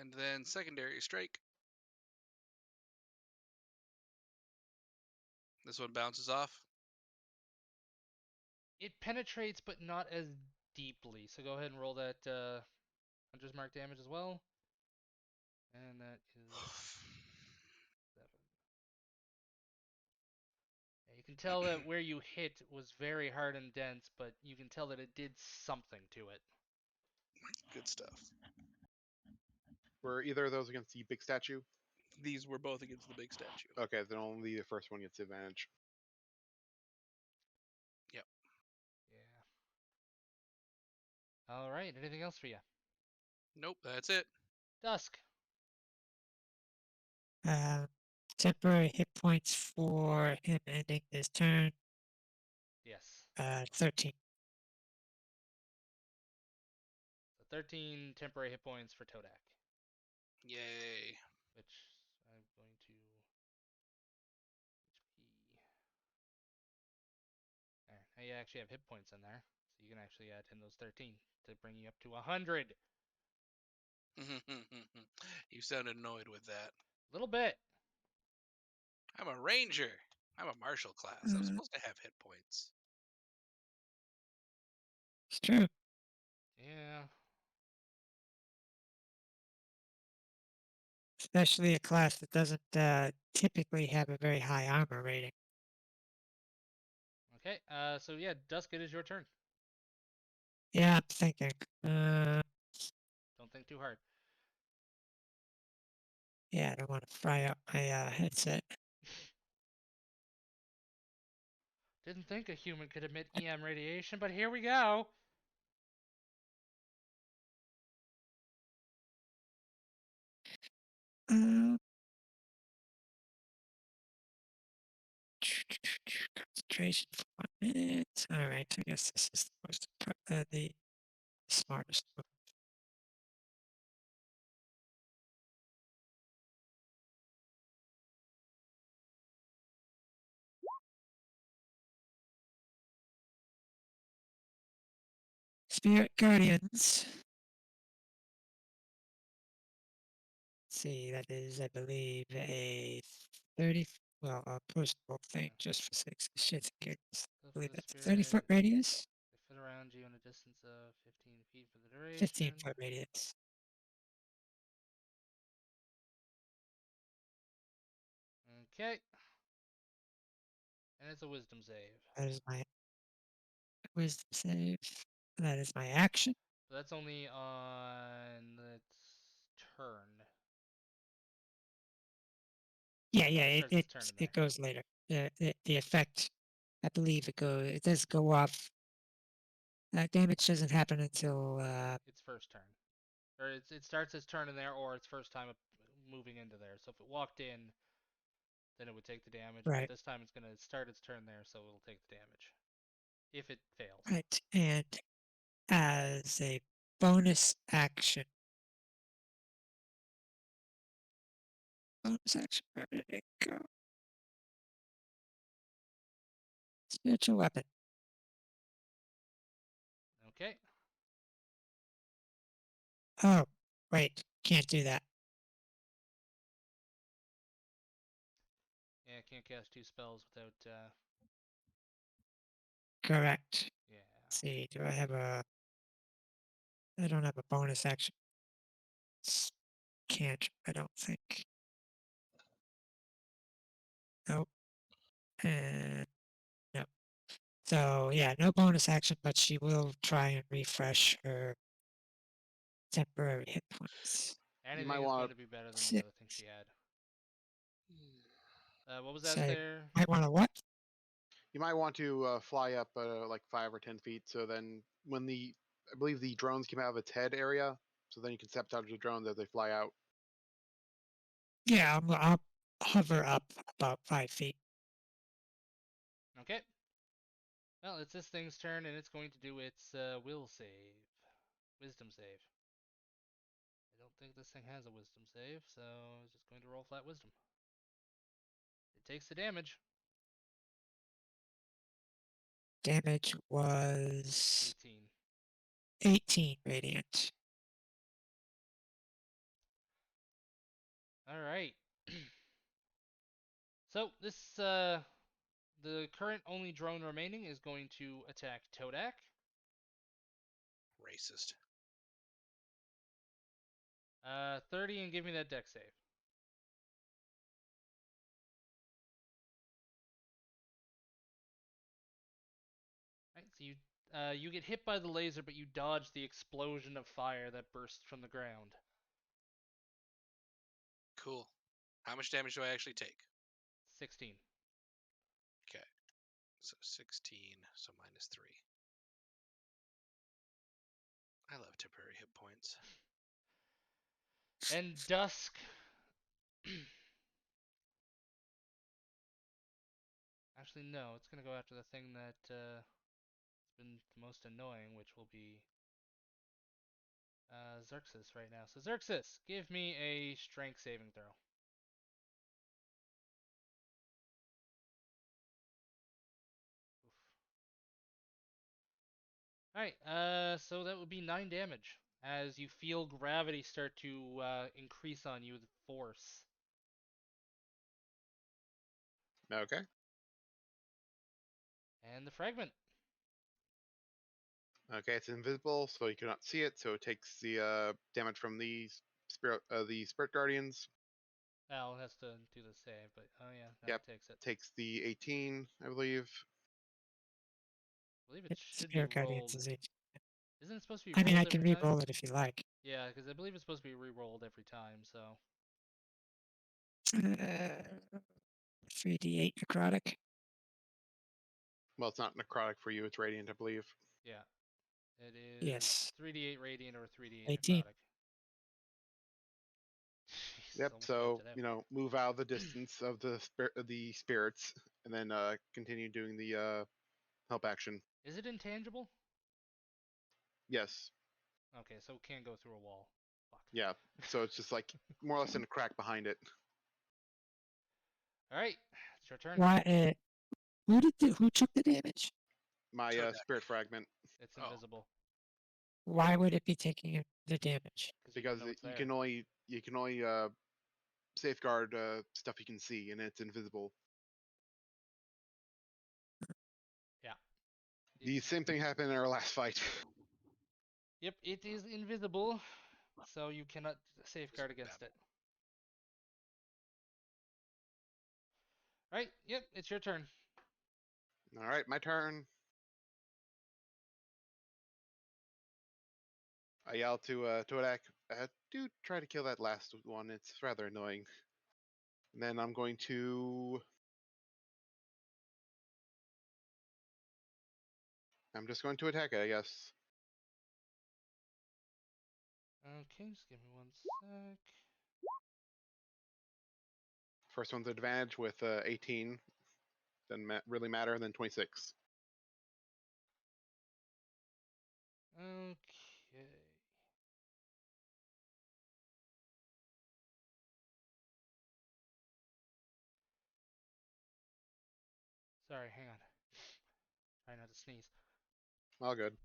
And then secondary strike. This one bounces off. It penetrates, but not as deeply. So go ahead and roll that Hunter's Mark damage as well. And that is 7. Yeah, you can tell that where you hit was very hard and dense, but you can tell that it did something to it. Good stuff. Were either of those against the big statue? These were both against the big statue. Okay, then only the first one gets advantage. Yep. Yeah. All right. Anything else for you? Nope, that's it. Dusk. Temporary hit points for him ending this turn. Yes. 13. So 13 temporary hit points for Todak, Yay. which I'm going to HP. There. Now you actually have hit points in there, so you can actually add in those 13 to bring you up to 100. You sound annoyed with that. A little bit. I'm a ranger. I'm a martial class. I'm supposed to have hit points. It's true. Yeah. especially a class that doesn't typically have a very high armor rating. Okay. So yeah, Dusk, it is your turn. Yeah, I'm thinking. Don't think too hard. Yeah, I don't want to fry up my headset. Didn't think a human could emit EM radiation, but here we go. Um, concentration for 1 minute. All right, I guess this is the smartest move. Spirit Guardians. See, that is, I believe, a 30, well, a personal thing just for six shits and giggles. So I for believe the that's a spirit, 30-foot radius, they fit around you in a distance of 15 feet for the duration. 15-foot radius. Okay. And it's a wisdom save. That is my wisdom save. That is my action. So that's only on its turn. Yeah, It starts its turn in there. it goes later. The effect, I believe it does go off. Damage doesn't happen until Its first turn. Or it starts its turn in there, or its first time moving into there. So if it walked in, then it would take the damage. right, But this time it's going to start its turn there, so it'll take the damage. If it fails. right, and as a bonus action. Bonus action, where did it go? Spiritual weapon. Okay. Oh, wait, can't do that. Yeah, can't cast 2 spells without, Correct. yeah. Let's see, do I have a... I don't have a bonus action. Can't, I don't think. Nope. And no. So yeah, no bonus action, but she will try and refresh her temporary hit points. Anything might is wanna- going to be better than the Six. other thing she had. What was So that I there? might want to what? You might want to fly up like 5 or 10 feet. So then, when I believe the drones came out of its head area, so then you can sabotage the drones as they fly out. Yeah, I'll hover up about 5 feet. Okay. Well, it's this thing's turn, and it's going to do its will save. Wisdom save. I don't think this thing has a wisdom save, so it's just going to roll flat wisdom. It takes the damage. Damage was 18. 18 radiant. Alright. So, the current only drone remaining is going to attack Todak. Racist. 30 and give me that dex save. Right, so you get hit by the laser, but you dodge the explosion of fire that bursts from the ground. Cool. How much damage do I actually take? 16. Okay. So 16, so minus 3. I love temporary hit points. And Dusk. Actually, no. It's gonna go after the thing that has been the most annoying, which will be Xerxes right now. So Xerxes, give me a strength saving throw. Alright, so that would be 9 damage as you feel gravity start to increase on you with force. Okay. And the fragment. Okay, it's invisible, so you cannot see it. So it takes the damage from the spirit guardians. Al has to do the save, but oh yeah, no, Yep. it takes it. Takes the 18, I believe. I believe it should be Spirit Guardians rolled. is 8. Isn't it supposed to be I mean, I rolled can every time? re-roll it if you like. Yeah, because I believe it's supposed to be re-rolled every time. So 3d8 necrotic. Well, it's not necrotic for you. It's radiant, I believe. yeah, it is Yes. 3d8 radiant or 3d8 18. necrotic. Jeez, Yep. almost So wiped it out. move out of the distance of the spirits, and then continue doing the help action. Is it intangible? Yes. Okay, so it can't go through a wall. Fuck. Yeah. So it's just like more or less in a crack behind it. All right, it's your turn. Why? Who took the damage? My Todak. spirit fragment, It's Oh. invisible Why would it be taking the damage? because you can only safeguard stuff you can see, and it's invisible. Yeah. The same thing happened in our last fight. Yep, it is invisible, so you cannot safeguard against it. Right? Yep, it's your turn. All right, my turn. I yell to Todak, do try to kill that last one. It's rather annoying. And then I'm going to. I'm just going to attack it, I guess. Okay, just give me 1 sec. First one's advantage with 18. Doesn't really matter. And then 26. Okay. Sorry, hang on. Try not to sneeze. All good.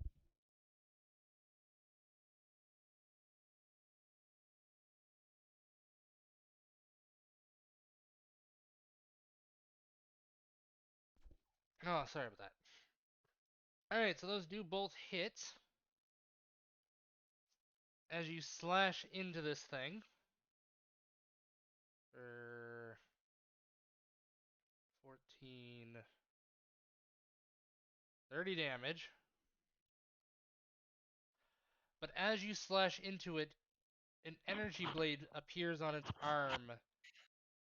Oh, sorry about that. Alright, so those do both hit. As you slash into this thing. For 14. 30 damage. But as you slash into it, an energy blade appears on its arm,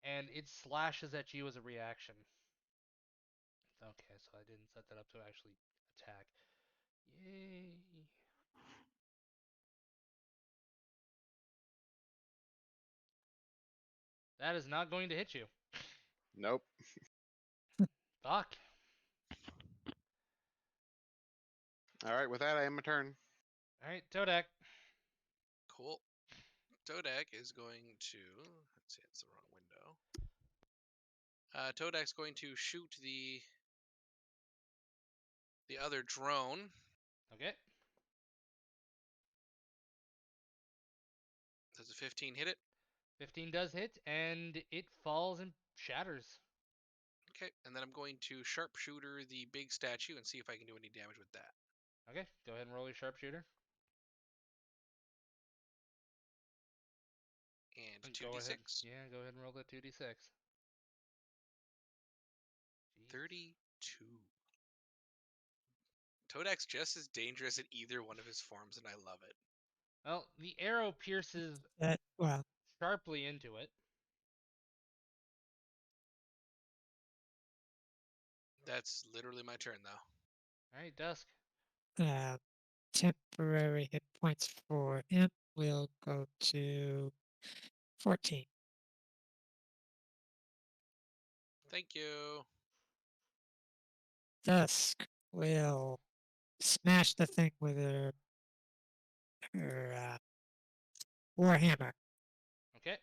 and it slashes at you as a reaction. Okay, so I didn't set that up to actually attack. Yay. That is not going to hit you. Nope. Fuck. All right, with that, I end my turn. Alright, Todak. Cool. Todak is going to. Let's see, it's the wrong window. Todak's going to shoot the other drone. Okay. Does a 15 hit it? 15 does hit, and it falls and shatters. Okay, and then I'm going to sharpshooter the big statue and see if I can do any damage with that. Okay, go ahead and roll your sharpshooter. And Go 2d6. ahead. Yeah, go ahead and roll that 2d6. Jeez. 32. Todak's just as dangerous in either one of his forms, and I love it. Well, the arrow pierces Well, sharply into it. That's literally my turn, though. Alright, Dusk. temporary hit points for imp will go to 14. Thank you. Dusk will smash the thing with her warhammer. Okay.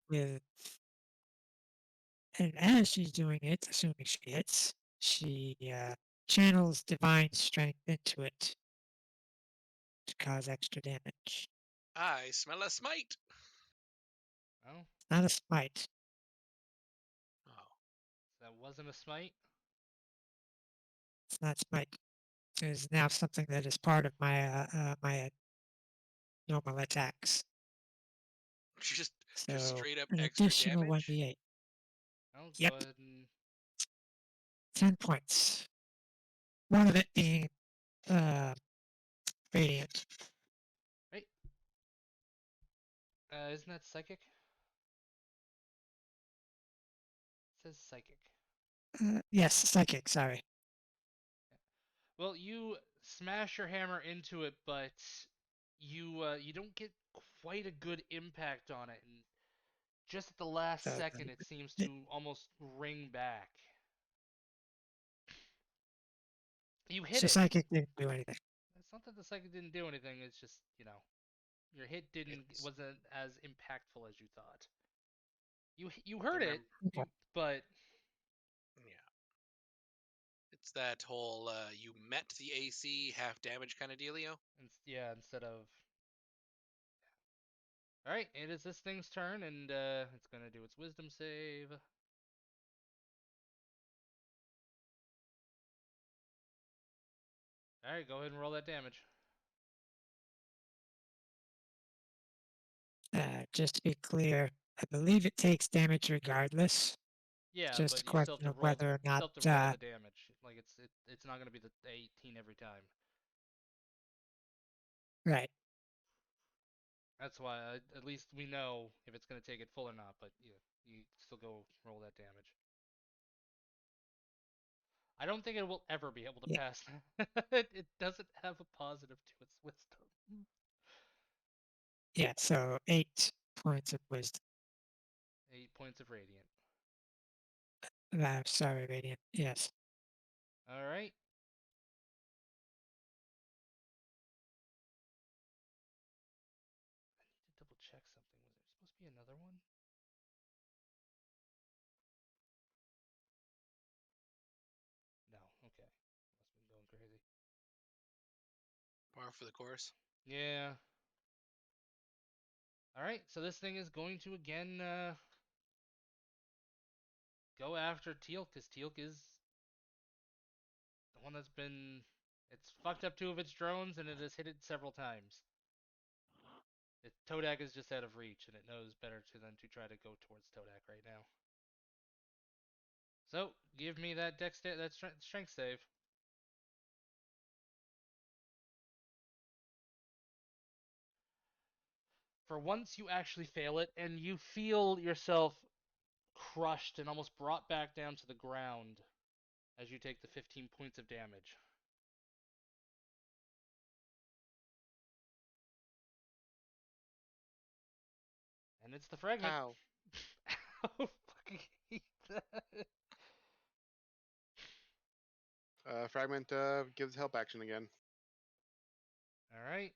With and as she's doing it, assuming she hits, she channels divine strength into it to cause extra damage. I smell a smite. Oh, Not a smite. Oh. that wasn't a smite. It's not smite. It is now something that is part of my my normal attacks. She just Just So straight up an extra additional damage? 1d8. I'll Yep. go ahead and 10 points. One of it being radiant. right. Isn't that psychic? It says psychic. Yes, psychic, sorry. Well, you smash your hammer into it, but you don't get quite a good impact on it, and just at the last So second, it seems the- to almost ring back. You hit so it. psychic didn't do anything. It's not that the psychic didn't do anything. It's just your hit It's- wasn't as impactful as you thought. You heard it, Remem- Okay. but Yeah. It's that whole you met the AC half damage kind of dealio. yeah, instead of. All right, it is this thing's turn, and it's gonna do its wisdom save. All right, go ahead and roll that damage. Just to be clear, I believe it takes damage regardless. Yeah, Just but a you still have question to of roll. whether or You not. still have to roll the damage. Like it's not gonna be the 18 every time. Right. That's why at least we know if it's gonna take it full or not. But you still go roll that damage. I don't think it will ever be able to Yeah. pass that. It doesn't have a positive to its wisdom. Yeah, so 8 points of wisdom. 8 points of radiant. Sorry, radiant. Yes. All right. I need to double check something. Was there supposed to be another one? No. Okay. Must have been going crazy. Par for the course. Yeah. All right. So this thing is going to again go after Teal'c, because Teal'c is the one that's been. It's fucked up 2 of its drones, and it has hit it several times. Todak is just out of reach, and it knows better than to try to go towards Todak right now. So give me that strength save. For once, you actually fail it, and you feel yourself crushed and almost brought back down to the ground as you take the 15 points of damage. And it's the fragment. Ow. I fucking hate that. Fragment gives help action again. All right.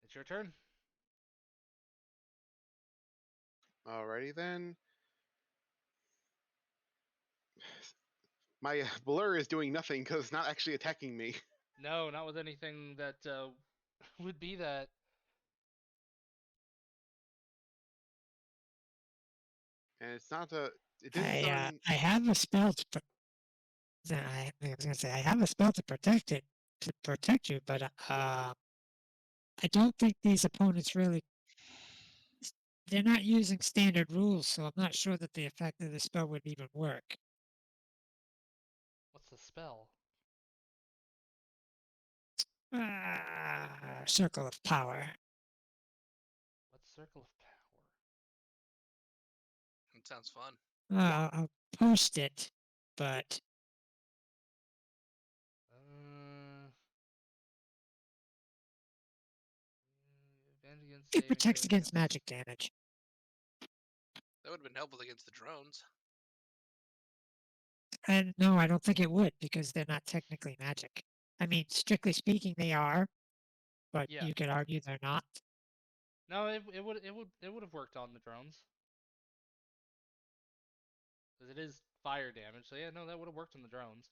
It's your turn. Alrighty then. My blur is doing nothing because it's not actually attacking me. No, not with anything that would be that. And it's not a. It didn't summon. I have a spell to. I was gonna say I have a spell to protect you, but I don't think these opponents really. They're not using standard rules, so I'm not sure that the effect of the spell would even work. What's the spell? Circle of Power. What's Circle of Power? That sounds fun. I'll post it, but Advantage against it saving protects throws against magic damage. That would have been helpful against the drones. And no, I don't think it would because they're not technically magic. I mean, strictly speaking, they are, but Yeah. you could argue they're not. No, it would have worked on the drones. Because it is fire damage, so yeah, no, that would have worked on the drones.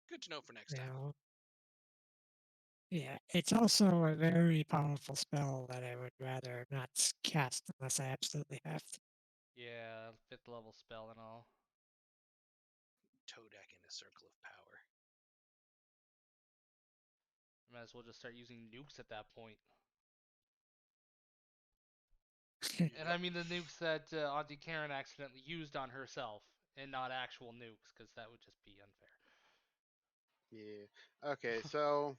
Good to know for next time. No. Yeah, it's also a very powerful spell that I would rather not cast unless I absolutely have to. Yeah, 5th level spell and all. Todak in a circle of power. Might as well just start using nukes at that point. And I mean the nukes that Auntie Karen accidentally used on herself, and not actual nukes, because that would just be unfair. Yeah. Okay, so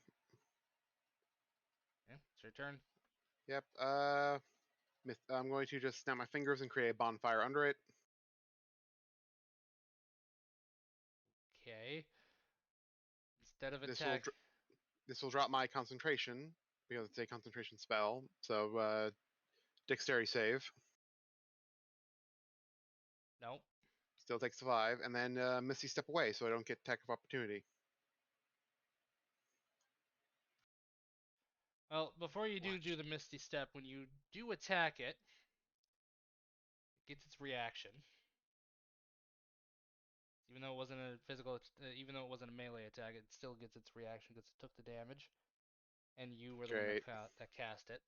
Yeah, it's your turn. yep. I'm going to just snap my fingers and create a bonfire under it. Okay. Instead of This will attack, this will drop my concentration because it's a concentration spell. So dexterity save nope. still takes 5, and then Misty step away so I don't get attack of opportunity. Well, before you do the Misty Step, when you do attack it, it gets its reaction. Even though it wasn't a physical, even though it wasn't a melee attack, it still gets its reaction because it took the damage, and you were the one Great. that cast it.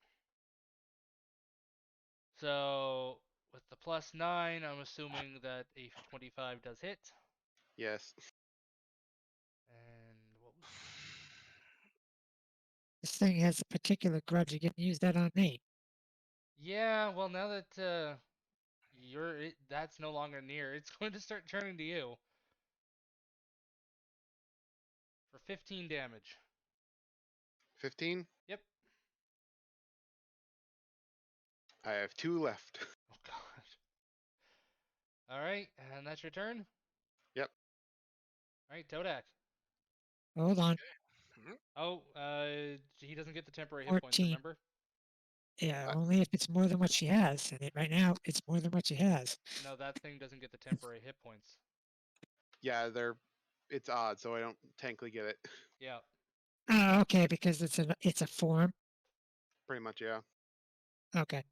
So with the +9, I'm assuming that a 25 does hit. Yes. And what was This thing has a particular grudge. You can use that on me. Yeah, well now that that's no longer near, it's going to start turning to you for 15 damage. 15. Yep. I have 2 left. Oh god. All right, and that's your turn. Yep. All right, Todak. Hold on. Oh, he doesn't get the temporary hit points. 14. Remember? Yeah, Uh, only if it's more than what she has. And right now, it's more than what she has. No, that thing doesn't get the temporary hit points. Yeah, it's odd, so I don't technically get it. Yeah. Oh, okay, because it's a form. Pretty much, yeah. Okay.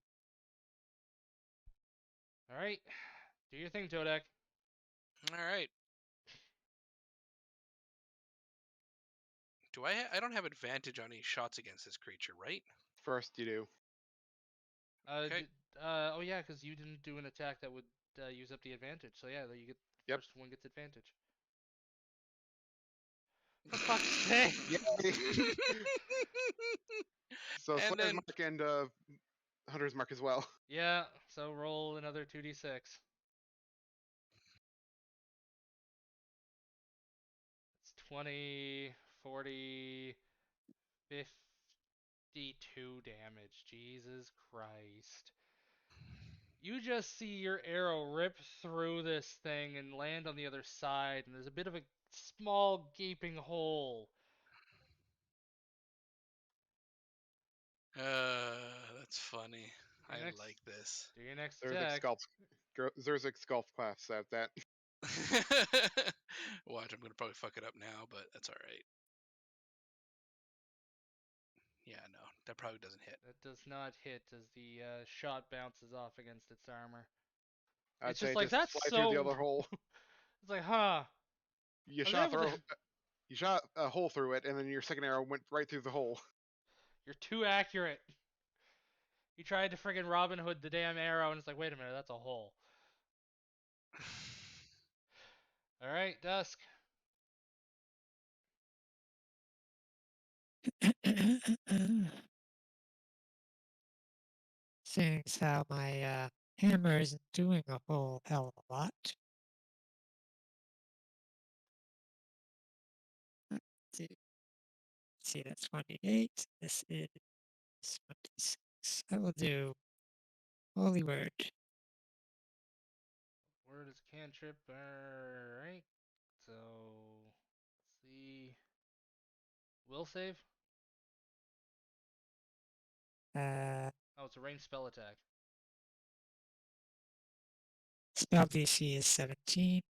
All right, do your thing, Todak. All right. I don't have advantage on any shots against this creature, right? First, you do. Okay. Oh yeah, because you didn't do an attack that would use up the advantage. So yeah, you get Yep. first one gets advantage. For fuck's sake! Yay! So And Slayer's then Mark and Hunter's Mark as well. Yeah, so roll another 2d6. It's 20, 40, 52 damage. Jesus Christ. You just see your arrow rip through this thing and land on the other side, and there's a bit of a small gaping hole. that's funny. Your I next, like this. do your next Zerzik attack. Sculpt class at that. Watch, I'm gonna probably fuck it up now, but that's all right. Yeah, no, that probably doesn't hit. That does not hit as the shot bounces off against its armor. I'd It's say just like, just that's fly through the so. other hole. It's like, huh. You I was shot able to. you shot a hole through it, and then your second arrow went right through the hole. You're too accurate. You tried to friggin' Robin Hood the damn arrow, and it's like, wait a minute, that's a hole. Alright, Dusk. Seeing as how my hammer isn't doing a whole hell of a lot. Let's see, that's 28. This is 26. I will do Holy Word. Word is cantrip. Alright. So, let's see. Will save? Uh, Oh, it's a ranged spell attack. spell DC is 17.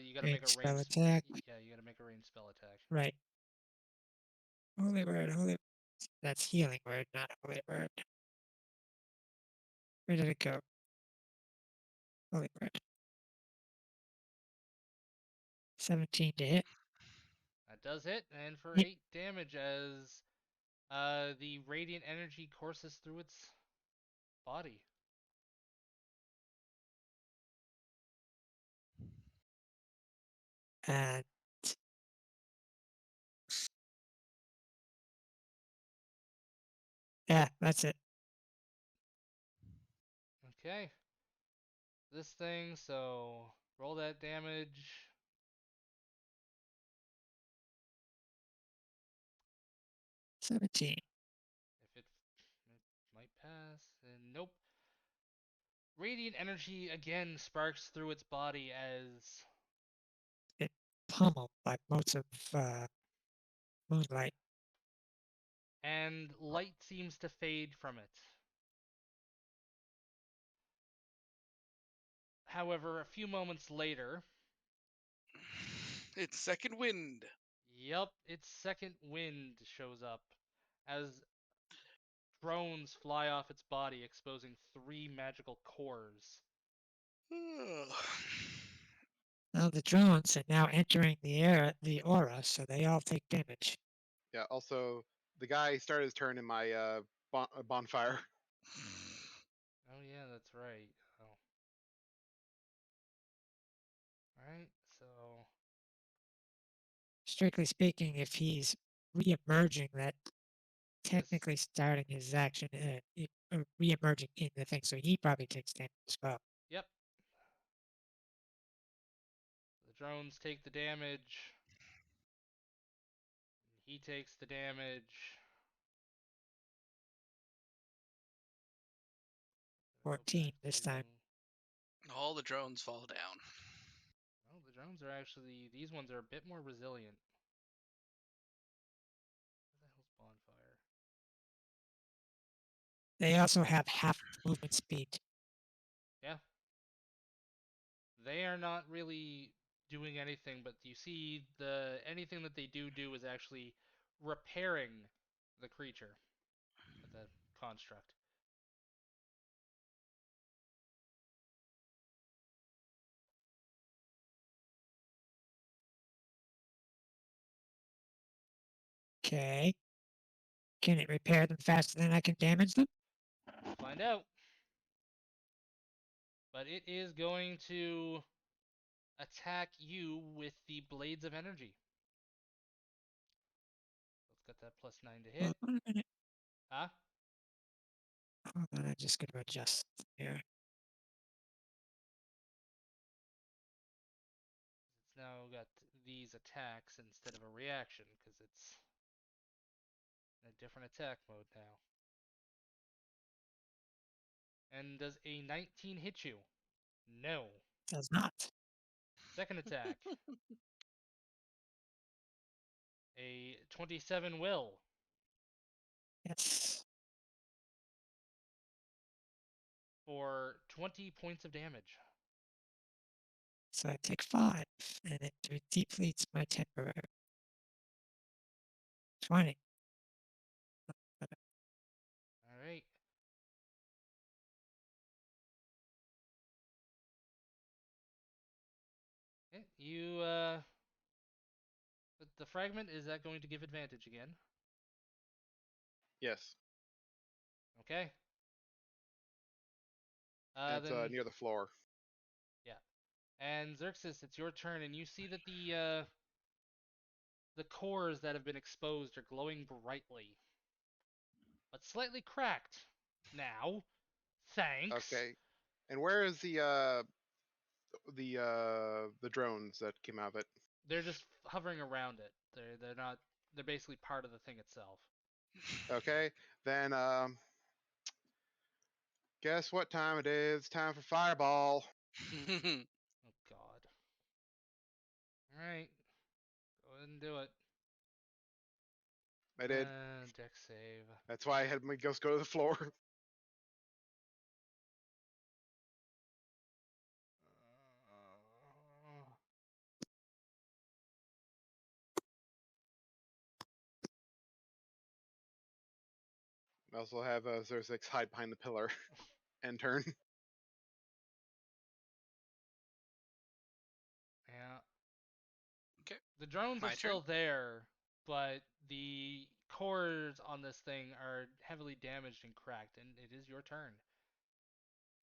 You gotta make a Spell ranged. attack. Yeah, you gotta make a ranged spell attack. Right. Holy Word, Holy Word. That's Healing Word, not Holy Word. Where did it go? Holy Word. 17 to hit. That does hit, and for Yep. 8 damage as the radiant energy courses through its body. And yeah, that's it. Okay. This thing, so roll that damage. 17. If it might pass, and nope. Radiant energy again sparks through its body as Pummeled by motes of moonlight. and light seems to fade from it. However, a few moments later, It's second wind. yup, its second wind shows up as drones fly off its body, exposing 3 magical cores. Now the drones are now entering the aura, so they all take damage. Yeah. Also, the guy started his turn in my bonfire. Oh yeah, that's right. Oh. Alright, so Strictly speaking, if he's re-emerging, that technically starting his action, re-emerging in the thing, so he probably takes damage as well. yep. The drones take the damage. He takes the damage. Go 14 back this to- time. All the drones fall down. Oh, the drones are actually, these ones are a bit more resilient. Where the hell's bonfire? They also have half movement speed. Yeah. They are not really doing anything, but you see anything that they do is actually repairing the creature, the construct. Okay. Can it repair them faster than I can damage them? Find out. But it is going to attack you with the blades of energy. Let's get that +9 to hit. Hold on a minute. Huh? Hold on, I'm just going to adjust here. It's now got these attacks instead of a reaction because it's in a different attack mode now. And does a 19 hit you? No. Does not. Second attack. A 27 will. Yes. For 20 points of damage. So I take 5, and it depletes my temporary. 20. Alright. You, the fragment, is that going to give advantage again? Yes. Okay. It's Then, near the floor. and Xerxes, it's your turn, and you see that the cores that have been exposed are glowing brightly, but slightly cracked now. Thanks. Okay. And where is the drones that came out of it? They're just hovering around it. They're not. They're basically part of the thing itself. Okay. Then guess what time it is? Time for fireball. Oh God. All right. Go ahead and do it. I did. Deck save. That's why I had my ghost go to the floor. I also have Xerxes hide behind the pillar and turn. Yeah. Okay. The drones My are still there, but the cores on this thing are heavily damaged and cracked, and it is your turn.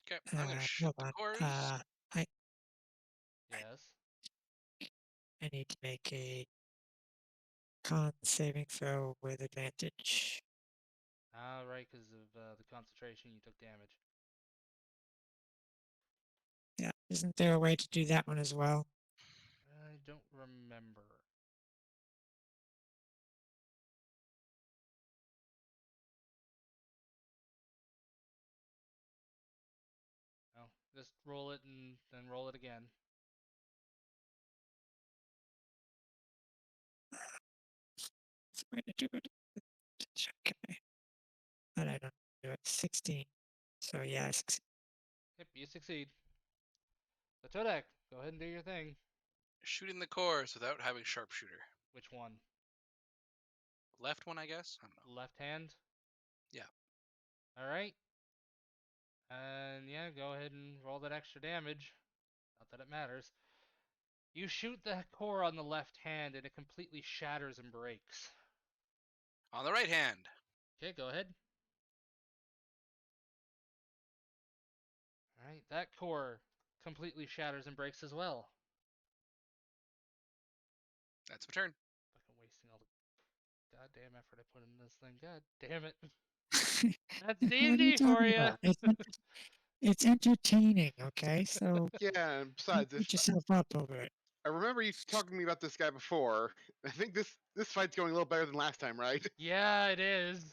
Okay, I'm gonna shoot Hold the on. cores. Yes. I need to make a con saving throw with advantage. Ah, right, because of the concentration, you took damage. Isn't there a way to do that one as well? I don't remember. No, just roll it and then roll it again. It's a way to do it. Okay. But I don't do it. 16. So yeah, I succeed. Yep, you succeed. So Todak, go ahead and do your thing. Shooting the course without having sharpshooter. Which one? Left one, I guess. I don't know. Left hand? Yeah. Alright. And yeah, go ahead and roll that extra damage. Not that it matters. You shoot the core on the left hand and it completely shatters and breaks. On the right hand. Okay, go ahead. Alright, that core completely shatters and breaks as well. That's my turn. Fucking wasting all the goddamn effort I put in this thing. God damn it. That's What are you D&D for talking you. about? It's entertaining, okay? So Yeah, and don't besides, beat yourself up over it. I remember you talking to me about this guy before. I think this fight's going a little better than last time, right? Yeah, it is.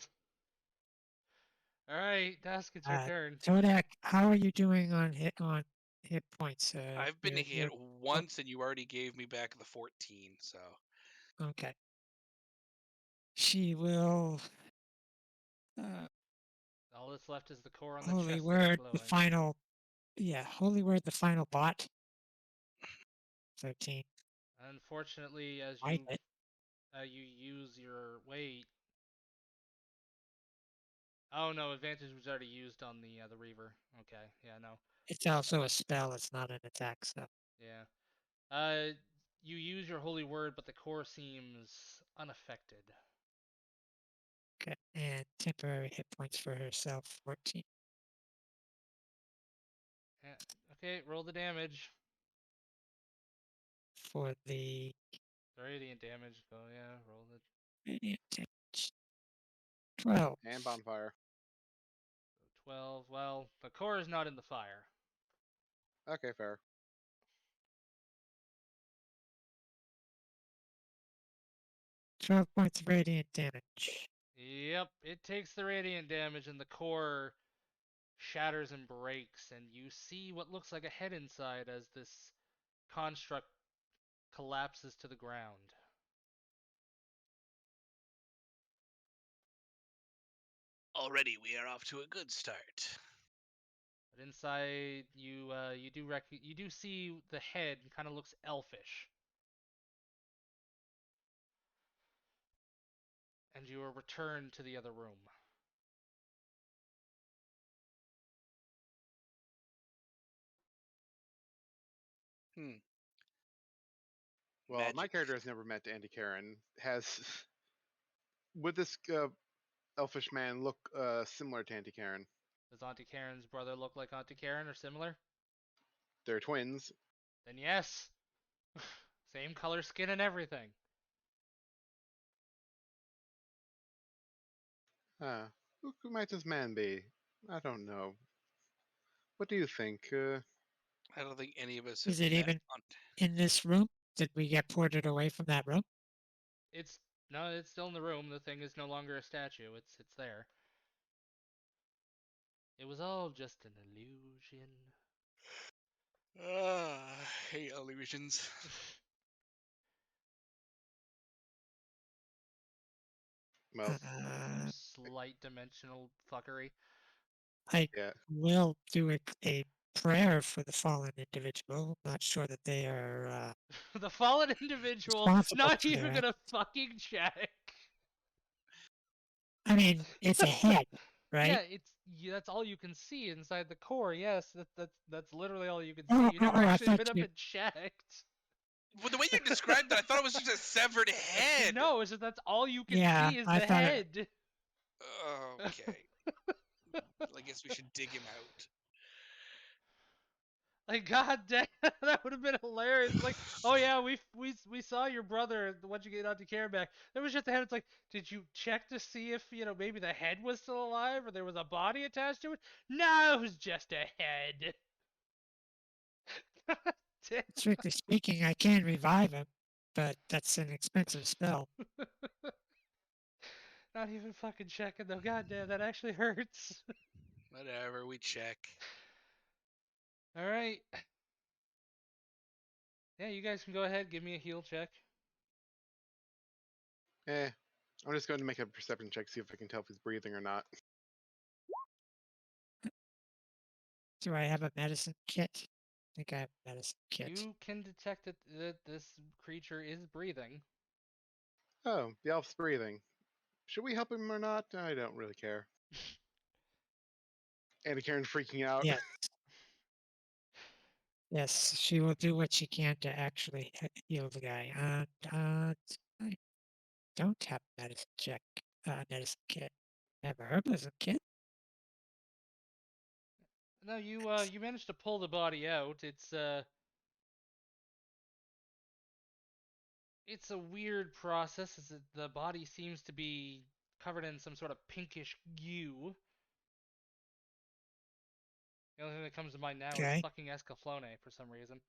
Alright, Dusk, it's your turn. Todak, how are you doing on hit points? I've been you're- hit you're- once, and you already gave me back the 14. So Okay. She will. All that's left is the core on the Holy chest word, that's the glowing. final. Yeah, holy word, the final bot. 13. Unfortunately, as I hit. you use your weight. Oh no, advantage was already used on the Reaver. Okay, yeah, no, It's also a spell. It's not an attack. So yeah. You use your holy word, but the core seems unaffected. okay, and temporary hit points for herself. 14. Yeah. Okay, roll the damage. For the The radiant damage. Go, yeah, roll it. radiant damage. 12. And bonfire. 12. Well, the core is not in the fire. Okay, fair. 12 points of radiant damage. Yep, it takes the radiant damage and the core shatters and breaks, and you see what looks like a head inside as this construct collapses to the ground. already we are off to a good start. But inside, you do see the head kind of looks elfish, and you are returned to the other room. Well, my Magic. character has never met Andy Karen. Has would this elfish man look similar to Auntie Karen? Does Auntie Karen's brother look like Auntie Karen or similar? They're twins. Then yes. Same color skin and everything. Who might this man be? I don't know. What do you think? I don't think any of us have Is it met even on. in this room? Did we get ported away from that room? It's no, it's still in the room. The thing is no longer a statue. It's there. It was all just an illusion. Hate illusions. Well, Uh, Slight dimensional fuckery. I yeah. will do a prayer for the fallen individual. Not sure that they are The fallen individual, responsible not for even their gonna fucking check. I mean, it's a head, right? Yeah, that's all you can see inside the core. Yes, that's literally all you can Oh, see. You never I actually thought been up you. and checked. Well, the way you described it, I thought it was just a severed head. No, it's just that's all you can Yeah, see is I the thought it. head. Okay. I guess we should dig him out. Like, god damn, that would have been hilarious. Like, oh yeah, we saw your brother once you get out to care back. There was just a head. It's like, did you check to see if maybe the head was still alive or there was a body attached to it? No, it was just a head. Strictly speaking, I can revive him, but that's an expensive spell. Not even fucking checking though. Goddamn, that actually hurts. Whatever, we check. All right. Yeah, you guys can go ahead. Give me a heal check. I'm just going to make a perception check, see if I can tell if he's breathing or not. Do I have a medicine kit? I think I have a medicine kit. You can detect that this creature is breathing. Oh, the elf's breathing. Should we help him or not? I don't really care. Anna Karen's freaking out. Yes. Yes, she will do what she can to actually heal the guy. And I don't have a medicine kit. I have a herbalism kit. No, you managed to pull the body out. It's a weird process. As the body seems to be covered in some sort of pinkish goo. The only thing that comes to mind now is Okay. fucking Escaflowne for some reason.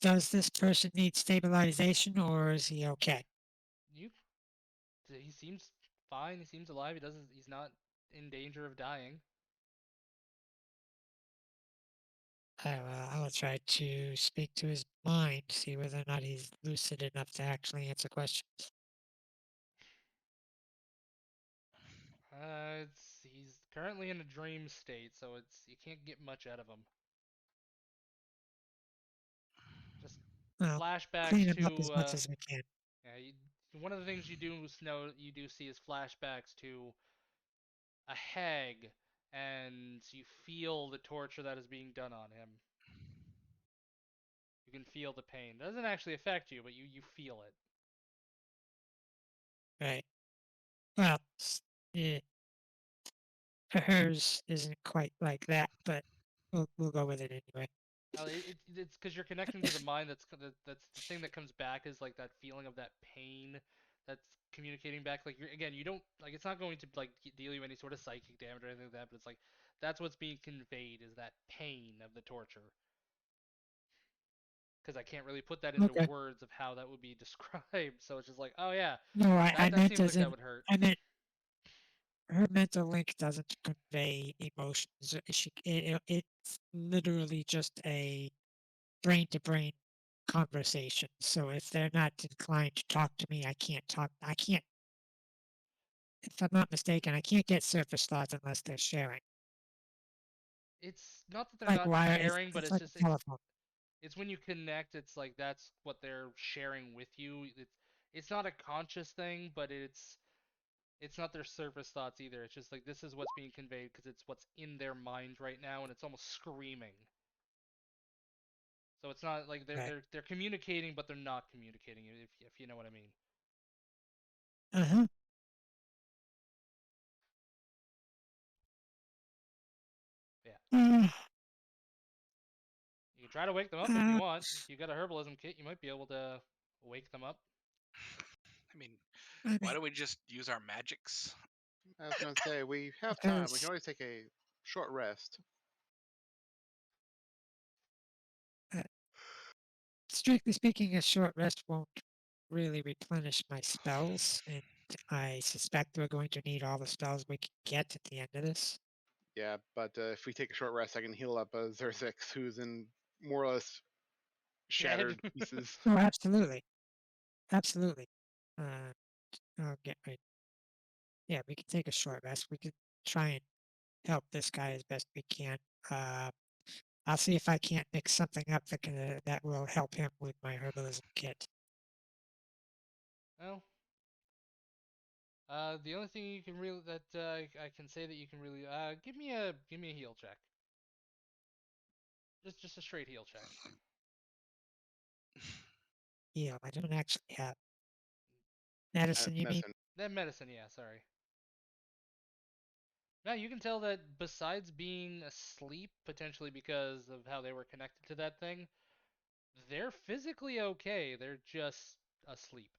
Does this person need stabilization or is he okay? He seems fine. He seems alive. He's not in danger of dying. I will try to speak to his mind, see whether or not he's lucid enough to actually answer questions. He's currently in a dream state, so you can't get much out of him. Just Well, flashbacks clean him up as to much as we can. yeah. One of the things you do see is flashbacks to a hag, and you feel the torture that is being done on him. You can feel the pain. It doesn't actually affect you, but you feel it. Right. Well, yeah, hers isn't quite like that, but we'll go with it anyway. It's because you're connecting to the mind. That's the thing that comes back is like that feeling of that pain that's communicating back. Like you don't like it's not going to like deal you any sort of psychic damage or anything like that. But it's like that's what's being conveyed is that pain of the torture. Because I can't really put that into Okay. words of how that would be described. So it's just like, oh yeah, No, I that meant seems as like that in would hurt. I meant her mental link doesn't convey emotions. It's literally just a brain to brain conversation. So if they're not inclined to talk to me, I can't talk. I can't, if I'm not mistaken, I can't get surface thoughts unless they're sharing. It's not that they're Like not wire, sharing, but it's it's like just a telephone. it's when you connect. It's like that's what they're sharing with you. It's not a conscious thing, but it's not their surface thoughts either. It's just like this is what's being conveyed because it's what's in their mind right now, and it's almost screaming. So it's not like Right. they're communicating, but they're not communicating. If you know what I mean. Uh-huh. Yeah. Uh, You can try to wake them up if you want. If you got a herbalism kit, you might be able to wake them up. I mean, I mean, why don't we just use our magics? I was going to say, we have time. We because can always take a short rest. strictly speaking, a short rest won't really replenish my spells, and I suspect we're going to need all the spells we can get at the end of this. Yeah, but if we take a short rest, I can heal up Xerxes, who's in more or less shattered Dead. pieces. Oh, absolutely. Absolutely. I'll get right. Yeah, we can take a short rest. We could try and help this guy as best we can. Uh, I'll see if I can't mix something up that will help him with my herbalism kit. Well, the only thing you can really that I can say that you can really give me a heal check. Just a straight heal check. Heal. I don't actually have medicine. You mean? Medicine. Then medicine, yeah, sorry. Now you can tell that besides being asleep, potentially because of how they were connected to that thing, they're physically okay. They're just asleep.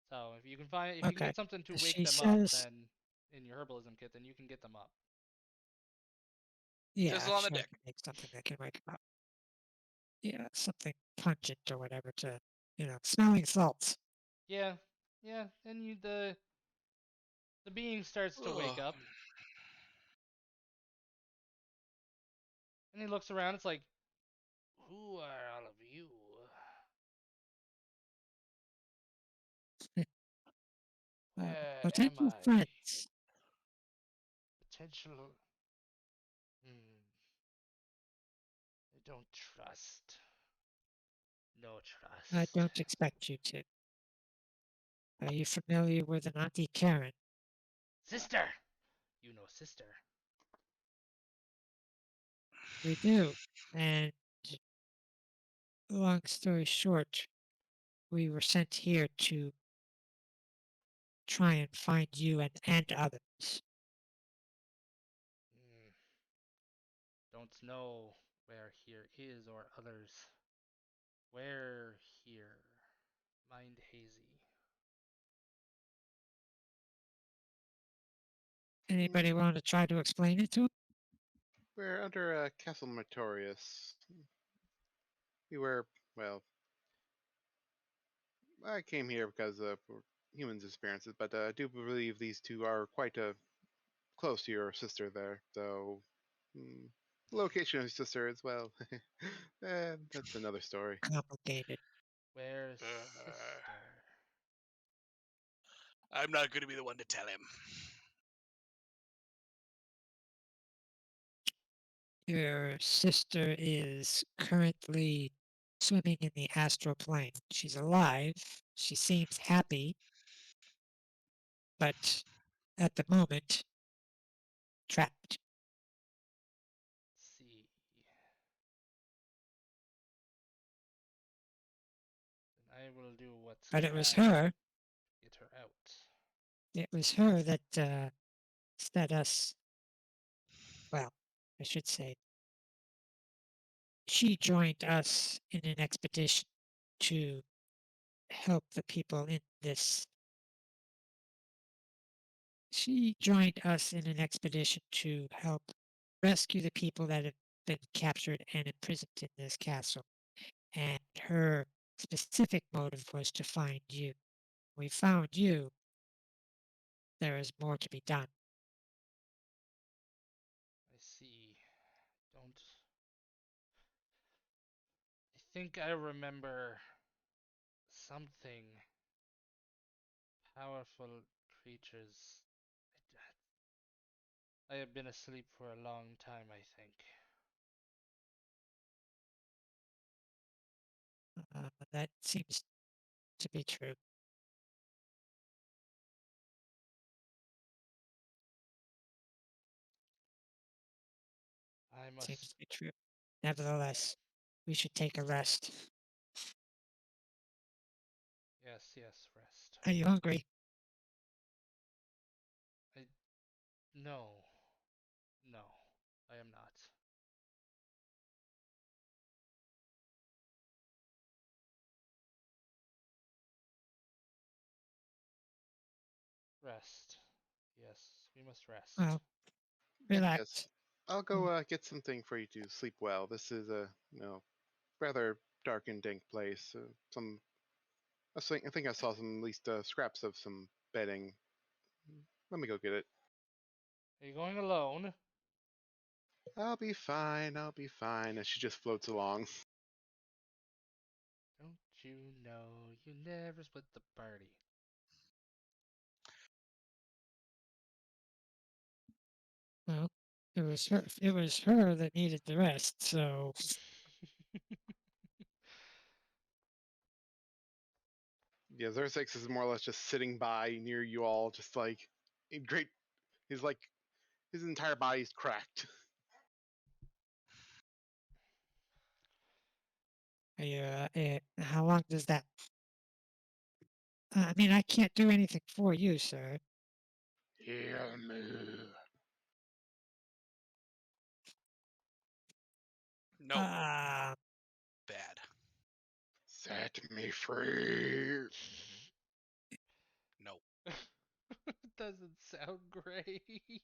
So if you can Okay. get something to wake She them up, says then in your herbalism kit, then you can get them up. Yeah, Fizzle I'm on the sure I deck. can make something that can wake 'em up. Yeah, something pungent or whatever to, smelling salts. Yeah, yeah, and the being starts to wake Ugh. up, and he looks around. It's like, who are all of you? Where am Potential I? friends. Potential. I don't trust. No trust. I don't expect you to. Are you familiar with an Auntie Karen? Sister! You know sister. We do. And long story short, we were sent here to try and find you and others. Hmm. Don't know where here is or others. Where here? Mind hazy. Anybody want to try to explain it to him? We're under Castle Martorius. We were, well, I came here because for humans' experiences, but I do believe these two are quite close to your sister there, though. Hmm, location of your sister as well. That's another story. Complicated. Where's Uh, sister? I'm not going to be the one to tell him. Your sister is currently swimming in the astral plane. She's alive. She seems happy, but at the moment, trapped. Let's see. Then I will do what's But it was can her. get her out. It was her that set us. Well, I should say, she joined us in an expedition to help the people in this. She joined us in an expedition to help rescue the people that have been captured and imprisoned in this castle. And her specific motive was to find you. We found you. There is more to be done. I see. Don't. I think I remember something. Powerful creatures. I have been asleep for a long time, I think. That seems to be true. I Seems must. to be true. Nevertheless, we should take a rest. Yes, yes, rest. Are you hungry? No. No. I am not. Rest. Yes, we must rest. Well, Yes, relax. I'll go get something for you to sleep well. This is a rather dark and dank place. I think I saw some at least scraps of some bedding. Let me go get it. Are you going alone? I'll be fine. I'll be fine. And she just floats along. Don't you know you never split the party? Well, it was her. It was her that needed the rest. So Yeah, Xerxes is more or less just sitting by near you all, just like in great. He's like his entire body's cracked. how long does that? I mean, I can't do anything for you, sir. Hear me. No, Uh, bad. Set me free. No. doesn't sound great.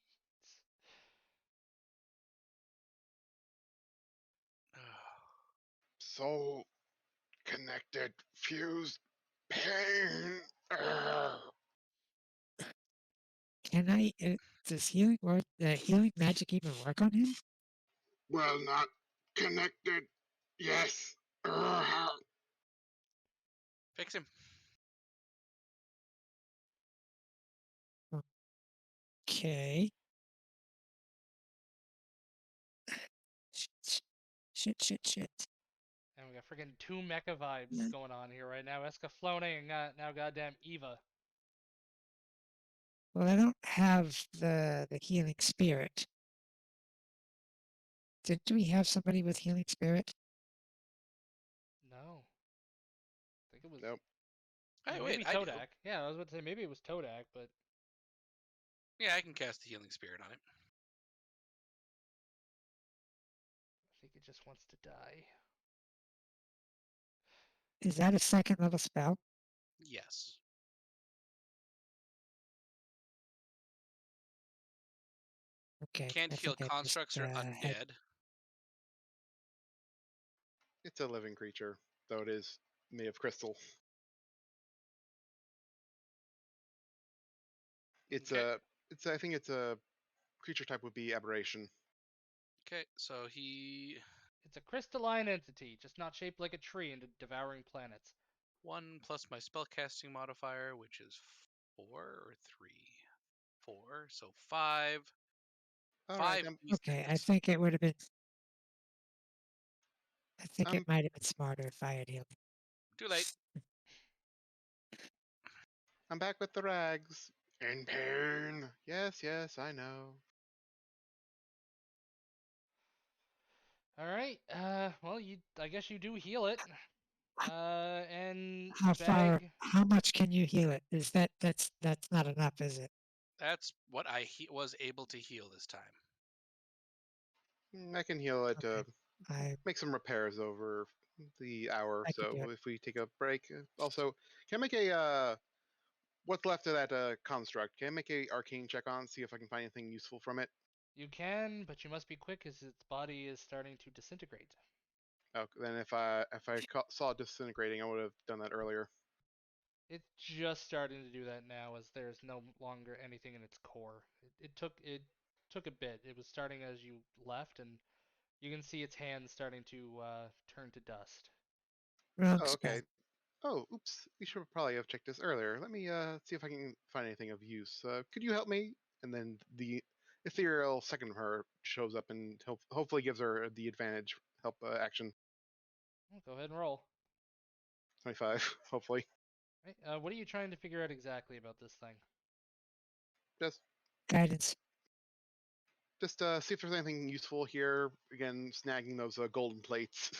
Soul connected, fused, pain. Ugh. Can I? Does healing work? Healing magic even work on him? Well, not connected. Yes. Ugh. Fix him. Okay. Shit. Shit. And we got freaking two mecha vibes going on here right now. Escaflowne and now goddamn Eva. Well, I don't have the healing spirit. Didn't we have somebody with healing spirit? No. I think it was. Nope. I Hey, mean, wait, maybe I do. Todak. Yeah, I was about to say maybe it was Todak, but Yeah, I can cast the healing spirit on it. I think it just wants to die. Is that a second level spell? Yes. Okay. Can't I heal think I just constructs or had. undead. It's a living creature, though it is made of crystal. It's Okay. I think it's a creature type would be aberration. Okay, so he It's a crystalline entity, just not shaped like a tree and devouring planets. 1 plus my spellcasting modifier, which is 4 or 3. 4, so 5. All right, 5 Okay, I d6. think it would have been. I think I'm it might have been smarter if I had healed. Too late. I'm back with the rags. In pain. Yes, I know. All right. Well, I guess you do heal it. And How far? Bag. How much can you heal it? Is that's not enough, is it? That's what I was able to heal this time. I can heal it. Okay. I Make some repairs over the hour or I could do so it. if we take a break. Also, can I make a what's left of that construct? Can I make a arcane check on see if I can find anything useful from it? You can, but you must be quick as its body is starting to disintegrate. Oh, then if I saw it disintegrating, I would have done that earlier. It's just starting to do that now, as there's no longer anything in its core. It took a bit. It was starting as you left, and you can see its hands starting to turn to dust. Wrong Oh, spell. okay. Oh, oops. We should probably have checked this earlier. Let me see if I can find anything of use. Could you help me? And then the ethereal second of her shows up and hopefully gives her the advantage help action. Well, go ahead and roll. 25, hopefully. Right, what are you trying to figure out exactly about this thing? Just Guidance. see if there's anything useful here. Again, snagging those golden plates.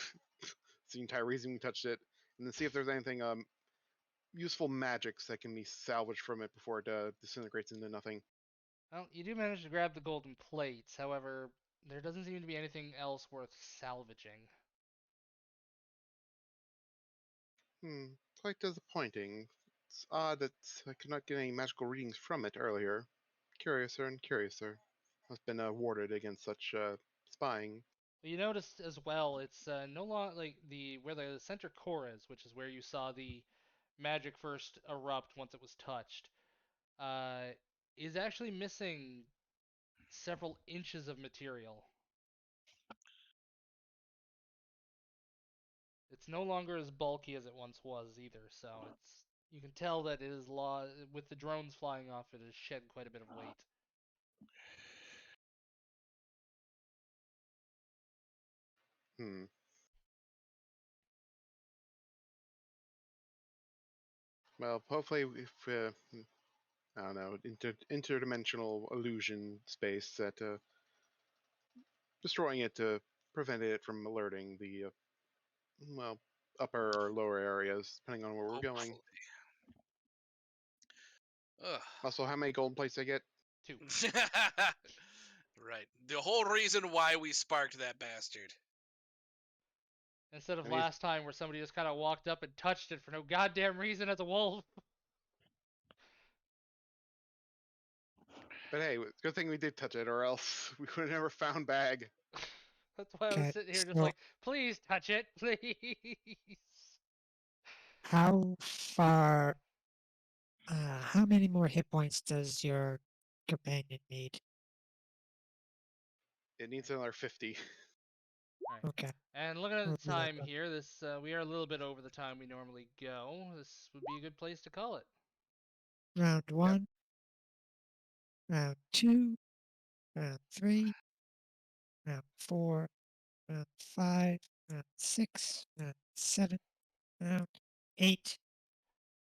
It's the entire reason we touched it. And then see if there's anything useful magics that can be salvaged from it before it disintegrates into nothing. Well, you do manage to grab the golden plates. However, there doesn't seem to be anything else worth salvaging. Quite disappointing. It's odd that I could not get any magical readings from it earlier. Curiouser and curiouser. I've been warded against such spying. But you noticed as well, it's no longer like the where the center core is, which is where you saw the magic first erupt once it was touched. Uh, is actually missing several inches of material. It's no longer as bulky as it once was either, so it's you can tell that it is with the drones flying off it has shed quite a bit of weight. Hmm. Well, hopefully, if I don't know, interdimensional illusion space that destroying it to prevent it from alerting the well upper or lower areas, depending on where we're going. Hopefully. Ugh. Also, how many golden plates I get? 2. Right. The whole reason why we sparked that bastard. Instead of I mean, last time where somebody just kind of walked up and touched it for no goddamn reason as a wolf. But hey, good thing we did touch it, or else we would have never found Bag. That's why I was Okay, sitting here just so like, please touch it, please. how far, how many more hit points does your companion need? It needs another 50. Okay, And looking at we'll the do that time then. here, this we are a little bit over the time we normally go. This would be a good place to call it. Round 1, round 2, round 3, round 4, round 5, round 6, round 7, round 8,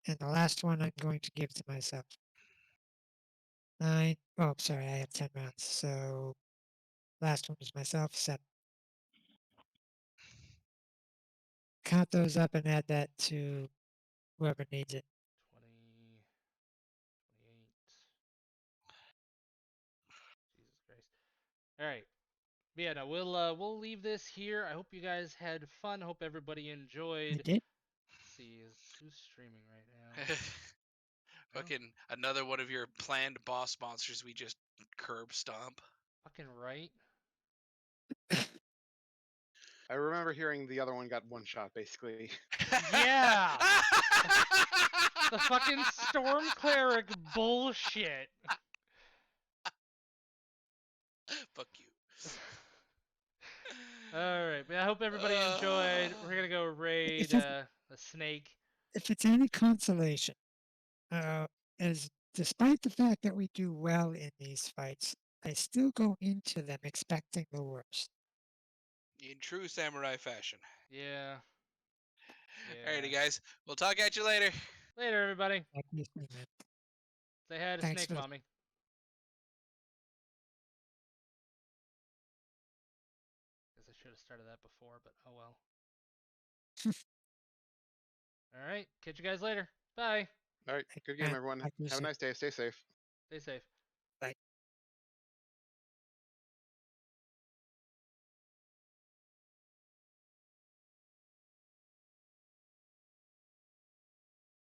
and the last one I'm going to give to myself. 9. Oh, sorry, I have 10 rounds. So last one was myself, 7. Count those up and add that to whoever needs it. 20, 28. Jesus Christ. All right. Yeah, no, we'll leave this here. I hope you guys had fun. Hope everybody I enjoyed. did. Let's see, who's streaming right now? Fucking another one of your planned boss monsters we just curb stomp. Fucking right. I remember hearing the other one got one shot, basically. Yeah! The fucking Storm Cleric bullshit. Fuck you. All right, but I hope everybody enjoyed. We're gonna go raid it's- a snake. If it's any consolation, is despite the fact that we do well in these fights, I still go into them expecting the worst. In true samurai fashion. Yeah. Alrighty, Yeah. guys. We'll talk at you later. Later, everybody. Like this thing, man. Say hi to Thanks Snake for the Mommy. Guess I should have started that before, but oh well. All right. Catch you guys later. Bye. All right, good game, everyone. Talk to you Have a soon. nice day. Stay safe. Stay safe. Bye.